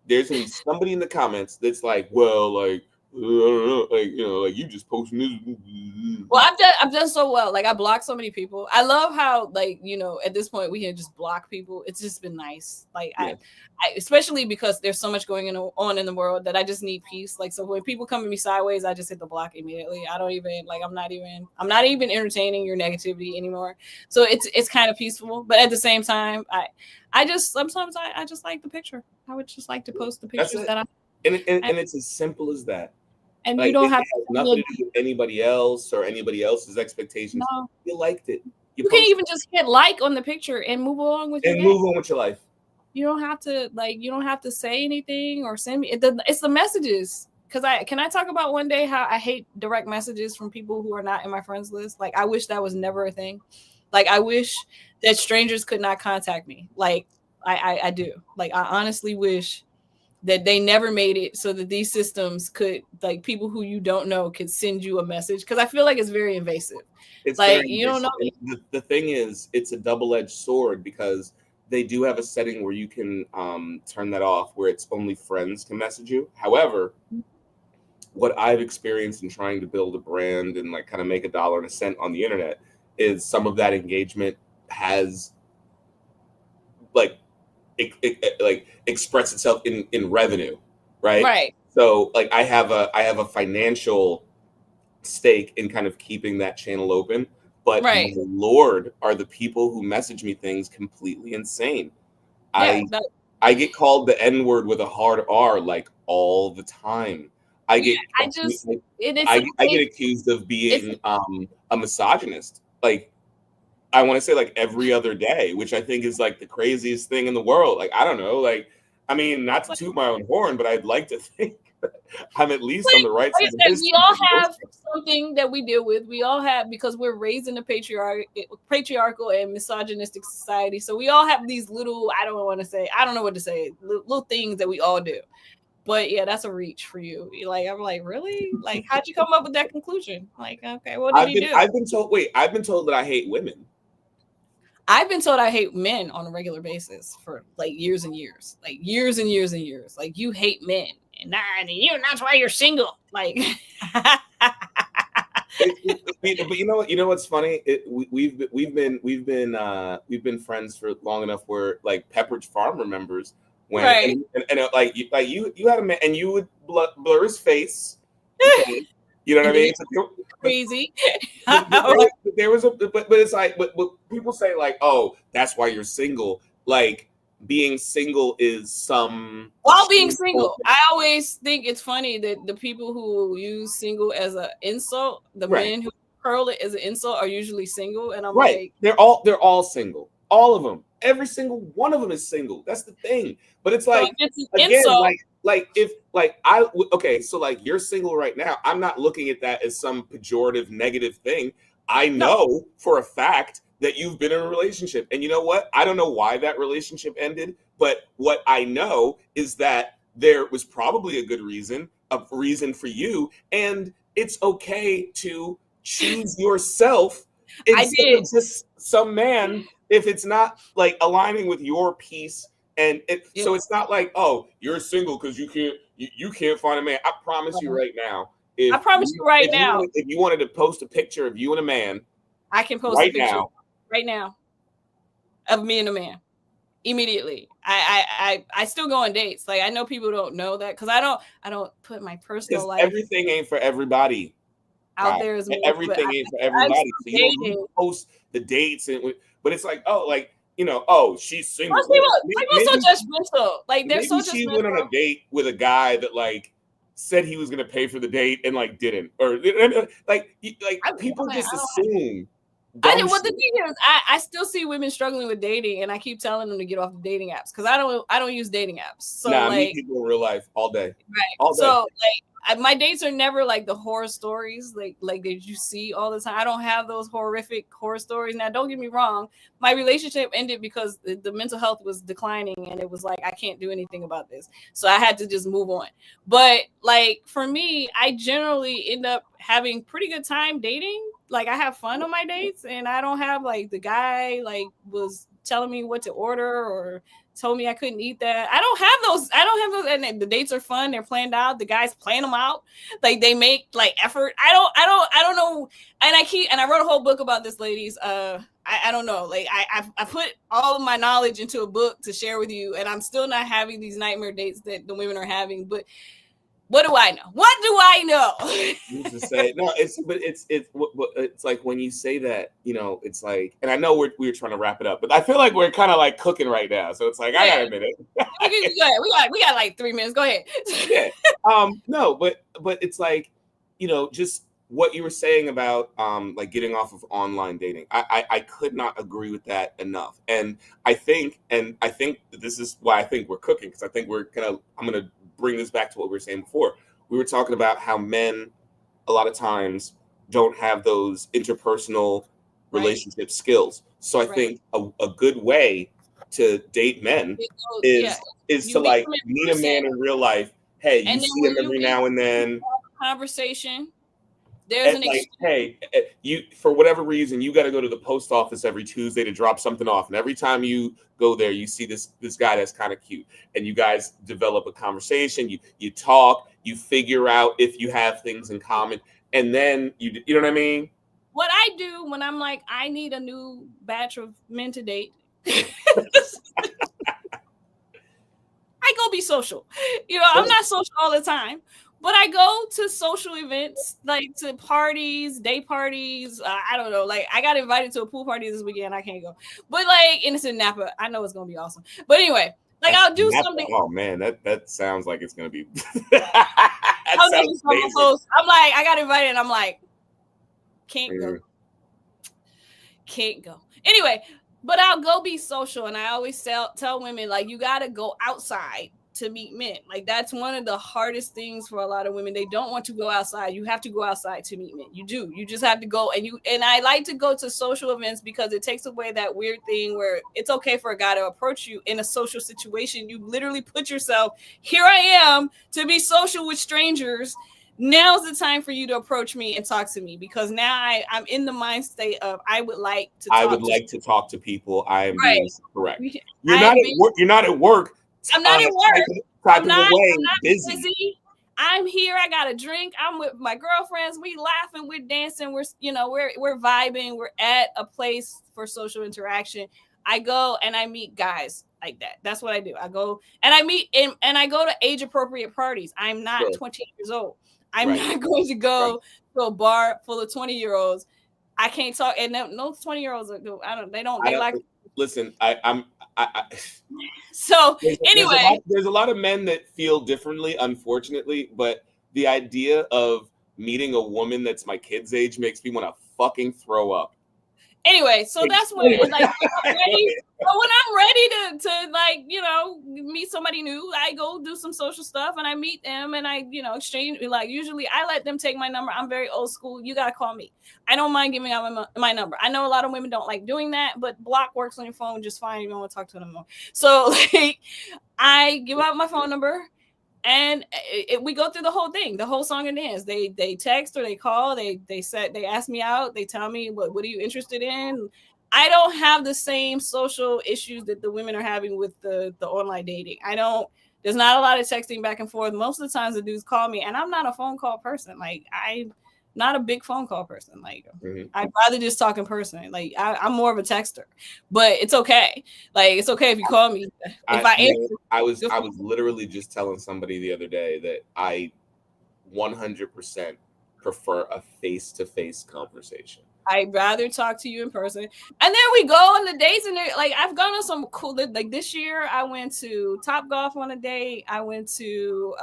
there's gonna be somebody in the comments that's like, well, like, like, you know, like, you just posting this. Well, I've done so well. Like, I blocked so many people. I love how, like, you know, at this point we can just block people. It's just been nice. Like, yeah. I especially because there's so much going on in the world that I just need peace. Like, so when people come at me sideways, I just hit the block immediately. I don't even like. I'm not even entertaining your negativity anymore. So it's kind of peaceful. But at the same time, I just sometimes I just like the picture. I would just like to post the pictures that I. And it's as simple as that. And like, you don't have nothing to do with anybody else or anybody else's expectations. No. You liked it. You can even just hit like on the picture and move along with your life. You don't have to say anything or send me. It's the messages. Because can I talk about one day how I hate direct messages from people who are not in my friends list? Like, I wish that was never a thing. Like, I wish that strangers could not contact me. Like, I do. Like, I honestly wish that they never made it so that these systems could, like, people who you don't know could send you a message, because I feel like it's very invasive. It's like you don't know. The thing is, it's a double-edged sword, because they do have a setting where you can turn that off, where it's only friends can message you. However, what I've experienced in trying to build a brand and like kind of make $1.01 on the internet is some of that engagement has like express itself in revenue, right? So like I have a financial stake in kind of keeping that channel open, but my Lord, are the people who message me things completely insane. I get called the N-word with a hard R like all the time. I get accused of being a misogynist. Like, I want to say like every other day, which I think is like the craziest thing in the world. Like, I don't know. Like, I mean, not to toot my own horn, but I'd like to think I'm at least on the right side of history. We all have something that we deal with. We all have, because we're raised in a patriarchal and misogynistic society. So we all have these little, I don't know what to say, little things that we all do. But yeah, that's a reach for you. Like, I'm like, really? Like, how'd you come up with that conclusion? Like, okay, what did you do? I've been told that I hate women. I've been told I hate men on a regular basis for like years and years. Like years and years and years. Like, you hate men. And that's why you're single. Like but you know what's funny? We've been friends for long enough where like Pepperidge Farm remembers when and like you had a man and you would blur his face. Okay? You know what I mean? Crazy. There was but it's like but people say like, oh, that's why you're single. Like, being single is some while being shameful single. thing. I always think it's funny that the people who use single as an insult, the Right. men who curl it as an insult, are usually single, and I'm Right. like, They're all single. All of them. Every single one of them is single. That's the thing. But it's so like, if it's an again, insult, like if okay, so like you're single right now. I'm not looking at that as some pejorative negative thing. I know for a fact that you've been in a relationship. And you know what? I don't know why that relationship ended, but what I know is that there was probably a good reason, for you, and it's okay to choose yourself I instead did. of just some man if it's not like aligning with your peace. And so it's not like, oh, you're single because you can't find a man. I promise you right now, I promise you right now, if you wanted to post a picture of you and a man I can post right a picture now, right now of me and a man immediately. I still go on dates. Like, I know people don't know that because I don't put my personal because life everything ain't for everybody. out there as much. Everything ain't for everybody. So you don't need to post the dates, but it's like, oh, like, oh, she's single. Most people are so judgmental. Like, they're so Maybe she went on a judgmental. date with a guy that like said he was gonna pay for the date and like didn't, or like people just assume. Well, the thing is, I still see women struggling with dating, and I keep telling them to get off the dating apps because I don't use dating apps. So I like, meet people in real life all day. right? All day. So like, my dates are never like the horror stories like that you see all the time. I don't have those horrific horror stories. Now, don't get me wrong, my relationship ended because the mental health was declining, and it was like, I can't do anything about this, so I had to just move on. But like, for me, I generally end up having pretty good time dating. Like, I have fun on my dates, and I don't have like the guy like was telling me what to order or told me I couldn't eat that. I don't have those, and the dates are fun. They're planned out. The guys plan them out. Like, they make like effort. I don't know. And I wrote a whole book about this, ladies. I don't know. Like, I put all of my knowledge into a book to share with you, and I'm still not having these nightmare dates that the women are having. But what do I know? What do I know? To say no, it's like when you say that, it's like, and I know we're trying to wrap it up, but I feel like we're kind of like cooking right now, so it's like I got a minute. we got like 3 minutes. Go ahead. Yeah. No, but it's like, just what you were saying about like getting off of online dating. I could not agree with that enough, and I think that this is why I think we're cooking, because I think I'm gonna bring this back to what we were saying before. We were talking about how men a lot of times don't have those interpersonal relationship skills. So I think a good way to date men is to like meet a man in real life. Hey, you see him every now and then. Conversation. There's hey, you, for whatever reason, you got to go to the post office every Tuesday to drop something off, and every time you go there, you see this guy that's kind of cute, and you guys develop a conversation. You talk, you figure out if you have things in common, and then you know what I mean. What I do when I'm like, I need a new batch of men to date, I go be social. I'm not social all the time. But I go to social events, like to parties, day parties. I don't know. Like, I got invited to a pool party this weekend. I can't go. But like, and it's in Napa. I know it's going to be awesome. But anyway, like, I'll do something. Oh, man, that sounds like it's going to be. I'm like, I got invited, and I'm like, can't go. Can't go. Anyway, but I'll go be social. And I always tell women, like, you got to go outside to meet men. Like, that's one of the hardest things for a lot of women. They don't want to go outside. You have to go outside to meet men. You just have to go. And I like to go to social events because it takes away that weird thing where it's okay for a guy to approach you in a social situation. You literally put yourself, here I am to be social with strangers. Now's the time for you to approach me and talk to me, because now I'm in the mind state of I would like to talk to people. I am being correct. You're not at work. I'm not at work. I'm not busy. I'm here. I got a drink. I'm with my girlfriends. We laughing. We're dancing. We're vibing. We're at a place for social interaction. I go and I meet guys like that. That's what I do. I go and I meet and I go to age appropriate parties. I'm not 28 years old. I'm not going to go to a bar full of 20-year-olds. I can't talk. And no 20-year-olds. They like listen, I So there's, anyway, there's a lot of men that feel differently, unfortunately, but the idea of meeting a woman that's my kid's age makes me want to fucking throw up. so that's when Anyway. like when I'm ready. But when I'm ready to like, meet somebody new, I go do some social stuff and I meet them and I, exchange. Like usually I let them take my number. I'm very old school. You gotta call me. I don't mind giving out my number. I know a lot of women don't like doing that, but block works on your phone just fine. You don't want to talk to them more. So like I give out my phone number. And we go through the whole thing, the whole song and dance. They text or they call. They ask me out. They tell me what are you interested in. I don't have the same social issues that the women are having with the online dating. There's not a lot of texting back and forth. Most of the times the dudes call me, and I'm not a phone call person. Like I'm not a big phone call person. Like I'd rather just talk in person. Like I'm more of a texter, but it's okay. Like it's okay if you call me. If I answer, I was literally just telling somebody the other day that I 100% prefer a face-to-face conversation. I'd rather talk to you in person. And then we go on the dates, and like I've gone on some cool. Like this year, I went to Top Golf on a date. I went to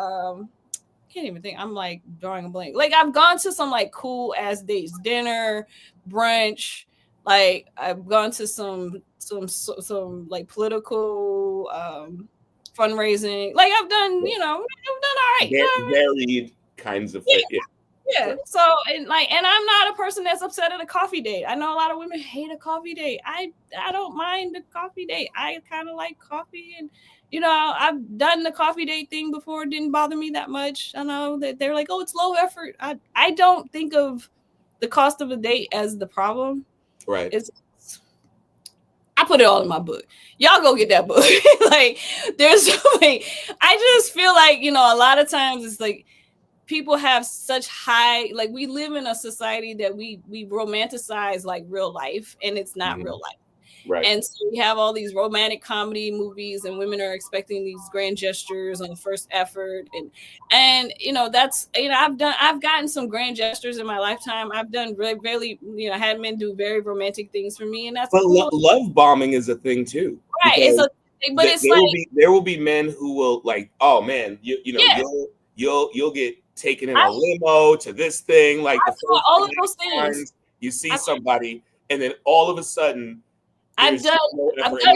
can't even think. I'm like drawing a blank. Like I've gone to some like cool ass dates, dinner, brunch. Like I've gone to some like political fundraising. Like I've done, I've done all right. Varied kinds of things. Yeah. So and I'm not a person that's upset at a coffee date. I know a lot of women hate a coffee date. I don't mind the coffee date. I kind of like coffee, and I've done the coffee date thing before. It didn't bother me that much. I know that they're like, oh, it's low effort. I don't think of the cost of a date as the problem. Right. I put it all in my book. Y'all go get that book. Like there's like I just feel like, a lot of times it's like people have such high, like we live in a society that we romanticize like real life, and it's not real life. Right. And so we have all these romantic comedy movies, and women are expecting these grand gestures on the first effort. And that's, I've gotten some grand gestures in my lifetime. I've done really, I had men do very romantic things for me, and that's cool. Love bombing is a thing too. Right. There will be men who will like, oh man, you'll get taken in a limo to this thing, like all of those things. You see somebody, and then all of a sudden I've done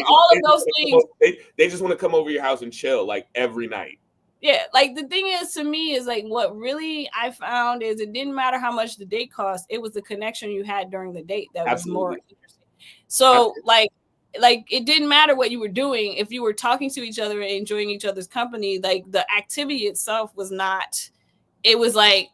all of those things. They just want to come over your house and chill like every night. Yeah, like the thing is, to me, is like what really I found is it didn't matter how much the date cost. It was the connection you had during the date that was more interesting. So like it didn't matter what you were doing. If you were talking to each other and enjoying each other's company, like the activity itself was not, it was like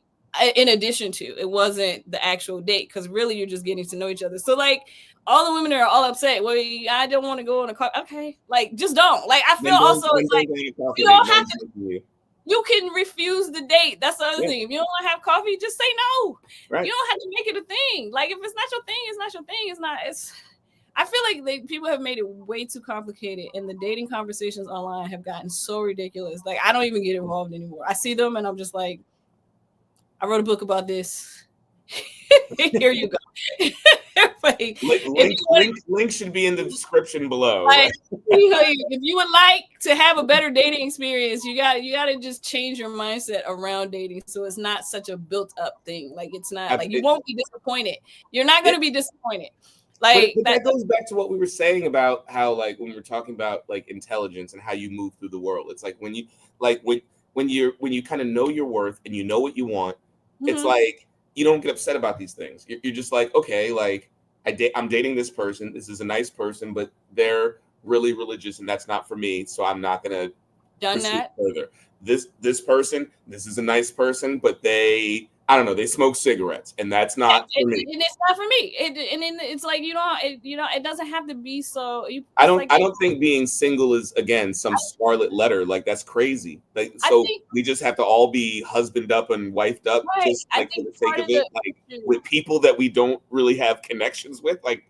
in addition to, it wasn't the actual date, because really you're just getting to know each other. So like all the women are all upset. Well, I don't want to go on a car. Okay, like just don't. Like I feel also it's like you don't have to. You can refuse the date. That's the other thing. If you don't want to have coffee, just say no. Right. You don't have to make it a thing. Like if it's not your thing, it's not your thing. It's not. I feel like people have made it way too complicated, and the dating conversations online have gotten so ridiculous. Like I don't even get involved anymore. I see them and I'm just like, I wrote a book about this. Here you go. Link should be in the description below. Like, if you would like to have a better dating experience, you got to just change your mindset around dating, so it's not such a built up thing. Like it's not like you won't be disappointed. You're not going to be disappointed. Like but that goes back to what we were saying about how, like, when we're talking about like intelligence and how you move through the world. It's like when you kind of know your worth and you know what you want. It's like you don't get upset about these things. You're just like, okay, like I'm dating this person. This is a nice person, but they're really religious, and that's not for me. So I'm not gonna proceed further. This person, this is a nice person, but they smoke cigarettes, and that's not for me. And it's not for me. It's like it doesn't have to be so. I don't think being single is again some scarlet letter. Like that's crazy. Like so we just have to all be husband up and wifed up, just like for the sake of it, like with people that we don't really have connections with. Like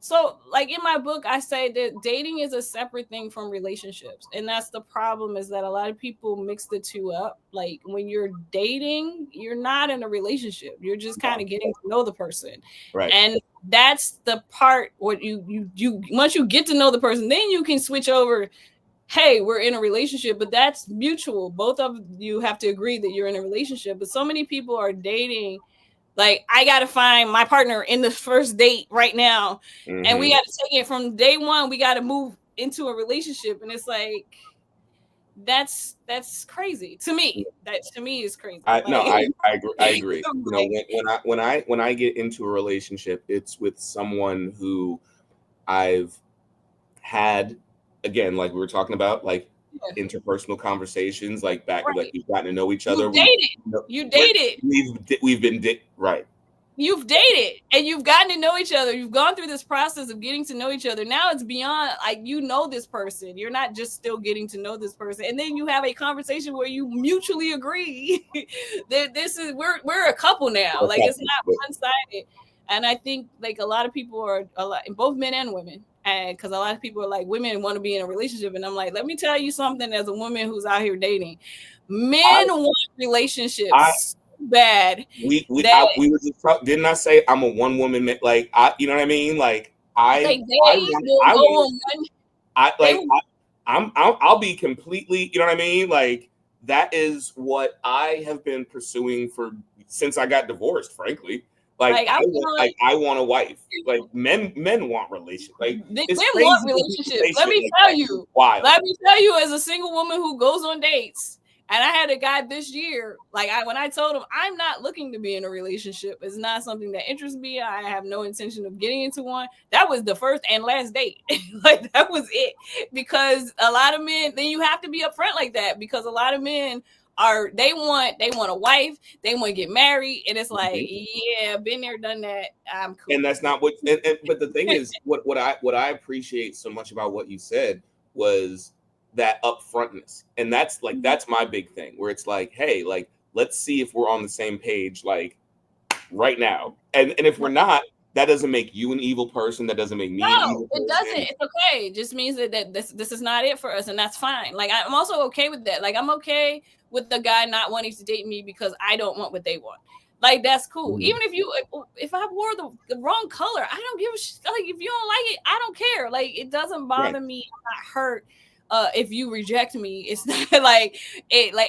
So, like in my book, I say that dating is a separate thing from relationships. And that's the problem, is that a lot of people mix the two up. Like when you're dating, you're not in a relationship. You're just kind of getting to know the person. Right. And that's the part what you once you get to know the person, then you can switch over. Hey, we're in a relationship, but that's mutual. Both of you have to agree that you're in a relationship. But so many people are dating like, I got to find my partner in the first date right now. And we got to take it from day one. We got to move into a relationship. And it's like, that's crazy to me. That to me is crazy. I agree. You know, Like, when I get into a relationship, it's with someone who I've had, again, like we were talking about, like interpersonal conversations, like back, like we've gotten to know each other. You dated. We've been right. You've dated and you've gotten to know each other. You've gone through this process of getting to know each other. Now it's beyond, like, you know this person. You're not just still getting to know this person. And then you have a conversation where you mutually agree that this is we're a couple now. Like, it's not one-sided. And I think like a lot of people are both men and women. And because a lot of people are like, women want to be in a relationship. And I'm like, let me tell you something, as a woman who's out here dating. Men want relationships bad. We were just didn't I say I'm a one woman, like, you know what I mean? Like I'll be completely, you know what I mean? Like, that is what I have been pursuing since I got divorced, frankly. Like I want a wife. Like men want relationships. Like men want relationships. Let me tell you. Let me tell you, as a single woman who goes on dates, and I had a guy this year. Like when I told him I'm not looking to be in a relationship, it's not something that interests me. I have no intention of getting into one. That was the first and last date. Like, that was it. Because a lot of men, then you have to be upfront like that, because a lot of men they want a wife, they want to get married, and it's like, yeah, been there, done that. I'm cool. And that's not what. But the thing is, what I appreciate so much about what you said was that upfrontness, and that's my big thing, where it's like, hey, like, let's see if we're on the same page, like, right now, and if we're not, that doesn't make you an evil person. That doesn't make me an evil person. It doesn't. It's okay. It just means that this is not it for us, and that's fine. Like, I'm also okay with that. Like, I'm okay with the guy not wanting to date me because I don't want what they want. Like, that's cool. Even if I wore the wrong color, I don't give a shit. Like, if you don't like it, I don't care. Like, it doesn't bother me. I'm not hurt. If you reject me, it's not like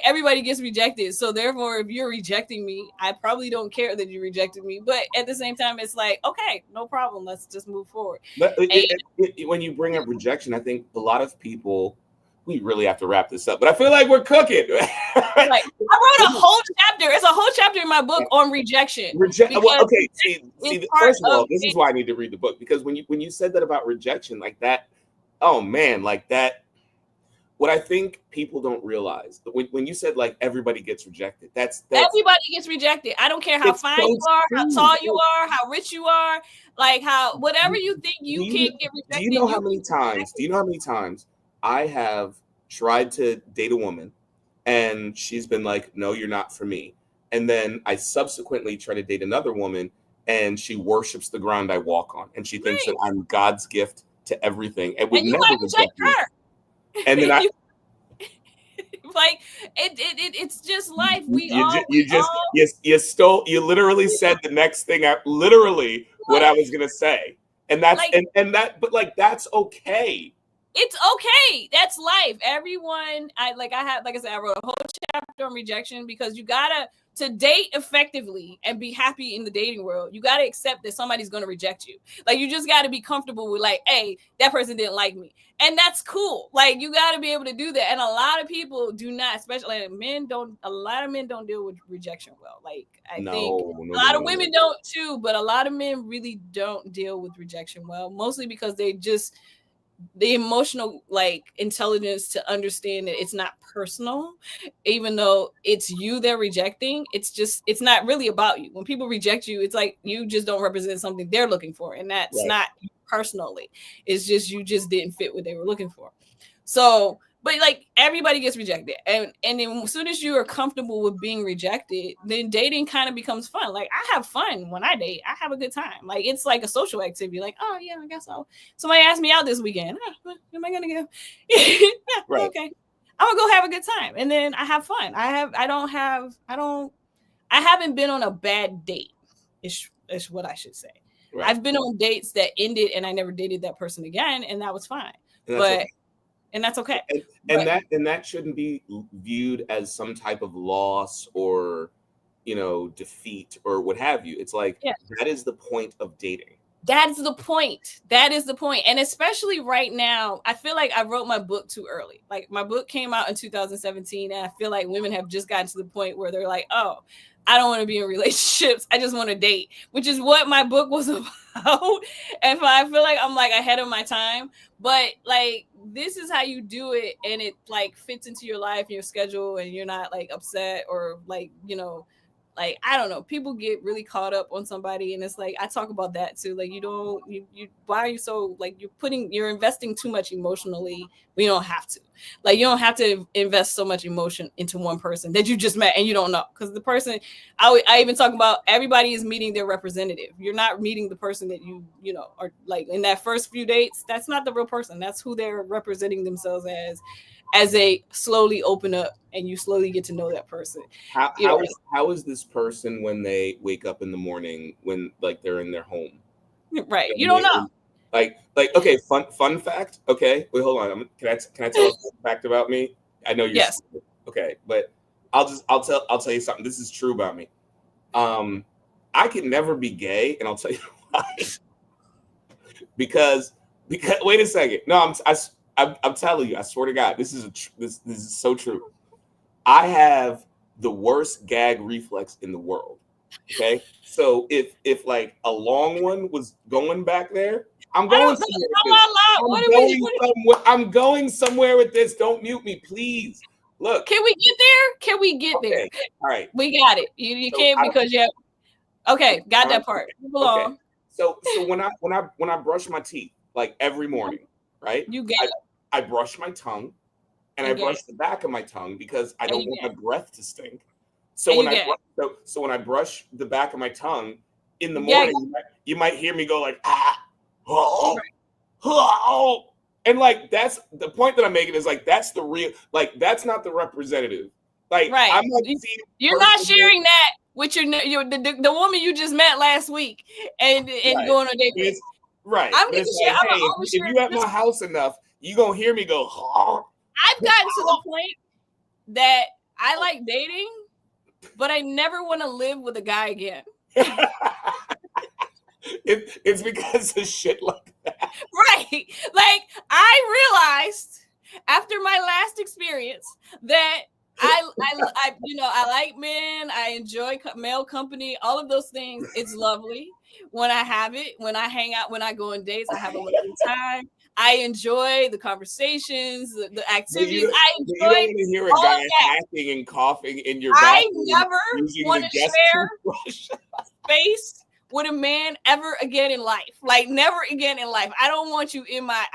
everybody gets rejected. So therefore, if you're rejecting me, I probably don't care that you rejected me. But at the same time, it's like, okay, no problem. Let's just move forward. But when you bring up rejection, I think a lot of people, we really have to wrap this up, but I feel like we're cooking. Like, I wrote a whole chapter. It's a whole chapter in my book on rejection. Well, okay. See, first of all, this is why I need to read the book, because when you said that about rejection, like that, oh man, like that. What I think people don't realize, when you said like everybody gets rejected, that's everybody gets rejected. I don't care how fine you are, how tall you are, how rich you are, like how whatever you think you can't get rejected. Do you know how many times I have tried to date a woman and she's been like, no, you're not for me. And then I subsequently try to date another woman and she worships the ground I walk on. And she thinks that I'm God's gift to everything. And would never reject her. And then like it's just life. You literally said the next thing. What I was gonna say, and that's like, but like, that's okay. It's okay. That's life. Everyone, I said, I wrote a whole chapter on rejection, because you gotta, to date effectively and be happy in the dating world, you gotta accept that somebody's gonna reject you. Like, you just gotta be comfortable with, like, hey, that person didn't like me, and that's cool. Like, you gotta be able to do that. And a lot of people do not, especially a lot of men don't deal with rejection well. Like, I think a lot of women don't too, but a lot of men really don't deal with rejection well, mostly because they just, the emotional intelligence to understand that it's not personal, even though it's you they're rejecting. It's not really about you. When people reject you, it's like you just don't represent something they're looking for, and that's not personally. It's just you just didn't fit what they were looking for. So, But like everybody gets rejected, and then as soon as you are comfortable with being rejected, then dating kind of becomes fun. Like I have fun when I date. I have a good time. Like it's like a social activity. Like, oh yeah, I guess so. Somebody asked me out this weekend. Am I gonna go? Yeah, Right. okay. I'm gonna go have a good time, and then I have fun. I haven't been on a bad date. Is what I should say. Right. I've been on dates that ended, and I never dated that person again, and that was fine. And that's But okay. and that's okay. And that shouldn't be viewed as some type of loss or defeat or what have you. It's like that is the point of dating. That's the point. That is the point. And especially right now, I feel like I wrote my book too early. Like my book came out in 2017, and I feel like women have just gotten to the point where they're like, oh, I don't want to be in relationships. I just want to date, which is what my book was about. And I feel like I'm like ahead of my time. But like this is how you do it, and it like fits into your life and your schedule, and you're not like upset or like, like I don't know, people get really caught up on somebody, and it's like I talk about that too. Like you why are you so like you're investing too much emotionally when you don't have to. Like you don't have to invest so much emotion into one person that you just met and you don't know, because the person I even talk about, everybody is meeting their representative. You're not meeting the person that you are like in that first few dates. That's not the real person. That's who they're representing themselves as they slowly open up and you slowly get to know that person. How is this person when they wake up in the morning, when like they're in their home? Right. You don't know. Like okay, fun fact. Okay, wait, hold on. Can I tell a fun fact about me? I know you're yes. stupid. Okay, but I'll tell you something. This is true about me. I could never be gay, and I'll tell you why. because wait a second. No, I'm telling you. I swear to God, this is so true. I have the worst gag reflex in the world. Okay, so if like a long one was going back there, I'm going somewhere with this. Don't mute me, please. Look. Can we get there? Okay. All right. We got it. You can't because you have. Okay, got that part. Okay. So when I brush my teeth like every morning, right? You get it. I brush my tongue, and I brush the back of my tongue because I don't want my breath to stink. So when I brush the back of my tongue in the morning, you might hear me go like and like that's the point that I'm making, is like that's the real, like that's not the representative. Like I'm not you're not sharing that with the woman you just met last week and going on a date with. Right. I'm gonna share. Like, hey, if you at my house enough, you gonna hear me go. I've gotten to the point that I like dating, but I never want to live with a guy again. It's because of shit like that. Right. Like I realized after my last experience that I like men. I enjoy male company. All of those things. It's lovely when I have it. When I hang out, when I go on dates, I have a lovely time. I enjoy the conversations, the activities. I enjoy. You don't want to hear a guy hacking and coughing in your bathroom. I never want to share space with a man ever again in life. Like never again in life. I don't want you in my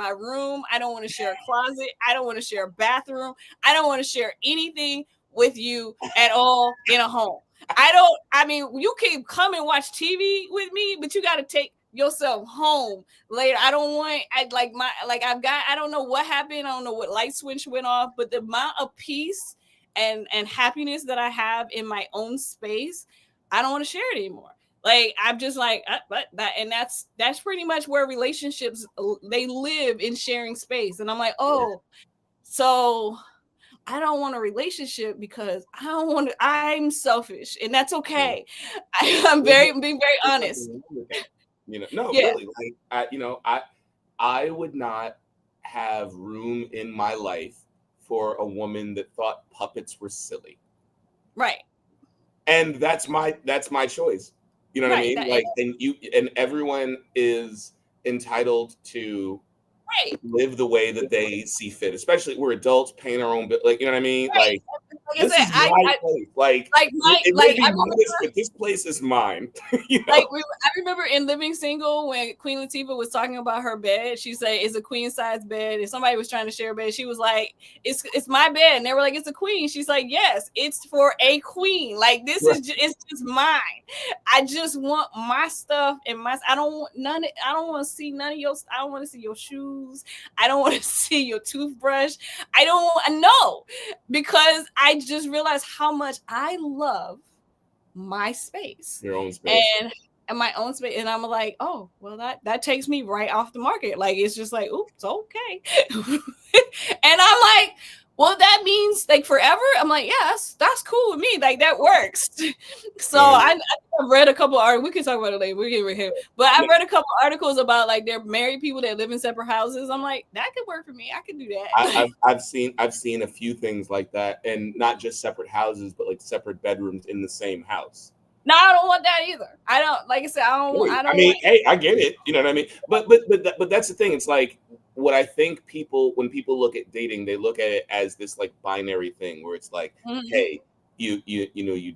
room. I don't want to share a closet. I don't want to share a bathroom. I don't want to share anything with you at all in a home. You can come and watch TV with me, but you got to take yourself home later. I don't know what happened. I don't know what light switch went off, but the amount of peace and happiness that I have in my own space, I don't want to share it anymore. Like I'm just like that, and that's pretty much where relationships, they live in sharing space. And I'm like, so I don't want a relationship because I'm selfish, and that's okay. I'm being very honest. Really, like I would not have room in my life for a woman that thought puppets were silly. Right. And that's my choice. You know what I mean? And everyone is entitled to live the way that they see fit. Especially we're adults paying our own bill. Like, you know what I mean? Right. Like I this said, is my place. Like it may be modest, but this place is mine. You know? Like I remember in Living Single when Queen Latifah was talking about her bed, she said it's a queen size bed. If somebody was trying to share a bed, she was like, it's my bed. And they were like, it's a queen. She's like, yes, it's for a queen. Like this is it's just mine. I just want my stuff and I don't want to see none of your, I don't want to see your shoes. I don't want to see your toothbrush. I don't know, because I just realized how much I love my space, your own space, and my own space. And I'm like, oh, well, that takes me right off the market. Like, it's just like, oops, okay. And I'm like, well, that means like forever. I'm like, yes, that's cool with me. Like that works. So I've read a couple of articles. We can talk about it later. We're getting right here. But I've read a couple of articles about like they're married people that live in separate houses. I'm like, that could work for me. I could do that. I've seen a few things like that, and not just separate houses, but like separate bedrooms in the same house. No, I don't want that either. I don't, like I said, I mean, hey, I get it. You know what I mean? But that's the thing. It's like what I think when people look at dating, they look at it as this like binary thing where it's like, hey, you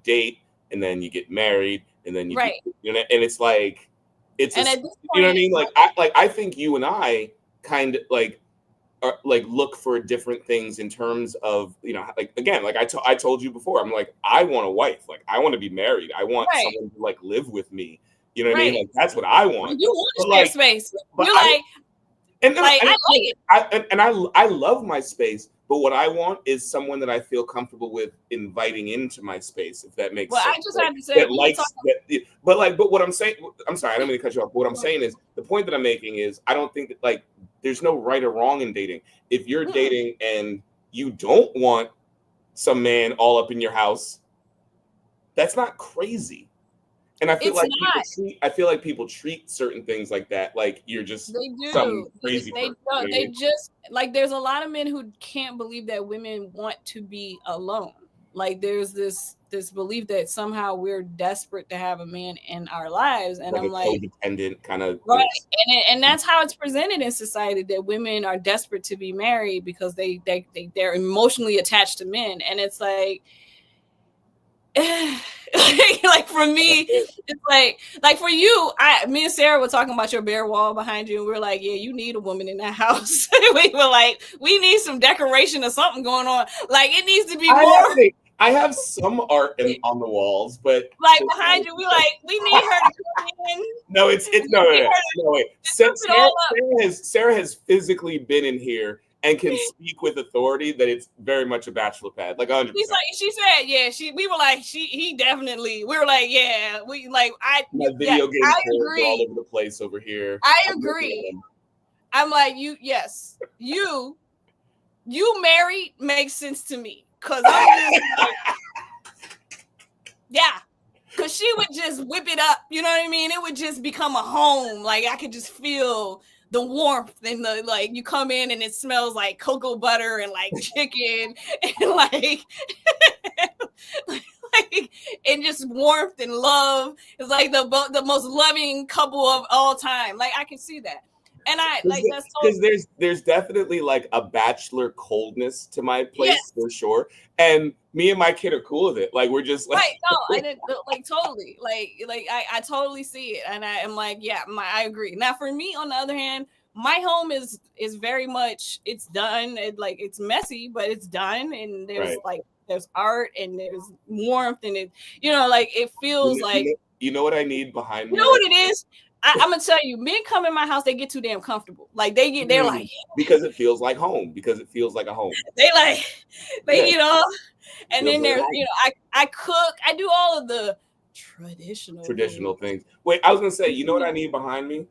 date and then you get married and then and it's like you know what I mean? Like I think you and I kind of like are like look for different things in terms of, you know, like again, like I told you before, I'm like, I want a wife, like I want to be married, I want someone to like live with me, you know what I mean? Like that's what I want. You want space. You're I love my space, but what I want is someone that I feel comfortable with inviting into my space, if that makes sense. I just have to say but what I'm saying, I'm sorry, I don't mean to cut you off. But what I'm saying is the point that I'm making is I don't think that like there's no right or wrong in dating. If you're dating and you don't want some man all up in your house, that's not crazy. And I feel like people treat certain things like that, like you're just some crazy person. They just like, there's a lot of men who can't believe that women want to be alone. Like there's this belief that somehow we're desperate to have a man in our lives, and I'm like codependent kind of right, and that's how it's presented in society, that women are desperate to be married because they're emotionally attached to men, and it's like. Like for me, it's like for you, me and Sarah were talking about your bare wall behind you, and we were like, yeah, you need a woman in that house. We were like, we need some decoration or something going on. Like it needs to be more. I have some art on the walls, but like behind you, we need her to come in. No, wait. Sarah has physically been in here and can speak with authority that it's very much a bachelor pad, like 100%. She said, yeah. We were like, he definitely. We were like, yeah. We like, my video game boards all over the place over here. I agree. I'm like, yes, you married makes sense to me, cause I'm just like, yeah. Cause she would just whip it up, you know what I mean? It would just become a home. Like I could just feel the warmth and the like. You come in and it smells like cocoa butter and like chicken and like and just warmth and love. It's like the most loving couple of all time. Like I can see that. And that's because there's definitely like a bachelor coldness to my place for sure. And me and my kid are cool with it. Like we're just like totally. Like I totally see it. And I am like, yeah, I agree. Now for me, on the other hand, my home is very much, it's done. It's messy, but it's done. And there's there's art and there's warmth and it, it feels you know what I need behind me? You know what it is? I'm gonna tell you, men come in my house, they get too damn comfortable. Like they're like, because it feels like home, because it feels like a home. They and then there's I cook, I do all of the traditional things. Wait, I was gonna say, you know what I need behind me?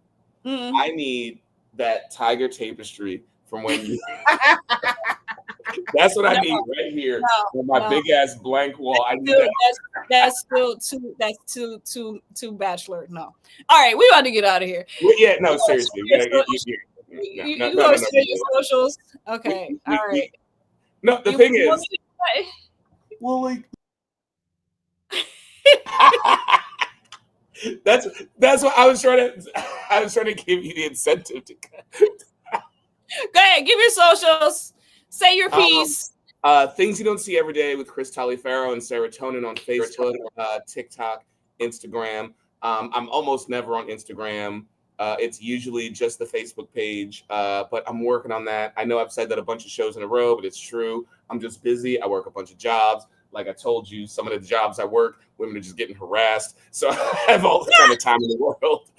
Mm-hmm. I need that tiger tapestry from when you. That's what I need right here on my big ass blank wall. I need that. That's still too bachelor. No. All right, we about to get out of here. Well, yeah, no, seriously. You go to your socials. Okay. All right. No, the thing is. Well, like. That's what I was trying to give you the incentive to. Go ahead, give your socials. Say your piece. Things You Don't See Every Day with Chris Taliaferro and Serotonin on Facebook, TikTok, Instagram. I'm almost never on Instagram. It's usually just the Facebook page, but I'm working on that. I know I've said that a bunch of shows in a row, but it's true. I'm just busy. I work a bunch of jobs. Like I told you, some of the jobs I work, women are just getting harassed. So I have all the kind of time in the world.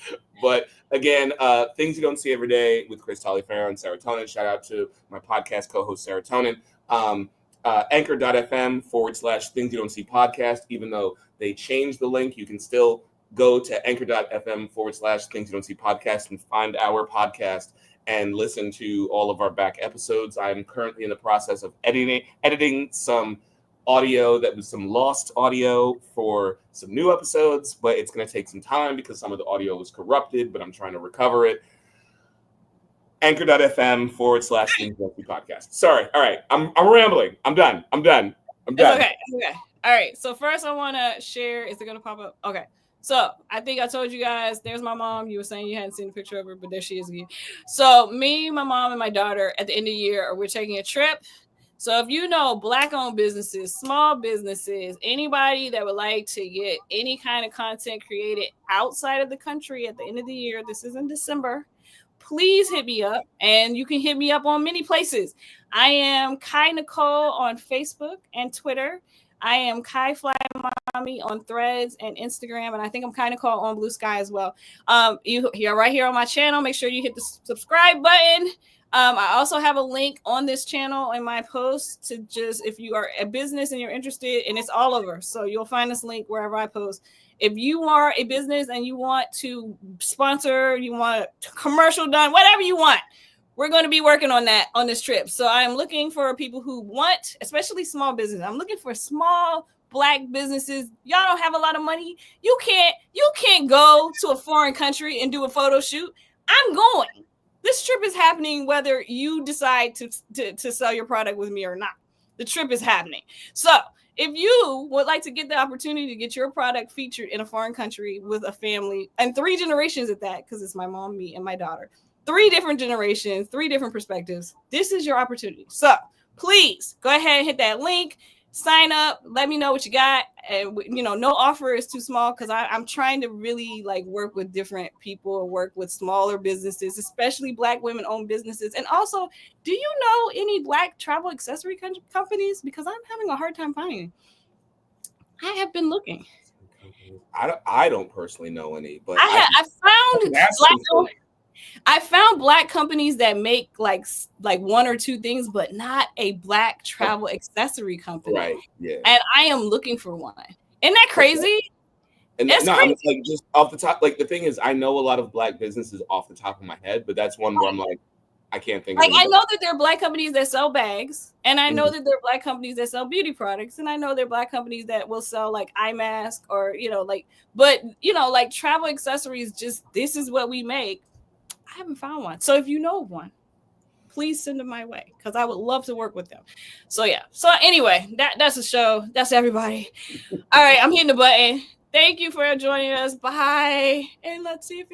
But again, Things You Don't See Every Day with Chris Taliaferro and Serotonin. Shout out to my podcast co-host, Serotonin. Anchor.fm/Things You Don't See podcast. Even though they changed the link, you can still go to anchor.fm/Things You Don't See podcast and find our podcast and listen to all of our back episodes. I'm currently in the process of editing some audio that was some lost audio for some new episodes, but it's going to take some time because some of the audio was corrupted, but I'm trying to recover it. Anchor.fm/Things You Don't See podcast. Sorry. All right. I'm rambling. I'm done. It's okay. All right. So first I want to share, is it going to pop up? Okay. So I think I told you guys, there's my mom. You were saying you hadn't seen a picture of her, but there she is again. So me, my mom, and my daughter at the end of the year, we're taking a trip. So if you know Black-owned businesses, small businesses, anybody that would like to get any kind of content created outside of the country at the end of the year, this is in December, please hit me up. And you can hit me up on many places. I am Kai Nicole on Facebook and Twitter. I am Kai Fly Mommy on Threads and Instagram, and I think I'm Kai Nicole on Blue Sky as well. You're right here on my channel. Make sure you hit the subscribe button. I also have a link on this channel in my post to just, if you are a business and you're interested, and it's all over. So you'll find this link wherever I post. If you are a business and you want to sponsor, you want a commercial done, whatever you want, we're going to be working on that on this trip. So I'm looking for people who want, especially small business. I'm looking for small Black businesses. Y'all don't have a lot of money. You can't go to a foreign country and do a photo shoot. I'm going. This trip is happening whether you decide to sell your product with me or not. The trip is happening. So if you would like to get the opportunity to get your product featured in a foreign country with a family, and 3 generations at that, because it's my mom, me, and my daughter, 3 different generations, 3 different perspectives, this is your opportunity. So please go ahead and hit that link. Sign up. Let me know what you got. And no offer is too small, because I'm trying to really work with different people, work with smaller businesses, especially Black women-owned businesses. And also, do you know any Black travel accessory companies? Because I'm having a hard time finding. I have been looking. I don't personally know any, but I found Black companies that make like 1 or 2 things, but not a Black travel accessory company. Right. Yeah. And I am looking for one. Isn't that crazy? And it's crazy. I'm just off the top. The thing is, I know a lot of Black businesses off the top of my head, but that's one where I'm I can't think. I know that there are Black companies that sell bags, and I know that there are Black companies that sell beauty products, and I know there are Black companies that will sell eye mask or but travel accessories. Just this is what we make. I haven't found one. So if you know of one, please send them my way, because I would love to work with them. So yeah. So anyway, that's the show. That's everybody. All right, I'm hitting the button. Thank you for joining us. Bye. And let's see if